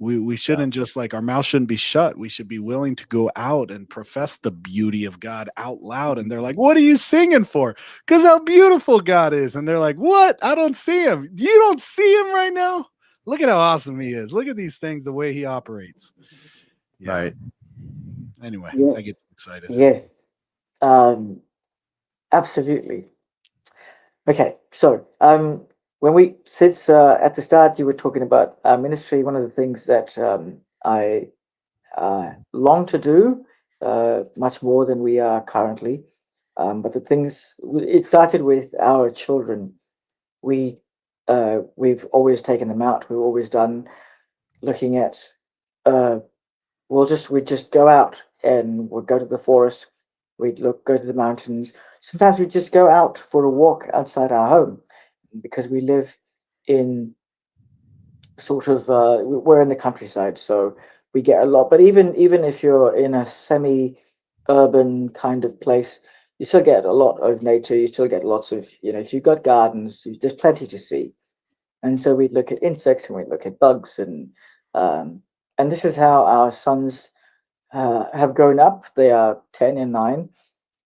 [SPEAKER 2] we shouldn't just like, our mouth shouldn't be shut. We should be willing to go out and profess the beauty of God out loud. And they're like, what are you singing for? Because how beautiful God is. And they're like, what? I don't see him. You don't see him right now? Look at how awesome he is. Look at these things, the way he operates. Yeah.
[SPEAKER 3] Right.
[SPEAKER 2] Anyway,
[SPEAKER 4] Yes.
[SPEAKER 2] I get excited.
[SPEAKER 4] Yes. Absolutely. Okay, so since at the start you were talking about ministry, one of the things that I long to do much more than we are currently, but it started with our children. We've always taken them out. We've always done looking at we'd just go out and we'd go to the forest. Go to the mountains. Sometimes we'd just go out for a walk outside our home because we live in sort of we're in the countryside, so we get a lot. But even if you're in a semi-urban kind of place, you still get a lot of nature. You still get lots of, if you've got gardens, there's plenty to see. And so we look at insects and we look at bugs, and this is how our sons have grown up. They are 10 and 9.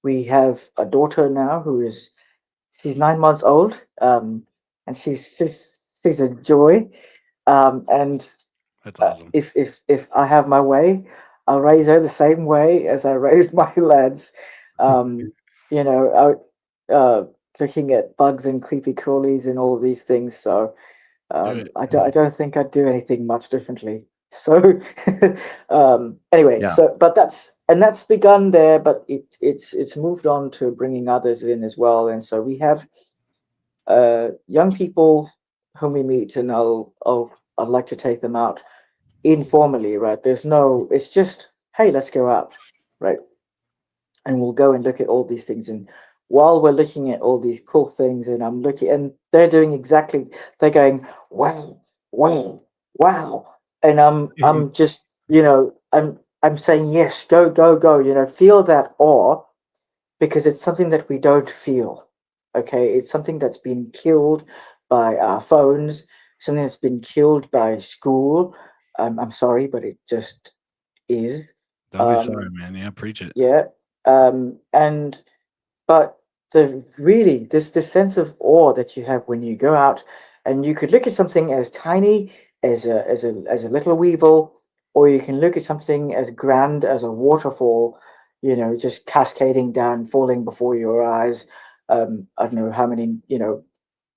[SPEAKER 4] We have a daughter now she's 9 months old, and she's a joy. And
[SPEAKER 2] That's awesome.
[SPEAKER 4] if I have my way, I'll raise her the same way as I raised my lads. Looking at bugs and creepy crawlies and all of these things. So I don't think I'd do anything much differently. So anyway,
[SPEAKER 3] Yeah.
[SPEAKER 4] but that's begun there, but it's moved on to bringing others in as well. And so we have young people whom we meet, and I'd like to take them out informally, right? It's just, hey, let's go out, right? And we'll go and look at all these things. And while we're looking at all these cool things, and I'm looking, and they're doing exactly, they're going, wow, wow, wow. And I'm just, I'm saying, yes, go, go, go, feel that awe, because it's something that we don't feel. Okay. It's something that's been killed by our phones, something that's been killed by school. I'm sorry, but it just is.
[SPEAKER 2] Don't be sorry,
[SPEAKER 4] Um,
[SPEAKER 2] man. Yeah, preach it.
[SPEAKER 4] yeah. And but this sense of awe that you have when you go out, and you could look at something as tiny as a little weevil, or you can look at something as grand as a waterfall, just cascading down, falling before your eyes. I don't know how many,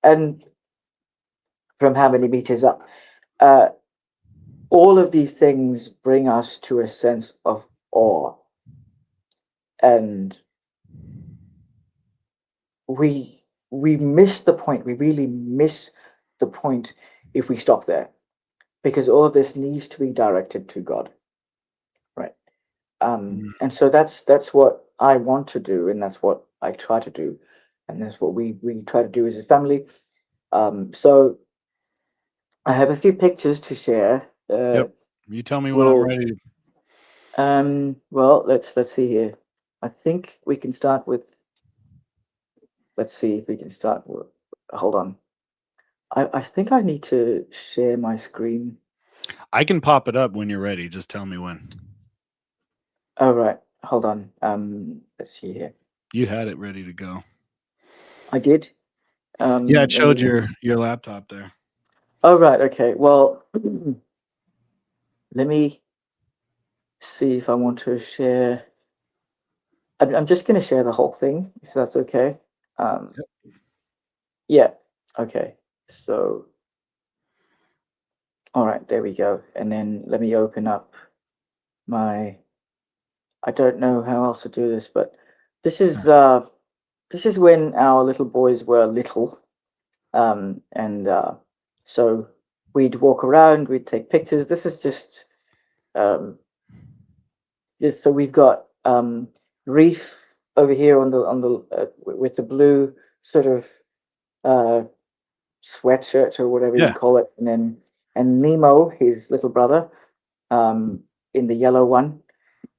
[SPEAKER 4] and from how many meters up. Uh, all of these things bring us to a sense of awe, and we miss the point. We really miss the point if we stop there, because all of this needs to be directed to God, right?
[SPEAKER 2] Mm.
[SPEAKER 4] And so that's what I want to do, and that's what I try to do, and that's what we try to do as a family. So I have a few pictures to share.
[SPEAKER 2] Yep. You tell me when I'm
[SPEAKER 4] We'll
[SPEAKER 2] ready.
[SPEAKER 4] well, let's see here. I think we can start with. Let's see if we can start with. Hold on. I think I need to share my screen.
[SPEAKER 2] I can pop it up when you're ready. Just tell me when.
[SPEAKER 4] Oh, right. Hold on. Let's see here.
[SPEAKER 2] You had it ready to go.
[SPEAKER 4] I did.
[SPEAKER 2] Yeah, it
[SPEAKER 4] Let
[SPEAKER 2] showed
[SPEAKER 4] me.
[SPEAKER 2] your laptop there.
[SPEAKER 4] Oh, right. Okay. Well, let me see if I want to share. I'm just going to share the whole thing, if that's okay. Um,
[SPEAKER 2] Yep.
[SPEAKER 4] yeah. Okay. So, all right. There we go. And then let me open up my. I don't know how else to do this, but this is uh, this is when our little boys were little. And so we'd walk around, we'd take pictures. This is just um, this. So we've got Reef over here with the blue sort of uh, sweatshirt or whatever you
[SPEAKER 2] Yeah.
[SPEAKER 4] call it, and Nemo, his little brother, um, in the yellow one.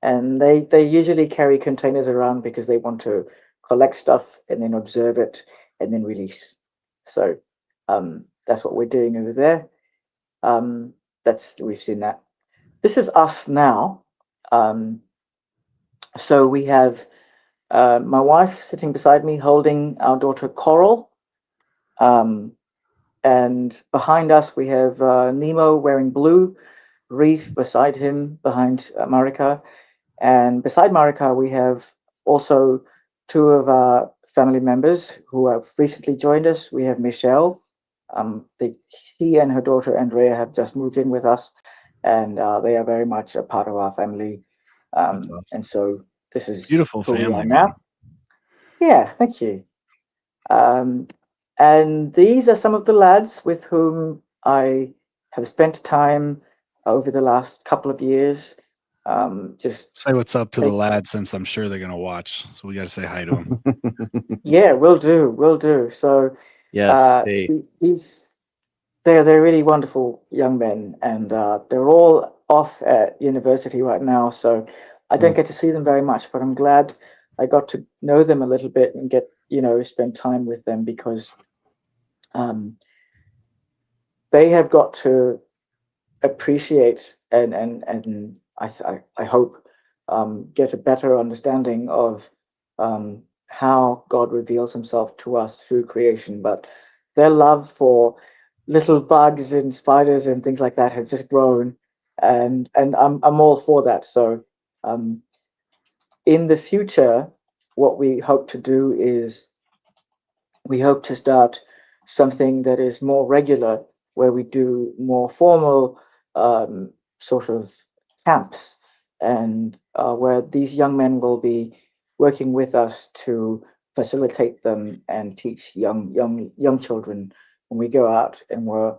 [SPEAKER 4] And they usually carry containers around because they want to collect stuff and then observe it and then release. So that's what we're doing over there. That's We've seen that. This is us now. Um, so we have my wife sitting beside me holding our daughter Coral, um, and behind us we have Nemo wearing blue, Reef beside him behind Marika. And beside Marika, we have also two of our family members who have recently joined us. We have Michelle. He and her daughter Andrea have just moved in with us, and they are very much a part of our family.
[SPEAKER 2] That's awesome.
[SPEAKER 4] And so this is
[SPEAKER 2] Beautiful
[SPEAKER 4] who we are
[SPEAKER 2] family, man.
[SPEAKER 4] now. Yeah, thank you. Um, and these are some of the lads with whom I have spent time over the last couple of years. Just
[SPEAKER 2] Say what's up to the
[SPEAKER 4] take
[SPEAKER 2] lads since I'm sure they're gonna watch. So we got to say hi to them.
[SPEAKER 4] Yeah, will do. So
[SPEAKER 3] Yes. Hey.
[SPEAKER 4] these they're really wonderful young men, and they're all off at university right now. So I don't
[SPEAKER 3] Mm.
[SPEAKER 4] get to see them very much, but I'm glad I got to know them a little bit and get spend time with them, because um, they have got to appreciate and I hope get a better understanding of how God reveals Himself to us through creation. But their love for little bugs and spiders and things like that has just grown, and I'm all for that. So um, in the future, what we hope to do is we hope to start something that is more regular, where we do more formal sort of camps, and where these young men will be working with us to facilitate them and teach young children when we go out and we're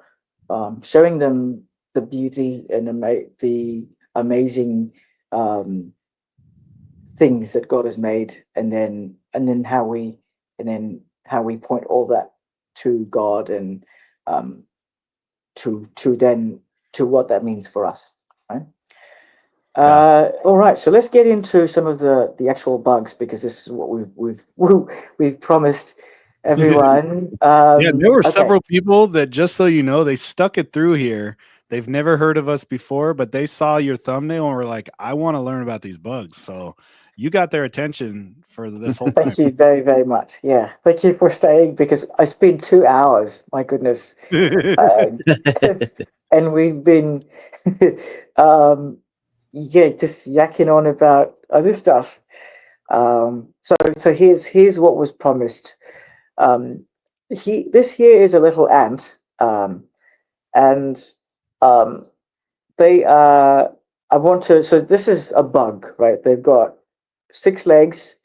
[SPEAKER 4] showing them the beauty and the amazing things that God has made, and then how we point all that to God, and to what that means for us, right? All right, so let's get into some of the actual bugs, because this is what we've promised everyone.
[SPEAKER 2] Yeah, there were
[SPEAKER 4] Okay.
[SPEAKER 2] several people that, just so you know, they stuck it through here. They've never heard of us before, but they saw your thumbnail and were like, I want to learn about these bugs. So you got their attention for this whole time.
[SPEAKER 4] Thank you very, very much. Yeah, thank you for staying, because I spent 2 hours. My goodness, and we've been, just yakking on about other stuff. So here's what was promised. This here is a little ant, and um, they I want to. So this is a bug, right? They've got 6 legs,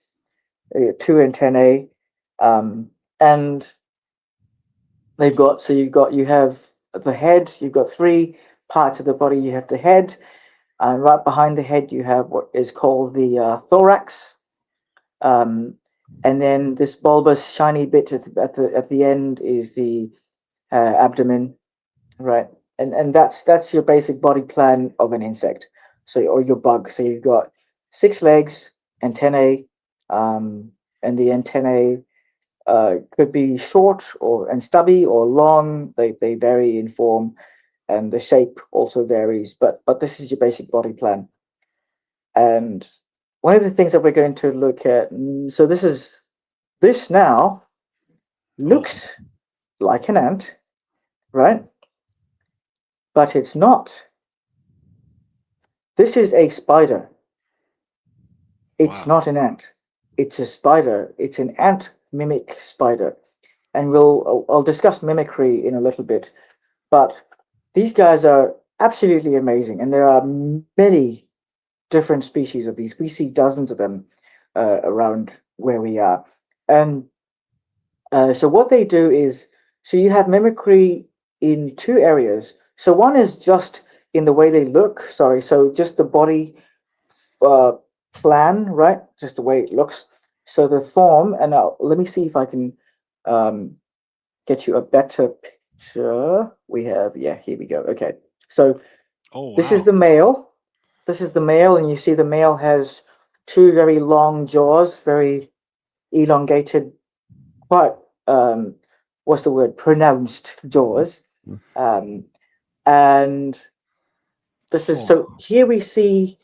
[SPEAKER 4] 2 antennae, and you have the head. You've got 3 parts of the body. You have the head, and right behind the head you have what is called the thorax, and then this bulbous shiny bit at the end is the abdomen, right? And that's your basic body plan of an insect, or your bug. So you've got 6 legs, antennae, and the antennae could be short and stubby, or long. They vary in form, and the shape also varies. But this is your basic body plan. And one of the things that we're going to look at. So this now looks like an ant, right? But it's not. This is a spider. It's not an ant. It's a spider. It's an ant mimic spider. And I'll discuss mimicry in a little bit. But these guys are absolutely amazing. And there are many different species of these. We see dozens of them around where we are. And so what they do is, so you have mimicry in 2 areas. So one is just in the way they look. Sorry, so just the body uh, plan, right? Just the way it looks. So the form, and let me see if I can get you a better picture. Here we go. Okay, so this is the male. This is the male, and you see the male has 2 very long jaws, very elongated, quite what's the word? Pronounced jaws. And this is so here we see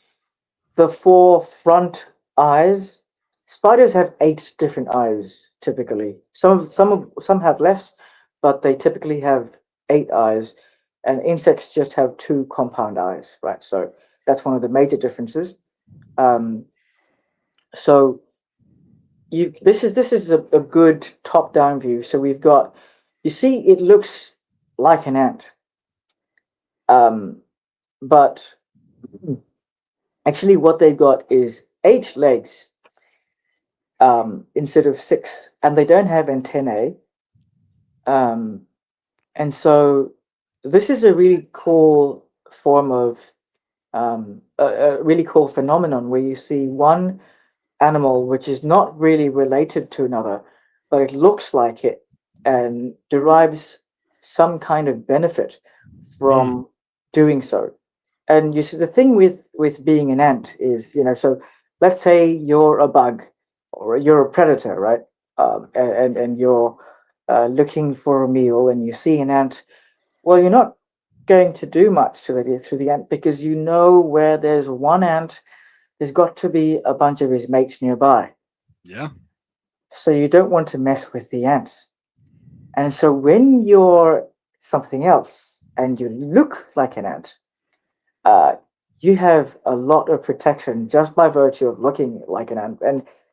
[SPEAKER 4] the 4 front eyes. Spiders have 8 different eyes typically. Some have less, but they typically have 8 eyes, and insects just have 2 compound eyes, right? So that's one of the major differences. So this is a good top-down view. So we've got, you see, it looks like an ant, but actually what they've got is 8 legs instead of 6, and they don't have antennae. And so this is a really cool form of a really cool phenomenon, where you see one animal which is not really related to another, but it looks like it and derives some kind of benefit from doing so. And you see, the thing with being an ant is, so let's say you're a bug, or you're a predator, right? And you're looking for a meal, and you see an ant. Well, you're not going to do much to the ant, because you know where there's one ant, there's got to be a bunch of his mates nearby.
[SPEAKER 2] Yeah.
[SPEAKER 4] So you don't want to mess with the ants. And so when you're something else and you look like an ant, you have a lot of protection just by virtue of looking like an ant.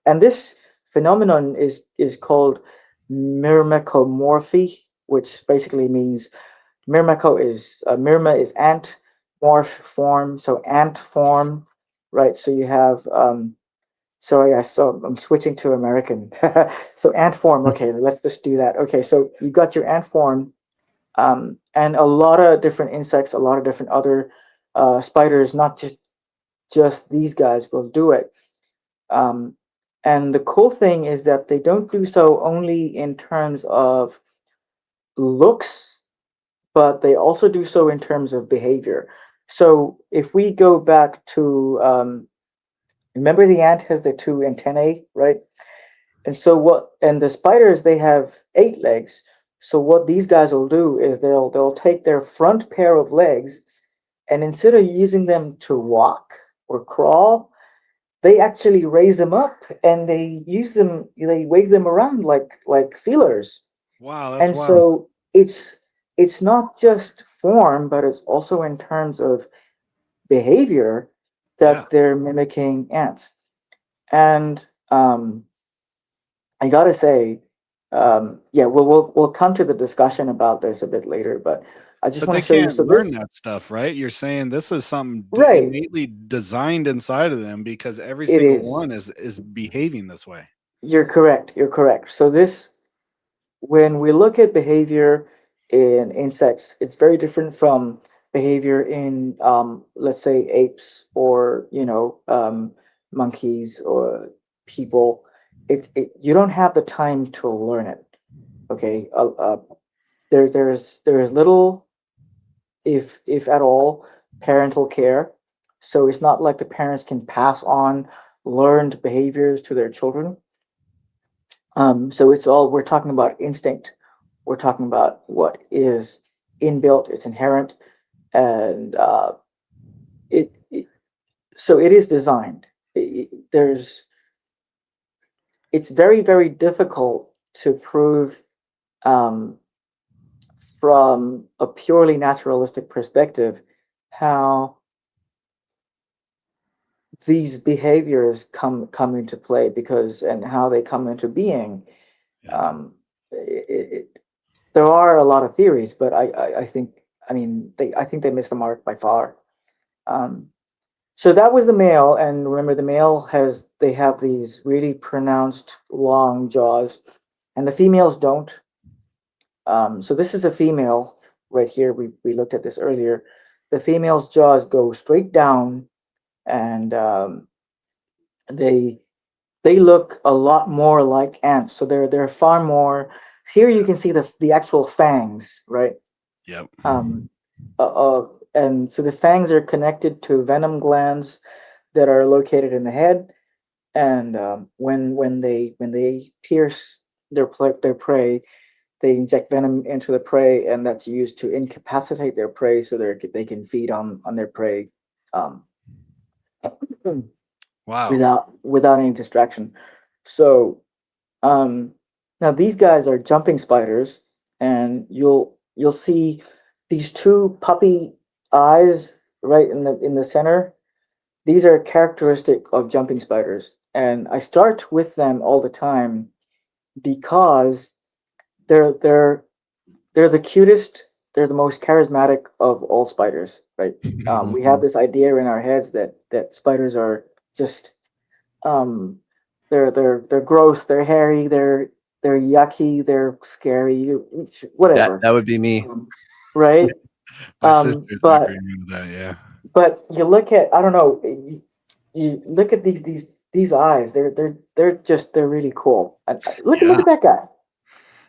[SPEAKER 4] And this phenomenon is called myrmecomorphy, which basically means myrmeco is myrma is ant, morph form, so ant form, right? So you have sorry, I'm switching to American. So ant form. Okay, let's just do that. Okay, so you got your ant form, And a lot of different insects, a lot of different other spiders, not just these guys will do it. Um, and the cool thing is that they don't do so only in terms of looks, but they also do so in terms of behavior. So if we go back to, remember the ant has the two antennae, right? And the spiders, they have 8 legs. So what these guys will do is they'll take their front pair of legs, and instead of using them to walk or crawl, they actually raise them up and they wave them around like feelers.
[SPEAKER 2] Wow, that's
[SPEAKER 4] And
[SPEAKER 2] wild.
[SPEAKER 4] so it's not just form, but it's also in terms of behavior
[SPEAKER 2] Yeah.
[SPEAKER 4] that they're mimicking ants. And I gotta say, yeah, we'll come to the discussion about this a bit later, but I just
[SPEAKER 2] But
[SPEAKER 4] want
[SPEAKER 2] they
[SPEAKER 4] to show you.
[SPEAKER 2] can't
[SPEAKER 4] So
[SPEAKER 2] learn
[SPEAKER 4] this,
[SPEAKER 2] that stuff, right? You're saying this is something
[SPEAKER 4] right,
[SPEAKER 2] innately designed inside of them because every
[SPEAKER 4] it
[SPEAKER 2] single
[SPEAKER 4] is.
[SPEAKER 2] one is behaving this way.
[SPEAKER 4] You're correct. You're correct. So this, when we look at behavior in insects, it's very different from behavior in, let's say, apes or monkeys or people. You don't have the time to learn it. Okay, there's little, if at all, parental care. So it's not like the parents can pass on learned behaviors to their children. So it's all, we're talking about instinct. We're talking about what is inbuilt, it's inherent, and it so it is designed. There's It's very, very difficult to prove, um, from a purely naturalistic perspective, how these behaviors come into play, because and how they come into being.
[SPEAKER 2] Yeah.
[SPEAKER 4] um, there are a lot of theories, but I think, I mean, I think they missed the mark by far. um, so that was the male, and remember, the male they have these really pronounced long jaws, and the females don't. So this is a female right here. We looked at this earlier. The female's jaws go straight down, and they they look a lot more like ants. So they're far more. Here you can see the actual fangs, right?
[SPEAKER 2] Yep.
[SPEAKER 4] Um, and so the fangs are connected to venom glands that are located in the head. And when they pierce their prey, they inject venom into the prey, and that's used to incapacitate their prey so they can feed on their prey, um,
[SPEAKER 2] Wow.
[SPEAKER 4] without any distraction. So, um, now these guys are jumping spiders, and you'll see these two puppy eyes right in the center. These are characteristic of jumping spiders, and I start with them all the time because they're they're they're the cutest. They're the most charismatic of all spiders, right? We have this idea in our heads that spiders are just, um, they're gross, they're hairy, they're yucky, they're scary, whatever,
[SPEAKER 3] That would be me.
[SPEAKER 4] right?
[SPEAKER 2] My sister's
[SPEAKER 4] But
[SPEAKER 2] agreeing with that. Yeah.
[SPEAKER 4] you look at, I don't know, you look at these eyes. They're really cool. Look
[SPEAKER 2] Yeah.
[SPEAKER 4] at that guy.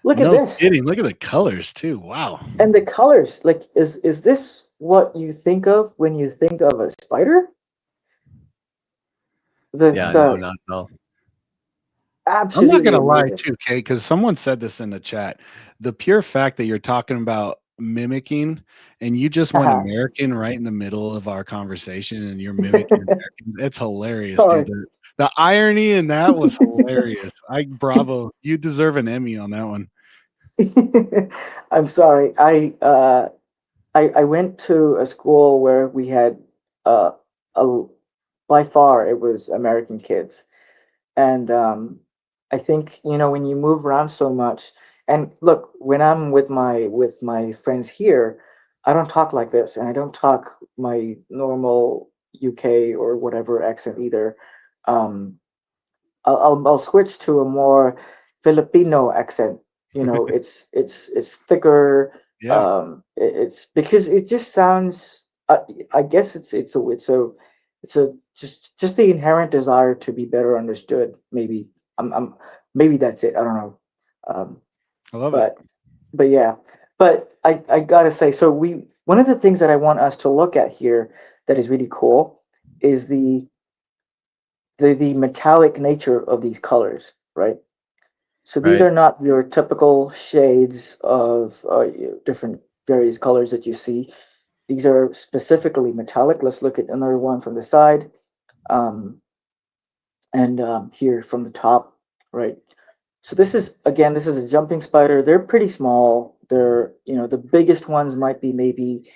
[SPEAKER 4] Look at
[SPEAKER 2] No
[SPEAKER 4] this.
[SPEAKER 2] kidding. Look at the colors too. Wow.
[SPEAKER 4] And the colors, like, is this what you think of when you think of a spider? The
[SPEAKER 3] Yeah, no,
[SPEAKER 4] the
[SPEAKER 3] not at all.
[SPEAKER 2] I'm not
[SPEAKER 4] Absolutely
[SPEAKER 2] gonna lie
[SPEAKER 4] amazing.
[SPEAKER 2] too, Kate, because someone said this in the chat. The pure fact that you're talking about mimicking and you just went
[SPEAKER 4] Haha.
[SPEAKER 2] American right in the middle of our conversation and you're mimicking Americans. It's hilarious, dude.
[SPEAKER 4] Sorry.
[SPEAKER 2] The irony in that was hilarious. Bravo. You deserve an Emmy on that one.
[SPEAKER 4] I'm sorry. I went to a school where we had, uh a by far it was American kids. And I think, when you move around so much, and look, when I'm with my friends here, I don't talk like this, and I don't talk my normal UK or whatever accent either. um I'll switch to a more Filipino accent. It's thicker,
[SPEAKER 2] Yeah.
[SPEAKER 4] It's because it just sounds. I guess it's a just the inherent desire to be better understood. Maybe I'm maybe that's it. I don't know. Um,
[SPEAKER 2] I love it.
[SPEAKER 4] but yeah, but I gotta say, so one of the things that I want us to look at here that is really cool is the metallic nature of these colors, right? So these
[SPEAKER 3] Right.
[SPEAKER 4] are not your typical shades of different various colors that you see. These are specifically metallic. Let's look at another one from the side, um, and here from the top, right? So this is a jumping spider. They're pretty small. They're, the biggest ones might be maybe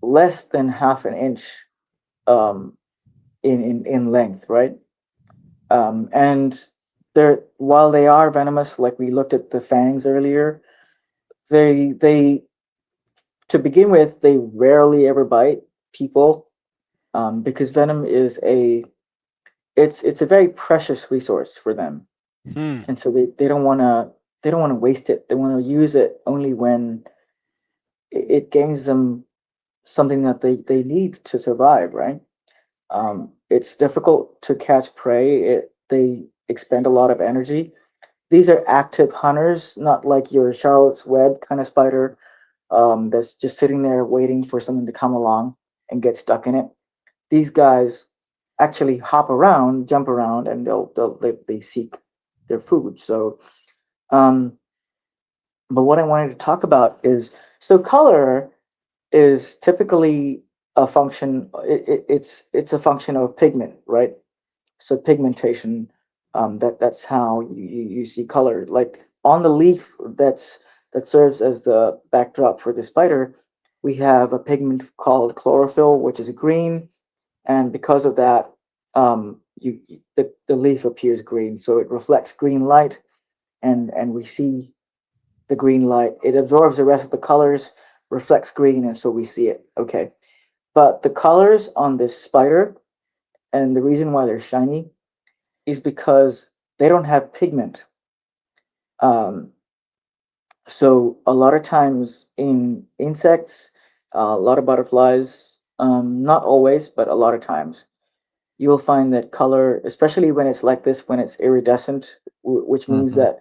[SPEAKER 4] less than half an inch um, in length, right? And they're while they are venomous, like we looked at the fangs earlier, they to begin with, they rarely ever bite people, because venom is it's a very precious resource for them,
[SPEAKER 2] Hmm.
[SPEAKER 4] and so they don't want to waste it. They want to use it only when it gains them something that they need to survive, right? It's difficult to catch prey. They expend a lot of energy. These are active hunters, not like your Charlotte's Web kind of spider, that's just sitting there waiting for something to come along and get stuck in it. These guys actually hop around, jump around, and they seek their food. So, um, but what I wanted to talk about is, so color is typically a function. It's a function of pigment, right? So pigmentation, that's how you see color. Like on the leaf that serves as the backdrop for the spider, we have a pigment called chlorophyll, which is green, and because of that, the leaf appears green. So it reflects green light, and we see the green light. It absorbs the rest of the colors, reflects green, and so we see it. Okay, but the colors on this spider, and the reason why they're shiny, is because they don't have pigment. Um, so a lot of times in insects, a lot of butterflies, not always, but a lot of times, you will find that color, especially when it's like this, when it's iridescent, which means
[SPEAKER 3] Hmm.
[SPEAKER 4] that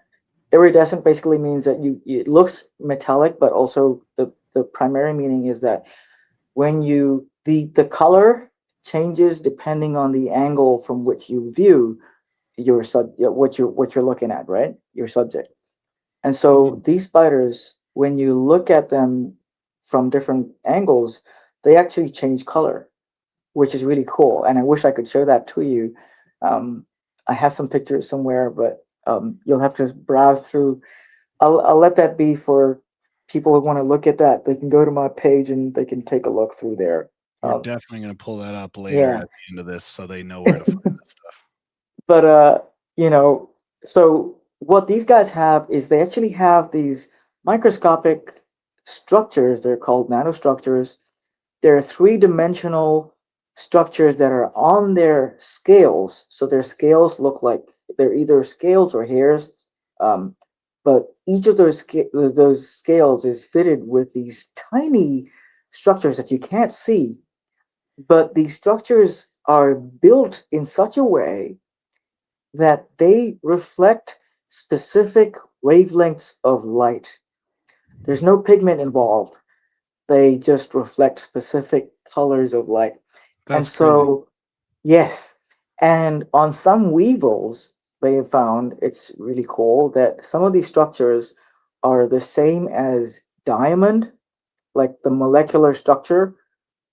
[SPEAKER 4] iridescent basically means that it looks metallic, but also the primary meaning is that when the color changes depending on the angle from which you view what you're looking at, right? Your subject. And so these spiders, when you look at them from different angles, they actually change color, which is really cool. And I wish I could show that to you. Um, I have some pictures somewhere, but you'll have to browse through. I'll let that be for people who want to look at that. They can go to my page and they can take a look through there.
[SPEAKER 2] We're
[SPEAKER 4] Um,
[SPEAKER 2] definitely going to pull that up later
[SPEAKER 4] yeah.
[SPEAKER 2] at the end of this so they know where to find this stuff.
[SPEAKER 4] But you know, so what these guys have is they actually have these microscopic structures. They're called nanostructures. They're three-dimensional structures that are on their scales. So their scales look like they're either scales or hairs. Um, but each of those scales is fitted with these tiny structures that you can't see. But these structures are built in such a way that they reflect specific wavelengths of light. There's no pigment involved. They just reflect specific colors of light. And
[SPEAKER 2] That's crazy.
[SPEAKER 4] so, yes. And on some weevils, they have found it's really cool that some of these structures are the same as diamond, like the molecular structure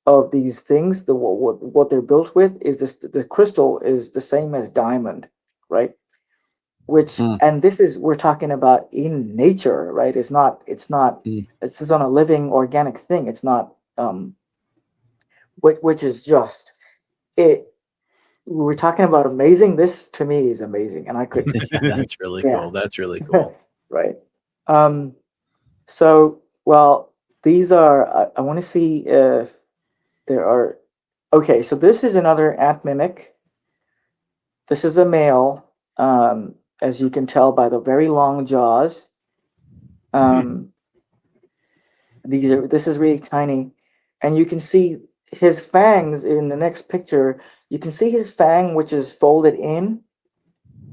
[SPEAKER 4] of these things, what they're built with is this, the crystal is the same as diamond, right? Which,
[SPEAKER 3] Mm.
[SPEAKER 4] and this is, we're talking about in nature, right? It's not
[SPEAKER 3] Mm.
[SPEAKER 4] this is on a living organic thing. It's not which is just it. We're talking about amazing. This to me is amazing, and I could,
[SPEAKER 3] Yeah, that's really
[SPEAKER 4] yeah.
[SPEAKER 3] cool. That's really cool.
[SPEAKER 4] Right. um so, well, these are, I want to see if there are, okay, so this is another ant mimic. This is a male, as you can tell by the very long jaws.
[SPEAKER 2] Hmm.
[SPEAKER 4] um This is really tiny, and you can see his fangs in the next picture. You can see his fang, which is folded in.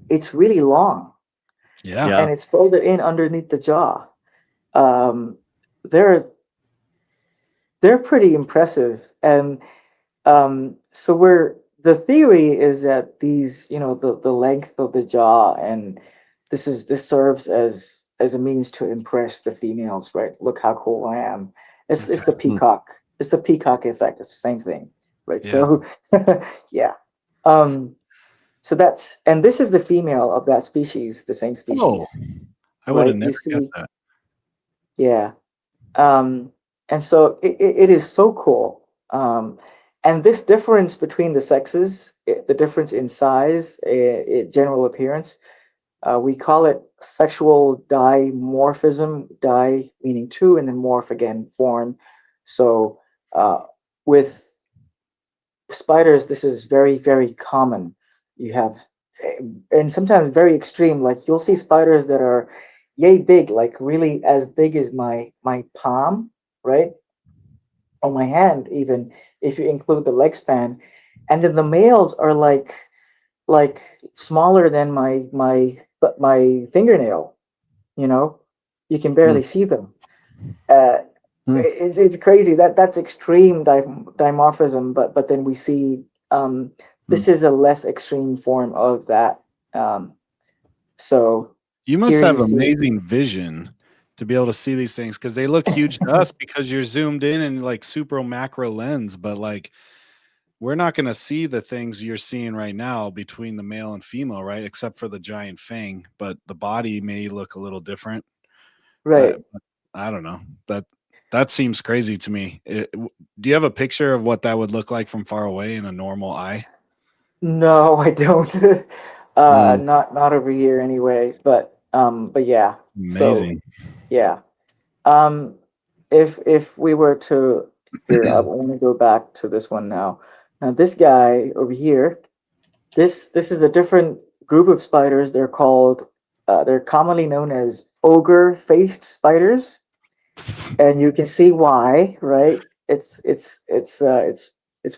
[SPEAKER 4] It's really long,
[SPEAKER 2] Yeah.
[SPEAKER 3] Yeah.
[SPEAKER 4] and it's folded in underneath the jaw. Um, they're they're pretty impressive, and so the theory is that these, the length of the jaw, and this serves as a means to impress the females, right? Look how cool I am. It's the
[SPEAKER 2] Okay.
[SPEAKER 4] peacock. It's the peacock effect. It's the same thing, right?
[SPEAKER 2] Yeah.
[SPEAKER 4] So yeah. So and this is the female of that species, the same
[SPEAKER 2] Oh,
[SPEAKER 4] species,
[SPEAKER 2] I would have
[SPEAKER 4] right? You
[SPEAKER 2] never guessed
[SPEAKER 4] see,
[SPEAKER 2] that.
[SPEAKER 4] yeah. And so it is so cool. And this difference between the sexes, the difference in size, general appearance, we call it sexual dimorphism. Di meaning two, and then morph again, form. So with spiders, this is very, very common. You have, and sometimes very extreme. Like you'll see spiders that are yay big, like really as big as my palm, right? On my hand, even if you include the leg span. And then the males are like smaller than my fingernail. You know, you can barely
[SPEAKER 3] Mm.
[SPEAKER 4] see them. Uh,
[SPEAKER 3] Mm.
[SPEAKER 4] it's crazy. That's extreme dimorphism, but then we see
[SPEAKER 3] Mm.
[SPEAKER 4] this is a less extreme form of that. Um, so
[SPEAKER 2] You must
[SPEAKER 4] here
[SPEAKER 2] have
[SPEAKER 4] you see,
[SPEAKER 2] amazing vision to be able to see these things because they look huge to us because you're zoomed in and like super macro lens, but like we're not going to see the things you're seeing right now between the male and female, right? Except for the giant fang, but the body may look a little different.
[SPEAKER 4] right?
[SPEAKER 2] I don't know. That seems crazy to me. Do you have a picture of what that would look like from far away in a normal eye?
[SPEAKER 4] No, I don't.
[SPEAKER 3] Mm.
[SPEAKER 4] Not over here anyway. But yeah. So
[SPEAKER 2] Amazing.
[SPEAKER 4] yeah. Um, if we were to here, I want to go back to this one now. Now this guy over here, this is a different group of spiders. They're commonly known as ogre-faced spiders, and you can see why, right? It's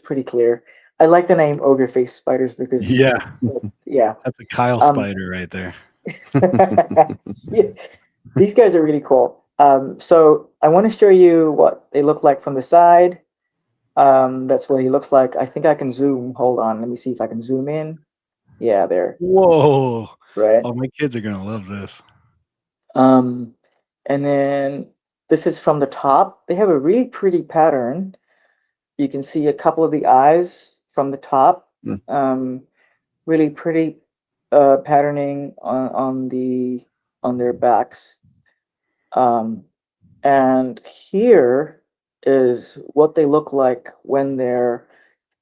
[SPEAKER 4] pretty clear. I like the name ogre-faced spiders because
[SPEAKER 2] Yeah,
[SPEAKER 4] yeah.
[SPEAKER 2] that's a Kyle
[SPEAKER 4] Um,
[SPEAKER 2] spider right there.
[SPEAKER 4] yeah, these guys are really cool. So I want to show you what they look like from the side. That's what he looks like. I think I can zoom. Hold on, let me see if I can zoom in. Yeah, there,
[SPEAKER 2] Whoa.
[SPEAKER 4] right?
[SPEAKER 2] Oh, my kids are gonna love this.
[SPEAKER 4] Um, and then this is from the top. They have a really pretty pattern. You can see a couple of the eyes from the top.
[SPEAKER 3] Mm.
[SPEAKER 4] Really pretty patterning on their backs. Um, and here is what they look like when they're.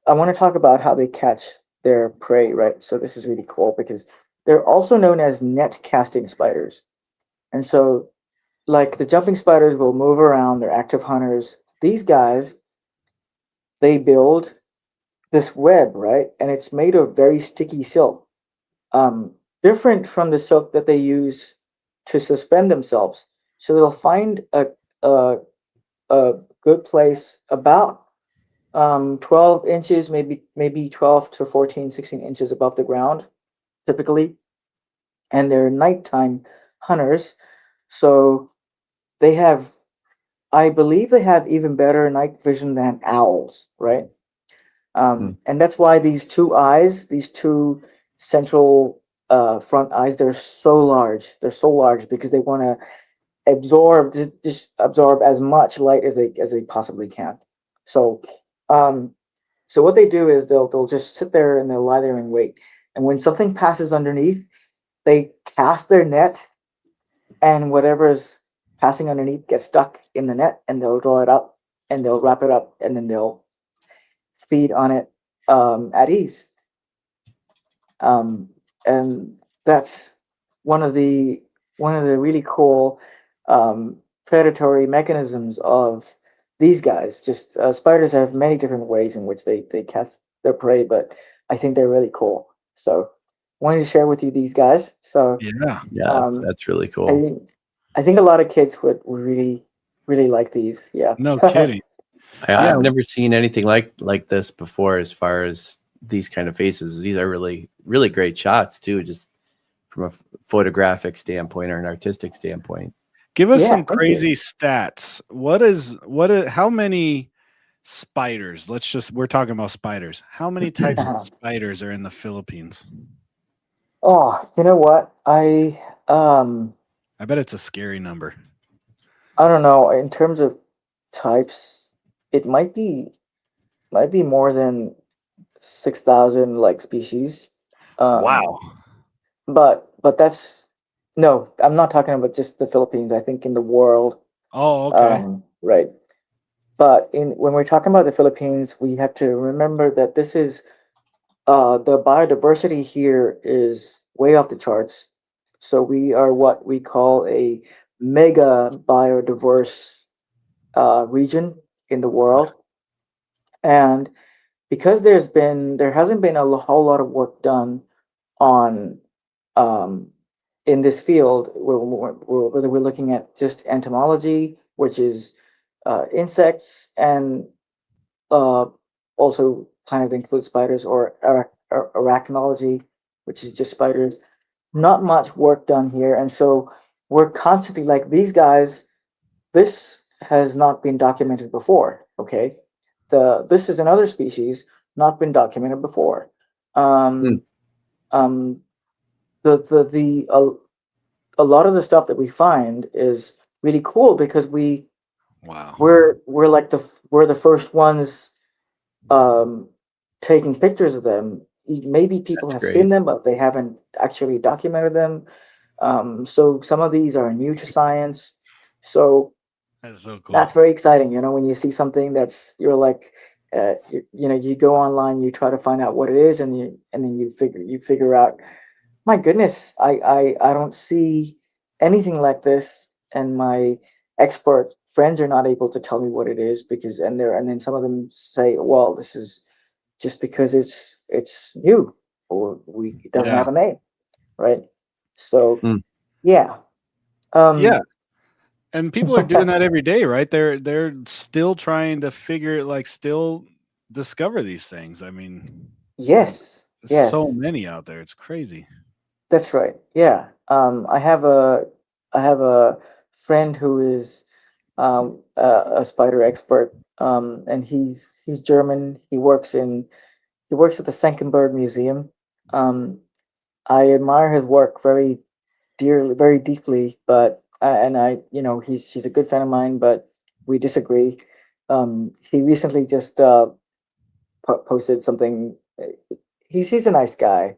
[SPEAKER 4] I want to talk about how they catch their prey, right? So this is really cool because they're also known as net casting spiders. And so, like the jumping spiders will move around, they're active hunters. These guys, they build this web, right? And it's made of very sticky silk, different from the silk that they use to suspend themselves. So they'll find a, a good place about 12 inches, maybe 12 to 14, 16 inches above the ground, typically. And they're nighttime hunters. So they have, I believe they have even better night vision than owls, right?
[SPEAKER 3] Mm.
[SPEAKER 4] And that's why these two eyes, these two central front eyes, they're so large. They're so large because they want to just absorb as much light as they possibly can. So, um, so what they do is they'll just sit there and they'll lie there and wait. And when something passes underneath, they cast their net, and whatever's passing underneath gets stuck in the net, and they'll draw it up and they'll wrap it up, and then they'll feed on it at ease. And that's one of the really cool predatory mechanisms of these guys. Just spiders have many different ways in which they catch their prey, but I think they're really cool. So wanted to share with you these guys. So
[SPEAKER 2] Yeah.
[SPEAKER 3] Yeah,
[SPEAKER 4] um,
[SPEAKER 3] that's really cool.
[SPEAKER 4] I I think a lot of kids would really really like these. Yeah.
[SPEAKER 2] No kidding. Yeah.
[SPEAKER 3] I've never seen anything like this before. As far as these kind of faces, these are really really great shots too. Just from a photographic standpoint or an artistic standpoint.
[SPEAKER 2] Give us
[SPEAKER 4] Yeah,
[SPEAKER 2] some
[SPEAKER 4] thank you.
[SPEAKER 2] crazy stats. How many spiders? We're talking about spiders. How many types of spiders are in the Philippines?
[SPEAKER 4] Oh, you know what?
[SPEAKER 2] I bet it's a scary number.
[SPEAKER 4] I don't know. In terms of types, it might be more than 6,000 like species. Um,
[SPEAKER 2] Wow.
[SPEAKER 4] but that's no, I'm not talking about just the Philippines. I think in the world,
[SPEAKER 2] Oh, okay.
[SPEAKER 4] right. But in when we're talking about the Philippines, we have to remember that this is the biodiversity here is way off the charts. So we are what we call a mega biodiverse region in the world, and because there hasn't been a whole lot of work done on um, in this field, whether we're looking at just entomology, which is insects, and uh, also kind of includes spiders, or arachnology, which is just spiders. Not much work done here, and so we're constantly like these guys. This has not been documented before. Okay, this is another species not been documented before.
[SPEAKER 3] Hmm,
[SPEAKER 4] Um, um, the a lot of the stuff that we find is really cool because
[SPEAKER 2] Wow.
[SPEAKER 4] we're like we're the first ones um, taking pictures of them. Maybe people
[SPEAKER 3] that's
[SPEAKER 4] have seen
[SPEAKER 3] great.
[SPEAKER 4] them, but they haven't actually documented them. So some of these are new to science. So
[SPEAKER 2] That's so cool.
[SPEAKER 4] that's very exciting. You know, when you see something that's you're like, you know, you go online, you try to find out what it is, and then you figure out, my goodness, I don't see anything like this, and my expert friends are not able to tell me what it is because and then some of them say, well, this is just because it's new, or we it doesn't
[SPEAKER 2] Yeah.
[SPEAKER 4] have a name, right? So
[SPEAKER 3] Hmm.
[SPEAKER 4] yeah,
[SPEAKER 2] Yeah.
[SPEAKER 4] um,
[SPEAKER 2] And people are doing that every day, right? They're still trying to still discover these things. I mean,
[SPEAKER 4] yes,
[SPEAKER 2] there's so
[SPEAKER 4] yes,
[SPEAKER 2] many out there. It's crazy.
[SPEAKER 4] that's right. Yeah, I have a friend who is a spider expert, and he's German. He works at the Senckenberg Museum. Um, I admire his work very dearly, very deeply, but and I, you know, he's a good friend of mine, but we disagree. He recently just posted something. He's a nice guy,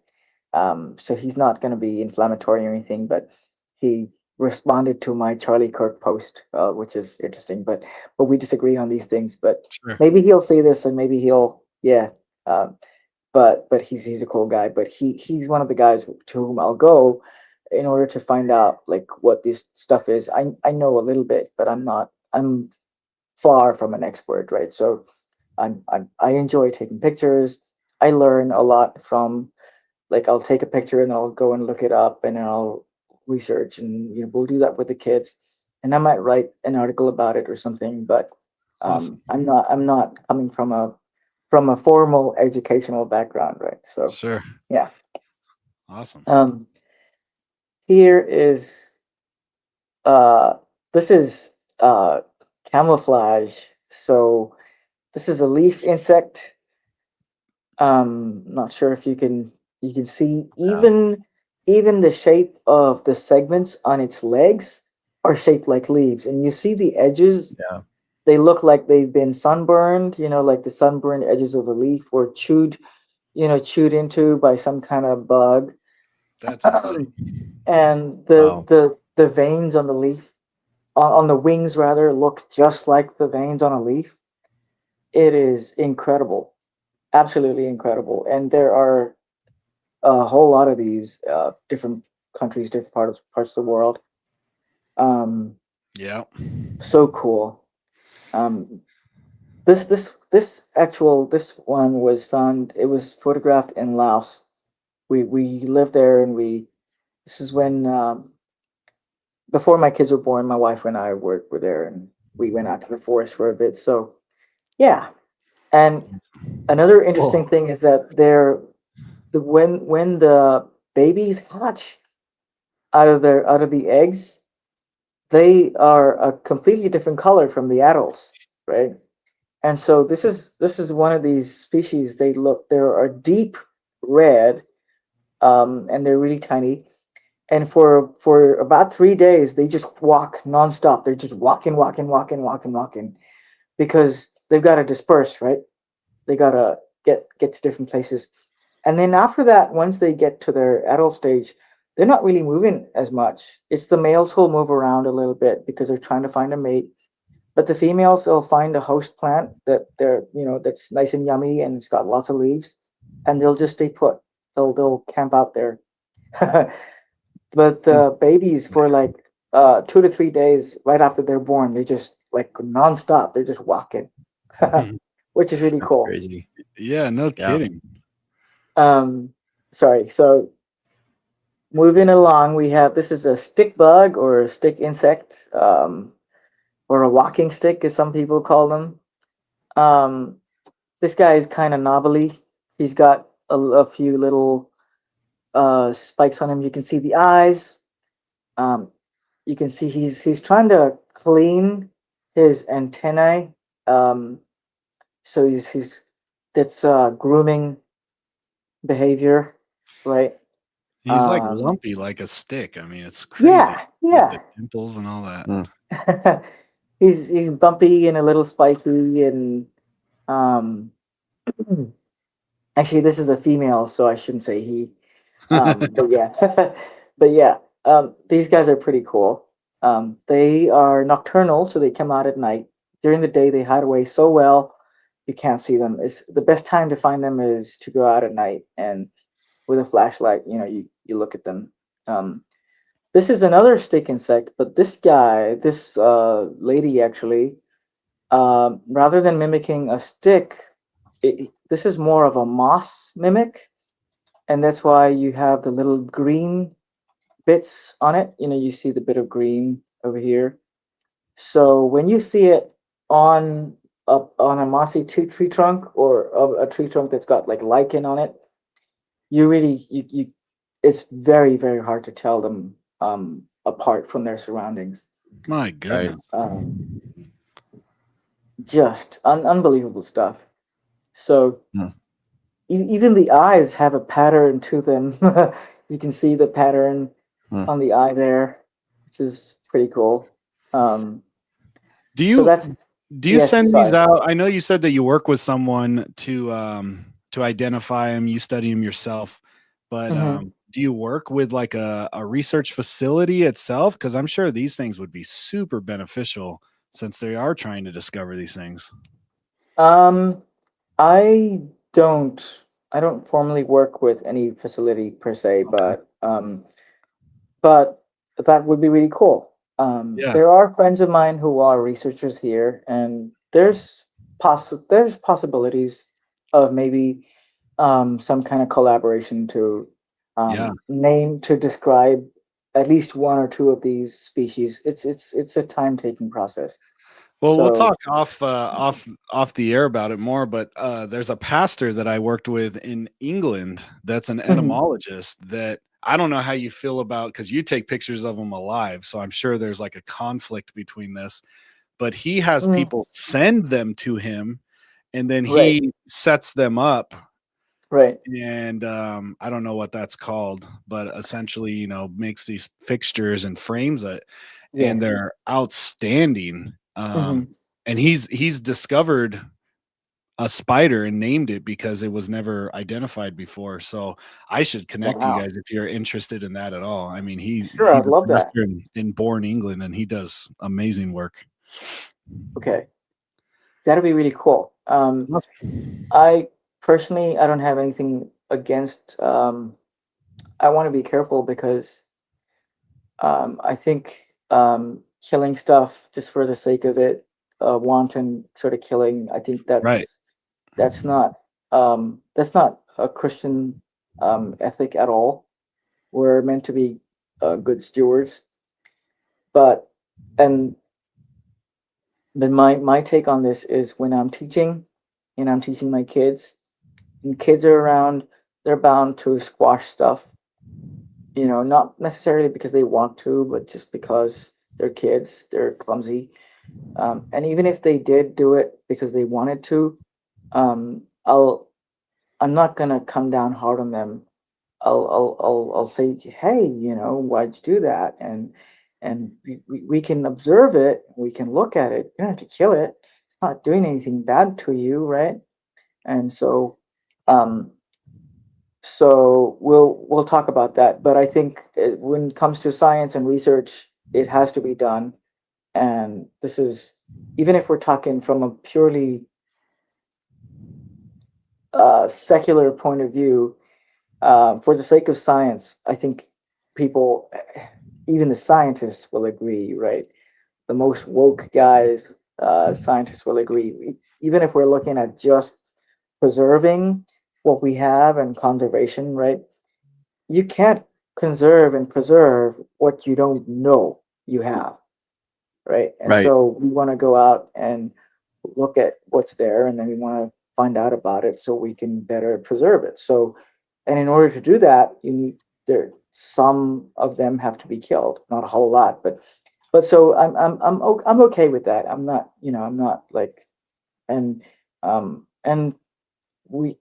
[SPEAKER 4] so he's not going to be inflammatory or anything. But he responded to my Charlie Kirk post, which is interesting. But we disagree on these things. But
[SPEAKER 2] Sure.
[SPEAKER 4] maybe he'll see this, and maybe he'll yeah. Um, but he's a cool guy. But he's one of the guys to whom I'll go in order to find out like what this stuff is. I know a little bit, but I'm far from an expert, right? So I enjoy taking pictures. I learn a lot from like I'll take a picture and I'll go and look it up and I'll research, and you know we'll do that with the kids, and I might write an article about it or something. But
[SPEAKER 2] Awesome.
[SPEAKER 4] I'm not coming from a formal educational background, right? So
[SPEAKER 2] Sure.
[SPEAKER 4] yeah.
[SPEAKER 2] Awesome.
[SPEAKER 4] Um, here is uh, this is camouflage. So this is a leaf insect. Not sure if you can see
[SPEAKER 3] Yeah.
[SPEAKER 4] even the shape of the segments on its legs are shaped like leaves, and you see the edges.
[SPEAKER 3] Yeah.
[SPEAKER 4] They look like they've been sunburned. You know, like the sunburned edges of a leaf were chewed, you know, chewed into by some kind of bug.
[SPEAKER 2] That's insane.
[SPEAKER 4] And
[SPEAKER 3] Wow.
[SPEAKER 4] the veins on the leaf, on the wings rather, look just like the veins on a leaf. It is incredible, absolutely incredible. And there are a whole lot of these different countries, different parts of the world. Um,
[SPEAKER 2] Yeah.
[SPEAKER 4] so cool. Um, this one was found. It was photographed in Laos. We lived there, and we this is when before my kids were born. My wife and I were there, and we went out to the forest for a bit. So yeah. And another interesting thing is that when the babies hatch out of the eggs, they are a completely different color from the adults, right? And so this is one of these species. They're a deep red, and they're really tiny. And for about 3 days, they just walk nonstop. They're just walking, walking, walking, walking, walking, because they've got to disperse, right? They gotta get to different places. And then after that, once they get to their adult stage, they're not really moving as much. It's the males who'll move around a little bit because they're trying to find a mate. But the females will find a host plant that's nice and yummy and it's got lots of leaves, and they'll just stay put. They'll camp out there. But the babies, for like 2 to 3 days right after they're born, they just like nonstop. They're just walking, which is really
[SPEAKER 3] That's
[SPEAKER 4] cool.
[SPEAKER 3] crazy.
[SPEAKER 2] Yeah, no
[SPEAKER 3] Yeah.
[SPEAKER 2] kidding.
[SPEAKER 4] Sorry. So moving along, we have this is a stick bug or a stick insect, or a walking stick, as some people call them. Um, this guy is kind of knobbly. He's got a few little spikes on him. You can see the eyes. Um, you can see he's trying to clean his antennae. Um, so he's that's grooming behavior, right?
[SPEAKER 2] He's like
[SPEAKER 4] Um,
[SPEAKER 2] lumpy like a stick. I mean, it's crazy
[SPEAKER 4] yeah,
[SPEAKER 2] with the
[SPEAKER 4] yeah.
[SPEAKER 2] dimples and all that.
[SPEAKER 4] He's bumpy and a little spiky, and um actually this is a female, so I shouldn't say he. But yeah. But yeah, these guys are pretty cool. They are nocturnal, so they come out at night. During the day they hide away so well you can't see them. It's the best time to find them is to go out at night, and with a flashlight, you look at them. um This is another stick insect, but this lady actually, rather than mimicking a stick, this is more of a moss mimic, and that's why you have the little green bits on it. You see the bit of green over here. So when you see it on on a mossy tree trunk, or a tree trunk that's got like lichen on it, you really you it's very very hard to tell them apart from their surroundings.
[SPEAKER 2] My
[SPEAKER 3] Right.
[SPEAKER 2] goodness.
[SPEAKER 4] um, just unbelievable stuff. So
[SPEAKER 3] Hmm.
[SPEAKER 4] even the eyes have a pattern to them. You can see the pattern
[SPEAKER 3] Hmm.
[SPEAKER 4] on the eye there, which is pretty cool. Um,
[SPEAKER 2] Do
[SPEAKER 4] so
[SPEAKER 2] you
[SPEAKER 4] that's
[SPEAKER 2] do you
[SPEAKER 4] yes.
[SPEAKER 2] send these
[SPEAKER 4] Sorry.
[SPEAKER 2] out? I know you said that you work with someone to identify them, you study them yourself, but
[SPEAKER 4] Hmm.
[SPEAKER 2] do you work with like a research facility itself? Because I'm sure these things would be super beneficial since they are trying to discover these things.
[SPEAKER 4] Um, I don't. I don't formally work with any facility per se,
[SPEAKER 2] Okay.
[SPEAKER 4] but that would be really cool.
[SPEAKER 2] Yeah.
[SPEAKER 4] There are friends of mine who are researchers here, and there's possibilities of maybe some kind of collaboration to
[SPEAKER 2] Yeah.
[SPEAKER 4] name to describe at least one or two of these species. It's a time taking process.
[SPEAKER 2] Well, we'll
[SPEAKER 4] So.
[SPEAKER 2] talk off the air about it more, but there's a pastor that I worked with in England that's an
[SPEAKER 4] Mhm,
[SPEAKER 2] entomologist that I don't know how you feel about because you take pictures of them alive, so I'm sure there's like a conflict between this. But he has
[SPEAKER 4] mhm,
[SPEAKER 2] people send them to him, and then
[SPEAKER 4] right,
[SPEAKER 2] he sets them up.
[SPEAKER 4] right,
[SPEAKER 2] And I don't know what that's called, but essentially, makes these fixtures and frames it, and
[SPEAKER 4] yes.
[SPEAKER 2] they're outstanding.
[SPEAKER 4] Hmm.
[SPEAKER 2] And he's discovered a spider and named it because it was never identified before. So I should connect you
[SPEAKER 4] Wow.
[SPEAKER 2] guys if you're interested in that at all. I mean,
[SPEAKER 4] Sure, I'd
[SPEAKER 2] he's a
[SPEAKER 4] love that.
[SPEAKER 2] pastor in Bourne, England, and he does amazing work.
[SPEAKER 4] Okay, that'd be really cool.
[SPEAKER 2] Awesome.
[SPEAKER 4] I personally, I don't have anything against. I want to be careful because I think killing stuff just for the sake of it, wanton sort of killing. I think
[SPEAKER 2] Right.
[SPEAKER 4] that's not that's not a Christian ethic at all. We're meant to be good stewards, but and But my take on this is when I'm teaching and I'm teaching my kids, and kids are around, they're bound to squash stuff. Not necessarily because they want to, but just because they're kids, they're clumsy. And even if they did do it because they wanted to, um, I'll I'm not gonna come down hard on them. I'll say, hey, why'd you do that? And we can observe it. We can look at it. You don't have to kill it. It's not doing anything bad to you, right? And um, so we'll talk about that. But I think when it comes to science and research, it has to be done. And this is even if we're talking from a purely secular point of view, for the sake of science, I think people, even the scientists, will agree, right? The most woke guys, scientists will agree. Even if we're looking at just preserving what we have and conservation, right? You can't conserve and preserve what you don't know you have, right? And
[SPEAKER 3] Right.
[SPEAKER 4] so we want to go out and look at what's there, and then we want to find out about it so we can better preserve it. So, and in order to do that, you need there some of them have to be killed, not a whole lot, but so I'm okay with that. I'm not like and we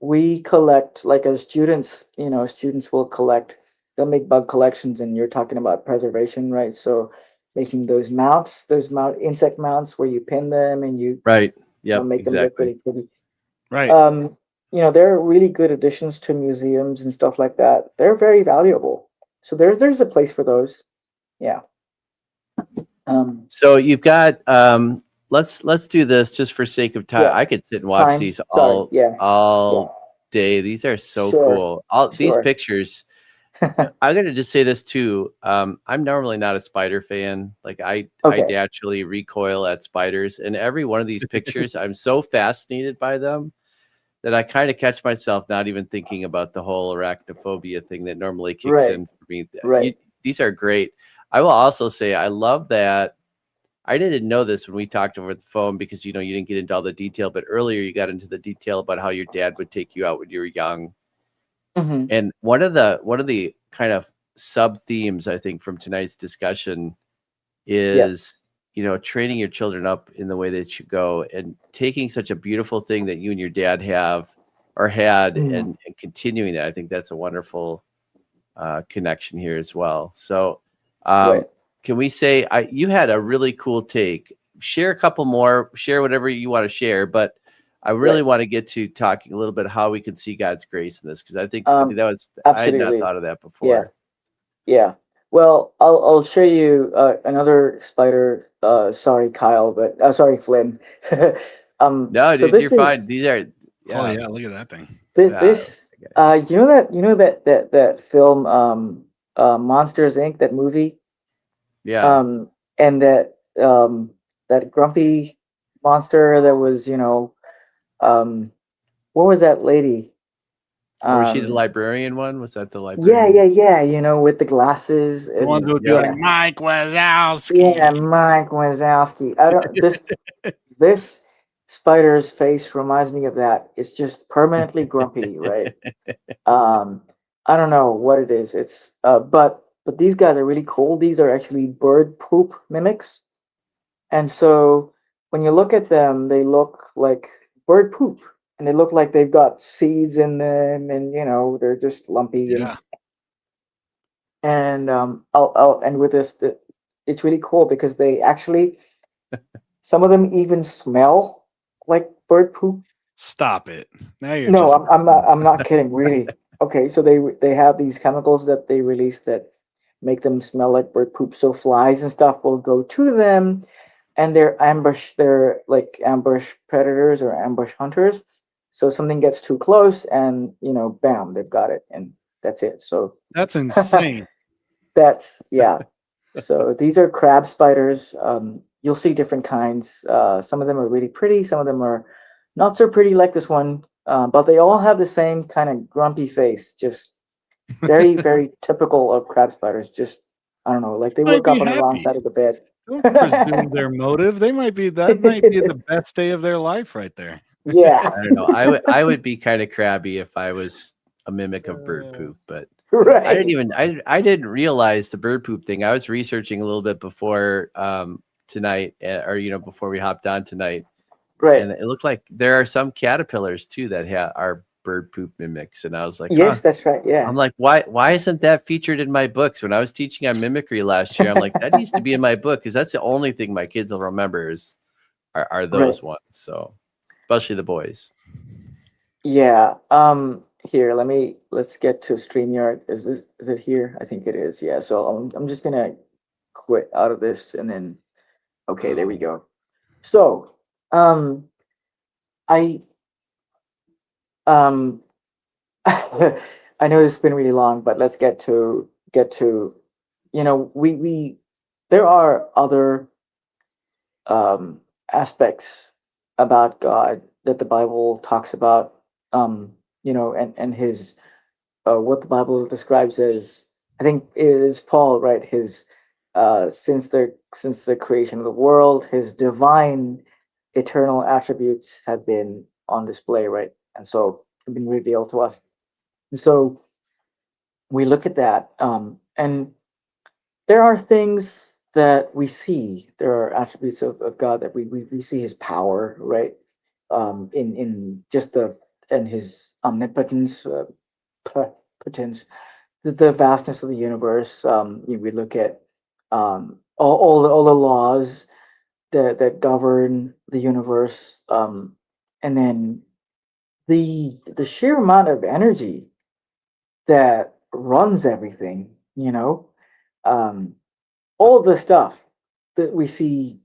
[SPEAKER 4] we collect like as students, students will collect, they'll make bug collections, and you're talking about preservation, right? So making those mounts, those insect mounts where you pin them and you
[SPEAKER 3] Right. Yep.
[SPEAKER 4] make them look
[SPEAKER 3] Exactly.
[SPEAKER 4] really pretty.
[SPEAKER 2] Right.
[SPEAKER 4] They're really good additions to museums and stuff like that. They're very valuable. So there's a place for those. Yeah.
[SPEAKER 3] So you've got let's do this just for sake of time.
[SPEAKER 4] Yeah.
[SPEAKER 3] I could sit and watch
[SPEAKER 4] Time.
[SPEAKER 3] these
[SPEAKER 4] Sorry. Yeah. Yeah.
[SPEAKER 3] all day. These are so
[SPEAKER 4] Sure.
[SPEAKER 3] cool. All these
[SPEAKER 4] Sure.
[SPEAKER 3] pictures. I'm gonna just say this too. I'm normally not a spider fan. Like I
[SPEAKER 4] Okay.
[SPEAKER 3] naturally recoil at spiders, and every one of these pictures, I'm so fascinated by them that I kind of catch myself not even thinking about the whole arachnophobia thing that normally kicks
[SPEAKER 4] Right.
[SPEAKER 3] in for me.
[SPEAKER 4] Right.
[SPEAKER 3] These are great. I will also say I love that. I didn't know this when we talked over the phone because you didn't get into all the detail, but earlier you got into the detail about how your dad would take you out when you were young.
[SPEAKER 4] Hmm.
[SPEAKER 3] And one of the kind of sub themes I think from tonight's discussion
[SPEAKER 4] Yeah.
[SPEAKER 3] is training your children up in the way they should go and taking such a beautiful thing that you and your dad have or had
[SPEAKER 4] Mhm.
[SPEAKER 3] and continuing that. I think that's a wonderful connection here as well. So
[SPEAKER 4] Right.
[SPEAKER 3] can we say you had a really cool take? Share a couple more, share whatever you want to share, but I really
[SPEAKER 4] Right.
[SPEAKER 3] want to get to talking a little bit how we can see God's grace in this because I think that was I had not
[SPEAKER 4] Absolutely.
[SPEAKER 3] thought of that
[SPEAKER 4] Yeah.
[SPEAKER 3] before.
[SPEAKER 4] Yeah. Well, I'll show you another spider. Sorry, Kyle, but sorry, Flynn.
[SPEAKER 3] No,
[SPEAKER 4] So
[SPEAKER 3] dude,
[SPEAKER 4] this
[SPEAKER 3] you're fine.
[SPEAKER 4] is
[SPEAKER 3] These are
[SPEAKER 2] Oh
[SPEAKER 3] yeah,
[SPEAKER 2] yeah, look at that thing.
[SPEAKER 3] yeah,
[SPEAKER 4] this. You know that film, Monsters Inc. That movie,
[SPEAKER 3] yeah.
[SPEAKER 4] and that grumpy monster that was, um, what was that lady?
[SPEAKER 3] Or was she the
[SPEAKER 4] Um,
[SPEAKER 3] librarian one? Was that the
[SPEAKER 4] yeah,
[SPEAKER 3] librarian?
[SPEAKER 4] yeah, yeah. With the glasses
[SPEAKER 2] The ones
[SPEAKER 4] and
[SPEAKER 2] that would be like
[SPEAKER 4] yeah.
[SPEAKER 3] Yep.
[SPEAKER 2] Mike
[SPEAKER 4] Yeah,
[SPEAKER 2] Wazowski.
[SPEAKER 4] Mike Wazowski. I don't this spider's face reminds me of that. It's just permanently grumpy, right? Um, I don't know what it is. It's but these guys are really cool. These are actually bird poop mimics. And so when you look at them, they look like bird poop. And they look like they've got seeds in them, and they're just lumpy
[SPEAKER 2] Yeah.
[SPEAKER 4] and I'll and with this it's really cool because they actually, some of them even smell like bird poop.
[SPEAKER 2] Stop it. Now you're
[SPEAKER 4] No,
[SPEAKER 2] just
[SPEAKER 4] I'm not kidding, really. Okay, so they have these chemicals that they release that make them smell like bird poop. So flies and stuff will go to them, and they're like ambush predators or ambush hunters. So something gets too close, and bam, they've got it, and that's it. So
[SPEAKER 2] that's insane.
[SPEAKER 4] that's yeah. So these are crab spiders. You'll see different kinds. Some of them are really pretty. Some of them are not so pretty, like this one. But they all have the same kind of grumpy face. Just very, very typical of crab spiders. Just I don't know, like they
[SPEAKER 2] Might
[SPEAKER 4] woke
[SPEAKER 2] be
[SPEAKER 4] up on the wrong
[SPEAKER 2] happy.
[SPEAKER 4] side of the bed.
[SPEAKER 2] Don't presume their motive. They might be that might be the best day of their life right there.
[SPEAKER 4] Yeah,
[SPEAKER 3] I don't know. I would be kind of crabby if I was a mimic of bird poop, but
[SPEAKER 4] right,
[SPEAKER 3] I didn't realize the bird poop thing. I was researching a little bit before tonight, or before we hopped on tonight,
[SPEAKER 4] right.
[SPEAKER 3] and it looked like there are some caterpillars too that are bird poop mimics, and I was like, huh.
[SPEAKER 4] Yes, that's right. Yeah.
[SPEAKER 3] I'm like, why isn't that featured in my books? When I was teaching on mimicry last year, I'm like, that needs to be in my book because that's the only thing my kids will remember are
[SPEAKER 4] Right.
[SPEAKER 3] those ones. So especially the boys.
[SPEAKER 4] Yeah. Here, let's get to StreamYard. Is it here? I think it is. Yeah. So I'm just gonna quit out of this and then okay, there we go. So, I um I know it's been really long, but let's get to we there are other um aspects about God that the Bible talks about, and his what the Bible describes as, I think it is Paul, right? His since the creation of the world, his divine eternal attributes have been on display, right? And so have been revealed to us. And so we look at that, and there are things that we see. There are attributes of God that we see his power, right? In just the and his omnipotence, potence, the vastness of the universe. We look at all the laws that govern the universe, and then the sheer amount of energy that runs everything. Um, all of the stuff that we see,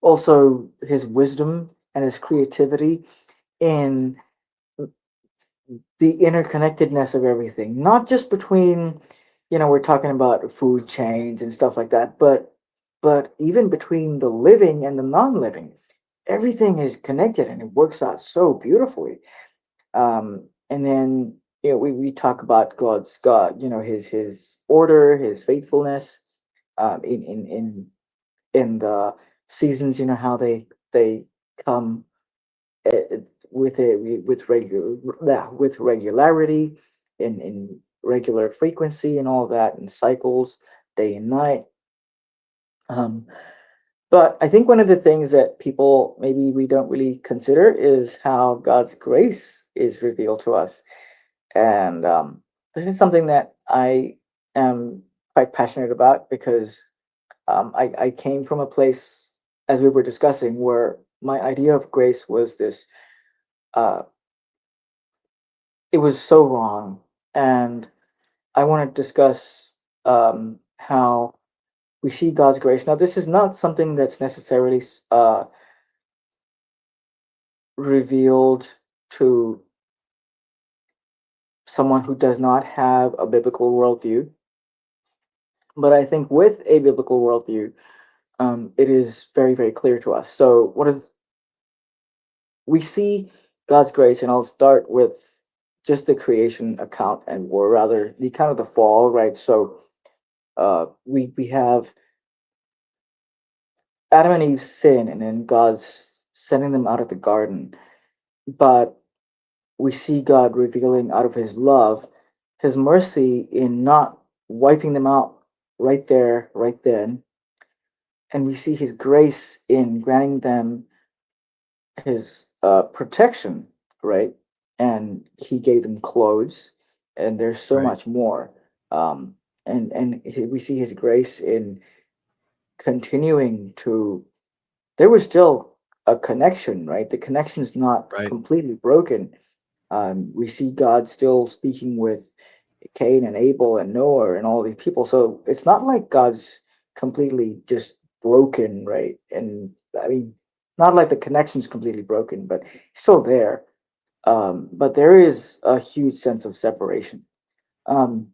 [SPEAKER 4] also his wisdom and his creativity in the interconnectedness of everything, not just between, we're talking about food chains and stuff like that, but even between the living and the non-living. Everything is connected and it works out so beautifully. And then we talk about God, his order, his faithfulness, in the seasons, how they come, uh, with regularity, in regular frequency and all that, and cycles, day and night. Um, but I think one of the things that people maybe we don't really consider is how God's grace is revealed to us, and this is something that I am quite passionate about because I came from a place, as we were discussing, where my idea of grace was this. Uh, it was so wrong, and I want to discuss how we see God's grace. Now, this is not something that's necessarily revealed to someone who does not have a biblical worldview, but I think with a biblical worldview, it is very, very clear to us. So, we see God's grace, and I'll start with just the creation account, and or rather the account of the fall, right? So, we have Adam and Eve sin, and then God's sending them out of the garden. But we see God revealing out of His love, His mercy in not wiping them out right there, right then, and we see His grace in granting them His protection, right? And He gave them clothes, and there's so
[SPEAKER 3] Right.
[SPEAKER 4] much more. We see His grace in continuing to, there was still a connection, right? The connection's not
[SPEAKER 3] Right.
[SPEAKER 4] completely broken. We see God still speaking with Cain and Abel and Noah and all these people. So it's not like God's completely just broken, right? And I mean, not like the connection's completely broken, but it's still there. But there is a huge sense of separation. Um,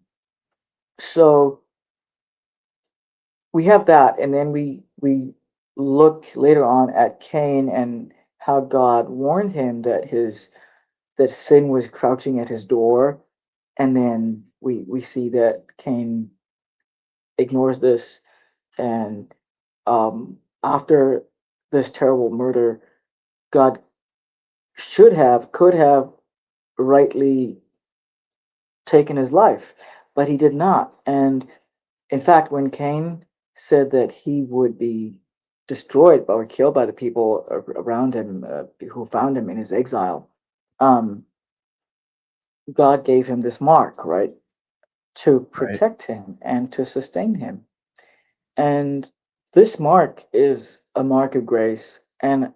[SPEAKER 4] so we have that, and then we look later on at Cain and how God warned him that sin was crouching at his door, and then we see that Cain ignores this and after this terrible murder, God could have rightly taken his life, but he did not. And in fact, when Cain said that he would be destroyed or killed by the people around him who found him in his exile, um, God gave him this mark, right, to
[SPEAKER 3] Right.
[SPEAKER 4] protect him and to sustain him. And this mark is a mark of grace. And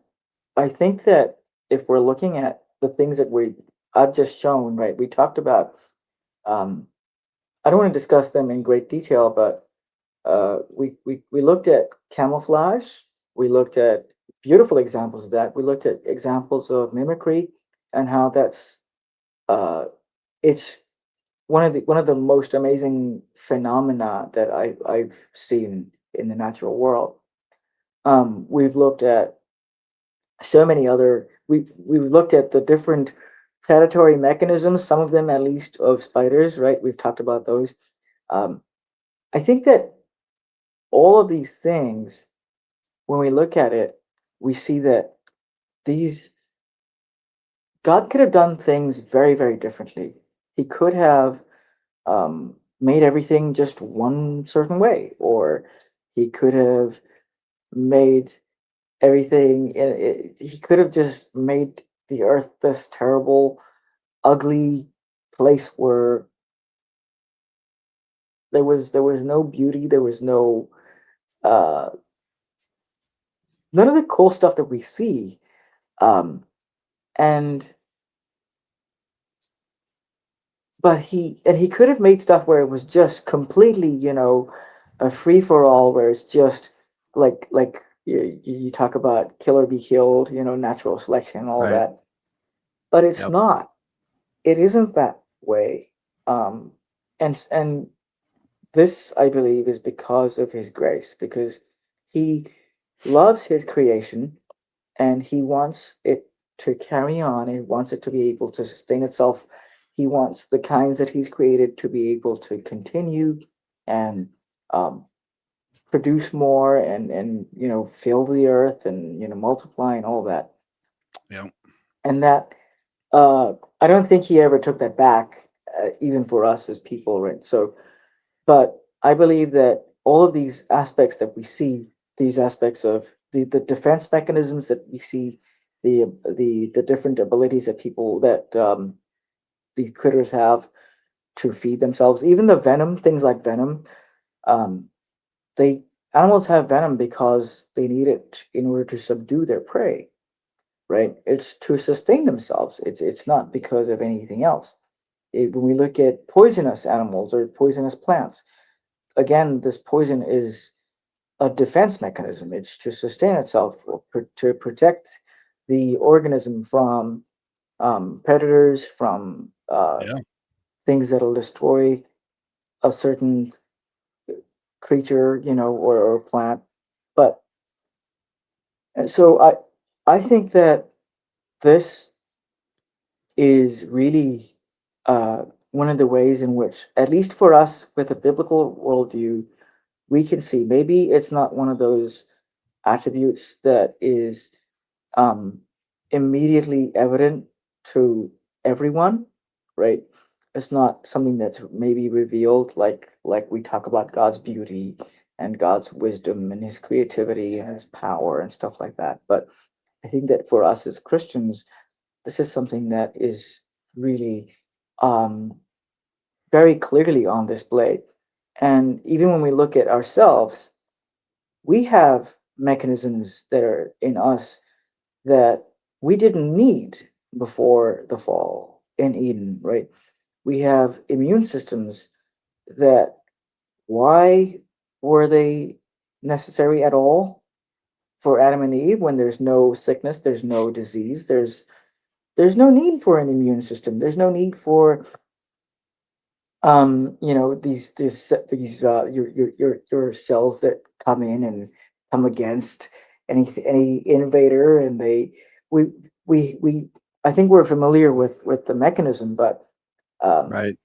[SPEAKER 4] I think that if we're looking at the things that I've just shown, right, we talked about, um, I don't want to discuss them in great detail, but we looked at camouflage. We looked at beautiful examples of that. We looked at examples of mimicry and how that's it's one of the most amazing phenomena that I've seen in the natural world. We've looked at so many other. We've looked at the different predatory mechanisms. Some of them, at least, of spiders. Right. We've talked about those. Um, I think that all of these things, when we look at it, we see that these God could have done things very, very differently. He could have made everything just one certain way, or he could have made everything. He could have just made the earth this terrible, ugly place where there was no beauty, there was no uh, none of the cool stuff that we see. Um, and but he could have made stuff where it was just completely, a free for all, where it's just like you talk about kill or be killed, natural selection and all
[SPEAKER 3] Right.
[SPEAKER 4] that. But it's
[SPEAKER 3] Yep.
[SPEAKER 4] not. It isn't that way. Um, and this, I believe, is because of his grace, because he loves his creation and he wants it to carry on. He wants it to be able to sustain itself. He wants the kinds that he's created to be able to continue and um, produce more and fill the earth and multiply and all that.
[SPEAKER 2] Yeah.
[SPEAKER 4] And that I don't think he ever took that back, even for us as people, right? So, but I believe that all of these aspects that we see, these aspects of the defense mechanisms that we see, the different abilities that people that these critters have to feed themselves, even the venom, things like venom, um, they animals have venom because they need it in order to subdue their prey, right? It's to sustain themselves. It's not because of anything else. When we look at poisonous animals or poisonous plants, again, this poison is a defense mechanism. It's to sustain itself, to protect the organism from predators, from
[SPEAKER 2] Yeah.
[SPEAKER 4] things that'll destroy a certain creature, or plant. But and so I think that this is really uh, one of the ways in which, at least for us with a biblical worldview, we can see maybe it's not one of those attributes that is um, immediately evident to everyone, right? It's not something that's maybe revealed like we talk about God's beauty and God's wisdom and his creativity and his power and stuff like that. But I think that for us as Christians, this is something that is really um, very clearly on display. And even when we look at ourselves, we have mechanisms that are in us that we didn't need before the fall in Eden, right? We have immune systems that, why were they necessary at all for Adam and Eve when there's no sickness, there's no disease, there's no need for an immune system. There's no need for these your cells that come in and come against any invader, and we we I think we're familiar with the mechanism, but um
[SPEAKER 3] Right.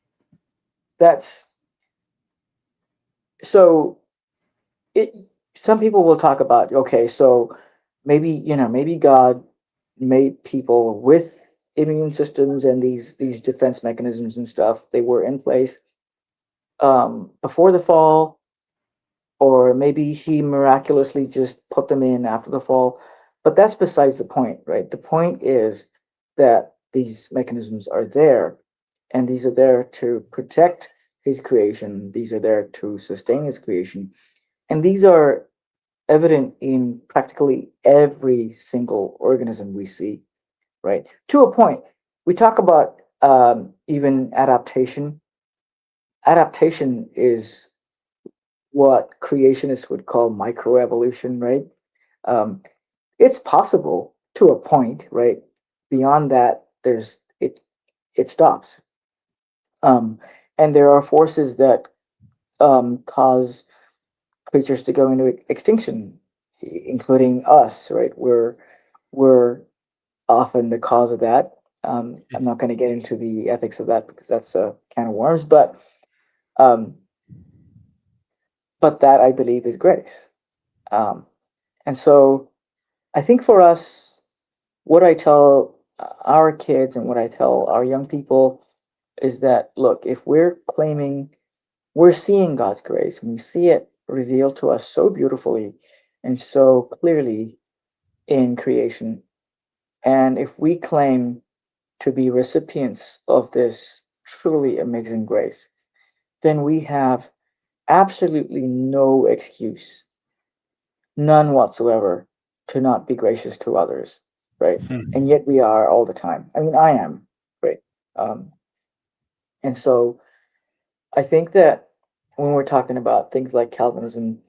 [SPEAKER 4] that's so it some people will talk about, okay, so maybe God made people with immune systems and these defense mechanisms and stuff. They were in place before the fall, or maybe he miraculously just put them in after the fall. But that's besides the point, right? The point is that these mechanisms are there, and these are there to protect his creation. These are there to sustain his creation, and these are evident in practically every single organism we see, right? To a point. We talk about even adaptation. Adaptation is what creationists would call microevolution, right? Um, it's possible to a point, right? Beyond that, it stops. Um, and there are forces that cause creatures to go into extinction, including us, right? We're often the cause of that. I'm not going to get into the ethics of that because that's a can of worms, um, but that I believe is grace. Um, and so I think for us, what I tell our kids and what I tell our young people is that, look, if we're claiming we're seeing God's grace and we see it revealed to us so beautifully and so clearly in creation, and if we claim to be recipients of this truly amazing grace, then we have absolutely no excuse, none whatsoever, to not be gracious to others, right?
[SPEAKER 2] Hmm.
[SPEAKER 4] And yet we are all the time. I mean, I am, right? Um, and so I think that when we're talking about things like Calvinism,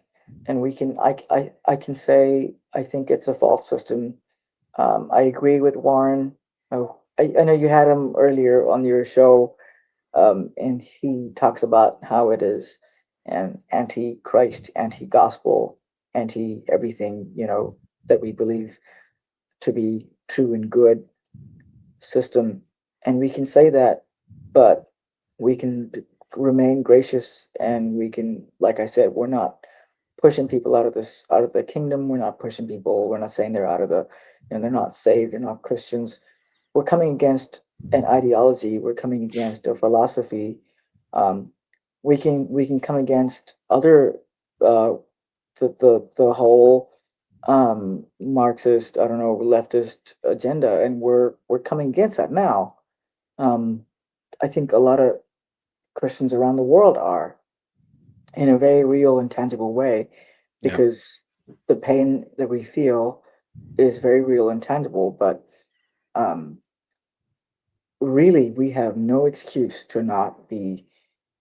[SPEAKER 4] and I can say I think it's a false system. I agree with Warren. Oh, I know you had him earlier on your show, and he talks about how it is an anti-Christ, anti-gospel, anti everything that we believe to be true and good system. And we can say that, but we can remain gracious, and we can, like I said, we're not pushing people out of the kingdom. We're not pushing people. We're not saying they're out of the, they're not saved. They're not Christians. We're coming against an ideology. We're coming against a philosophy. Um, we can come against other uh, the whole Marxist, I don't know, leftist agenda, and we're coming against that now. Um, I think a lot of Christians around the world are, in a very real and tangible way,
[SPEAKER 2] Yeah.
[SPEAKER 4] because the pain that we feel is very real and tangible. But um, really, we have no excuse to not be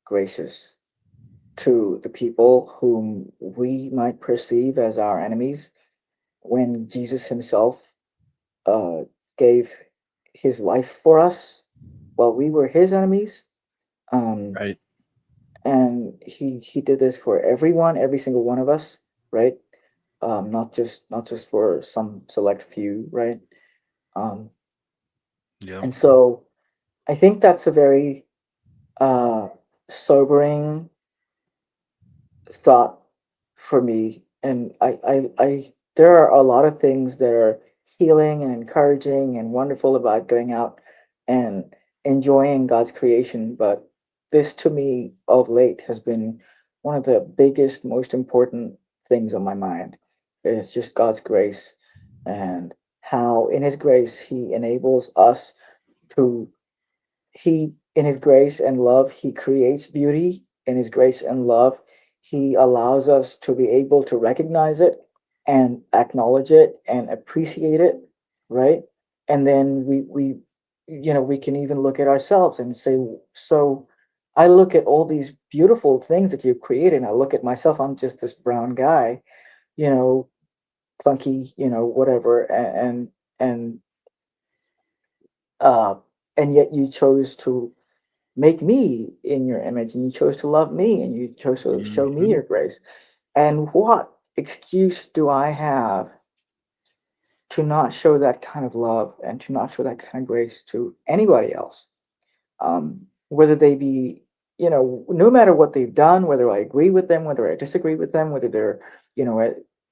[SPEAKER 4] gracious to the people whom we might perceive as our enemies, when Jesus himself uh, gave his life for us while we were his enemies. Um,
[SPEAKER 3] Right.
[SPEAKER 4] and he did this for everyone, every single one of us, right? Not just for some select few, right? Um,
[SPEAKER 2] Yep.
[SPEAKER 4] and so I think that's a very uh, sobering thought for me. And there are a lot of things that are healing and encouraging and wonderful about going out and enjoying God's creation. But this, to me, of late, has been one of the biggest, most important things on my mind. Is just God's grace, and how in his grace he enables us to, he in his grace and love he creates beauty. In his grace and love he allows us to be able to recognize it and acknowledge it and appreciate it, right? And then we can even look at ourselves and say, so I look at all these beautiful things that you've created, and I look at myself, I'm just this brown guy, you know clunky, whatever, and uh and yet you chose to make me in your image, and you chose to love me, and you chose to show me
[SPEAKER 2] Mhm.
[SPEAKER 4] your grace. And what excuse do I have to not show that kind of love and to not show that kind of grace to anybody else? Whether they be, no matter what they've done, whether I agree with them, whether I disagree with them, whether they're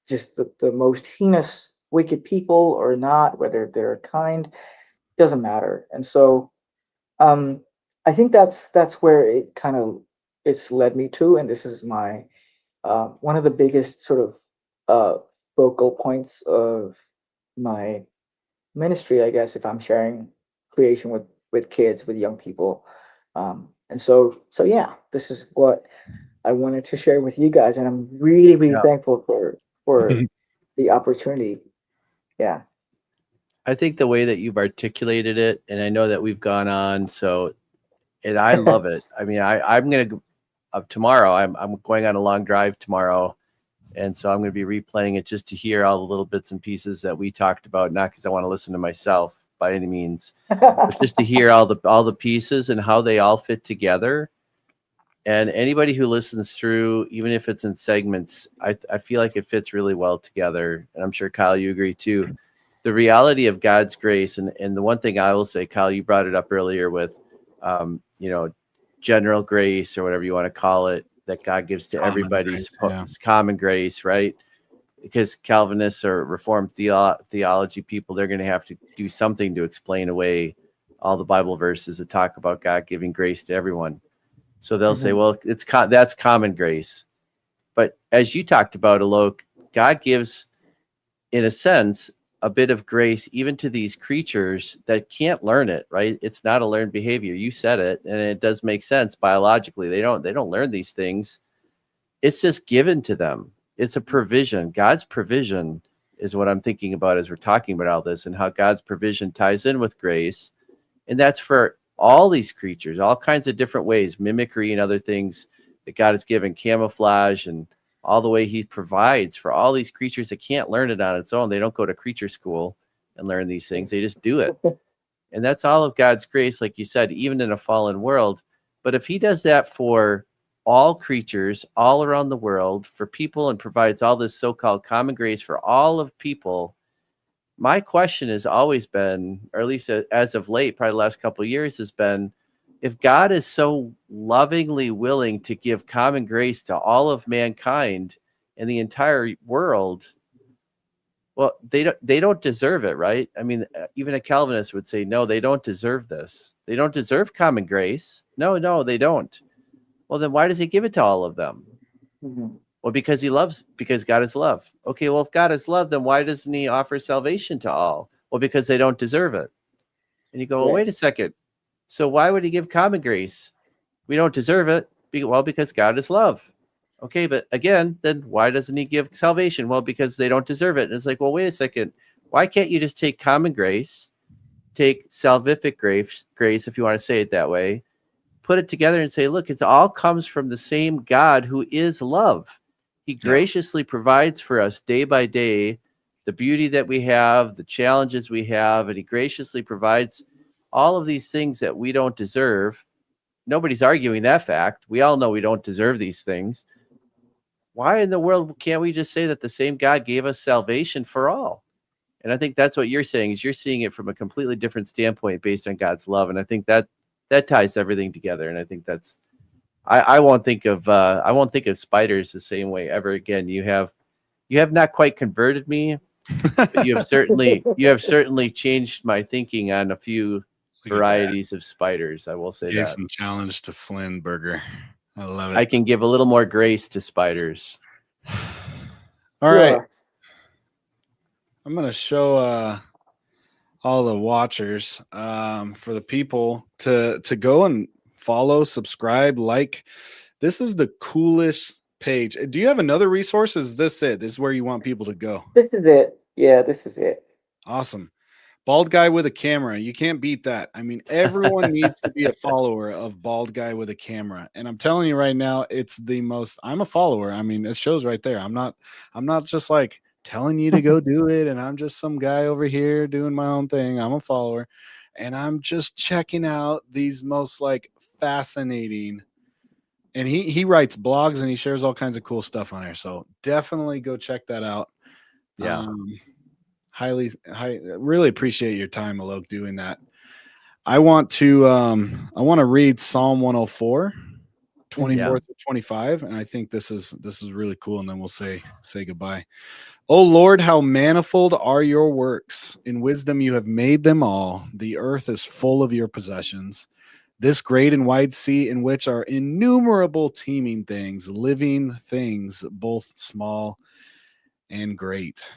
[SPEAKER 4] just the most heinous, wicked people or not, whether they're kind, doesn't matter. And so I think that's where it's led me to, and this is my one of the biggest sort of focal points of my ministry, I guess, if I'm sharing creation with kids, with young people. And so yeah, this is what I wanted to share with you guys, and I'm really, really
[SPEAKER 3] Yeah.
[SPEAKER 4] thankful for the opportunity. Yeah.
[SPEAKER 3] I think the way that you've articulated it, and I know that we've gone on, and I love it. I mean, I'm going to tomorrow. I'm going on a long drive tomorrow, and so I'm going to be replaying it just to hear all the little bits and pieces that we talked about. Not because I want to listen to myself by any means, but just to hear all the pieces and how they all fit together. And anybody who listens through, even if it's in segments, I feel like it fits really well together. And I'm sure, Kyle, you agree too. The reality of God's grace, and the one thing I will say, Kyle, you brought it up earlier with, general grace or whatever you want to call it, that God gives to everybody, common grace, right? Because Calvinists or Reformed theology people, they're going to have to do something to explain away all the Bible verses that talk about God giving grace to everyone. So they'll say, well, that's common grace. But as you talked about, Alok, God gives, in a sense, a bit of grace even to these creatures that can't learn it, right? It's not a learned behavior. You said it, and it does make sense biologically. They don't learn these things. It's just given to them. It's a provision. God's provision is what I'm thinking about as we're talking about all this, and how God's provision ties in with grace. And that's for all these creatures, all kinds of different ways, mimicry and other things that God has given, camouflage, and all the way he provides for all these creatures that can't learn it on its own. They don't go to creature school and learn these things. They just do it. And that's all of God's grace, like you said, even in a fallen world. But if he does that for all creatures all around the world, for people, and provides all this so-called common grace for all of people, my question has always been, or at least as of late, probably the last couple of years, has been, if God is so lovingly willing to give common grace to all of mankind and the entire world, well, they don't deserve it, right? I mean, even a Calvinist would say, no, they don't deserve this. They don't deserve common grace. No, they don't. Well, then why does he give it to all of them? Well, because God is love. Okay, well, if God is love, then why doesn't he offer salvation to all? Well, because they don't deserve it. And you go, well, wait a second. So why would he give common grace? We don't deserve it. Well, because God is love. Okay, but again, then why doesn't he give salvation? Well, because they don't deserve it. And it's like, well, wait a second. Why can't you just take common grace, take salvific grace, if you want to say it that way, put it together and say, look, it all comes from the same God who is love. He graciously provides for us day by day the beauty that we have, the challenges we have, and he graciously provides all of these things that we don't deserve. Nobody's arguing that fact. We all know we don't deserve these things. Why in the world can't we just say that the same God gave us salvation for all? And I think that's what you're saying, is you're seeing it from a completely different standpoint based on God's love. And I think that ties everything together. And I think that's, I won't think of spiders the same way ever again. You have not quite converted me, but you have certainly changed my thinking on a few varieties of spiders. I will say
[SPEAKER 2] Gave
[SPEAKER 3] that.
[SPEAKER 2] some challenge to Flynn Burger. I love it.
[SPEAKER 3] I can give a little more grace to spiders.
[SPEAKER 2] All right. I'm going to show all the watchers, for the people to go and follow, subscribe, like. This is the coolest page. Do you have another resource? Is this it? This is where you want people to go?
[SPEAKER 4] This is it. Yeah, this is it. Awesome.
[SPEAKER 2] Bald guy with a camera. You can't beat that. I mean, everyone needs to be a follower of Bald Guy with a Camera. And I'm telling you right now, it's the most, I'm a follower. I mean, it shows right there. I'm not just like telling you to go do it. And I'm just some guy over here doing my own thing. I'm a follower. And I'm just checking out these most like fascinating. And he writes blogs and he shares all kinds of cool stuff on there. So definitely go check that out.
[SPEAKER 3] Yeah.
[SPEAKER 2] Really appreciate your time, Alok, doing that. I want to read Psalm 104, 24 through 25, and I think this is really cool. And then we'll say goodbye. O Lord, how manifold are your works! In wisdom you have made them all. The earth is full of your possessions. This great and wide sea in which are innumerable teeming things, living things, both small and great.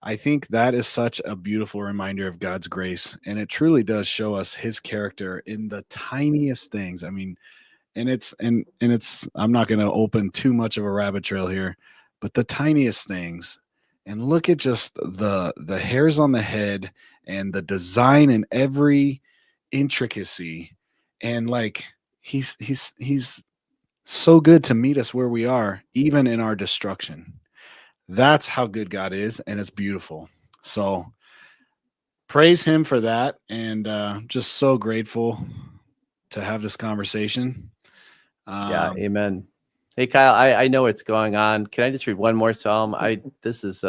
[SPEAKER 2] I think that is such a beautiful reminder of God's grace, and it truly does show us his character in the tiniest things. I mean, and it's I'm not going to open too much of a rabbit trail here, but the tiniest things. And look at just the hairs on the head and the design and every intricacy. And like he's so good to meet us where we are, even in our destruction. That's how good God is, and it's beautiful. So praise him for that, and just so grateful to have this conversation.
[SPEAKER 3] Yeah, amen. Hey, Kyle, I know what's going on. Can I just read one more psalm? This is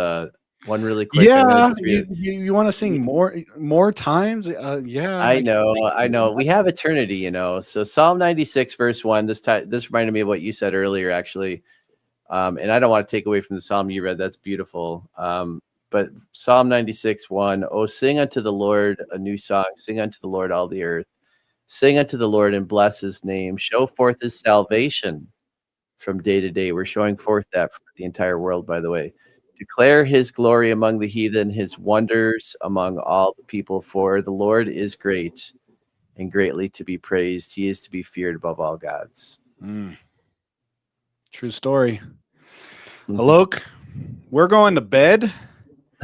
[SPEAKER 3] one really quick.
[SPEAKER 2] Yeah, you want to sing more times? Yeah,
[SPEAKER 3] I know. We have eternity, you know. So Psalm 96, verse 1. This reminded me of what you said earlier, actually. And I don't want to take away from the psalm you read. That's beautiful. But Psalm 96, 1. Oh, sing unto the Lord a new song. Sing unto the Lord all the earth. Sing unto the Lord and bless his name. Show forth his salvation from day to day. We're showing forth that for the entire world, by the way. Declare his glory among the heathen, his wonders among all the people. For the Lord is great and greatly to be praised. He is to be feared above all gods.
[SPEAKER 2] True story. Aloke, we're going to bed.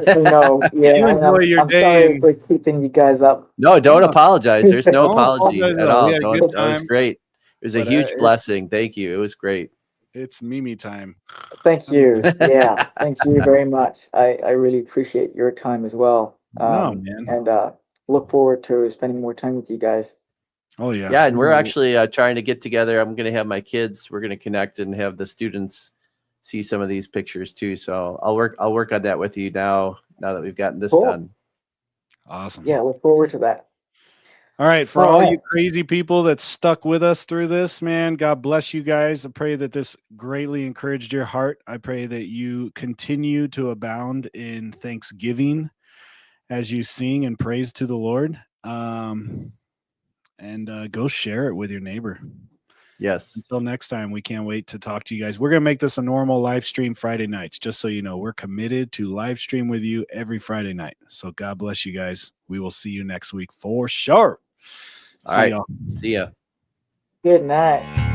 [SPEAKER 4] No, yeah, I'm sorry for keeping you guys up.
[SPEAKER 3] No, don't apologize. There's no apology
[SPEAKER 2] apologize,
[SPEAKER 3] at all.
[SPEAKER 2] That
[SPEAKER 3] was great. It was a huge blessing. Thank you. It was great.
[SPEAKER 2] It's Mimi time.
[SPEAKER 4] Thank you. Yeah, thank you very much. I really appreciate your time as well.
[SPEAKER 2] No, man.
[SPEAKER 4] And look forward to spending more time with you guys.
[SPEAKER 2] Oh yeah.
[SPEAKER 3] Yeah, and we're actually trying to get together. I'm going to have my kids. We're going to connect and have the students see some of these pictures too. So I'll work on that with you now that we've gotten this done.
[SPEAKER 2] Awesome.
[SPEAKER 4] Yeah, look forward to that.
[SPEAKER 2] All right, for all you crazy people that stuck with us through this, man, God bless you guys. I pray that this greatly encouraged your heart. I pray that you continue to abound in thanksgiving as you sing and praise to the Lord. And go share it with your neighbor.
[SPEAKER 3] Yes.
[SPEAKER 2] Until next time, we can't wait to talk to you guys. We're going to make this a normal live stream Friday nights. Just so you know, we're committed to live stream with you every Friday night. So God bless you guys. We will see you next week for sure.
[SPEAKER 3] All right. See ya.
[SPEAKER 4] Good night.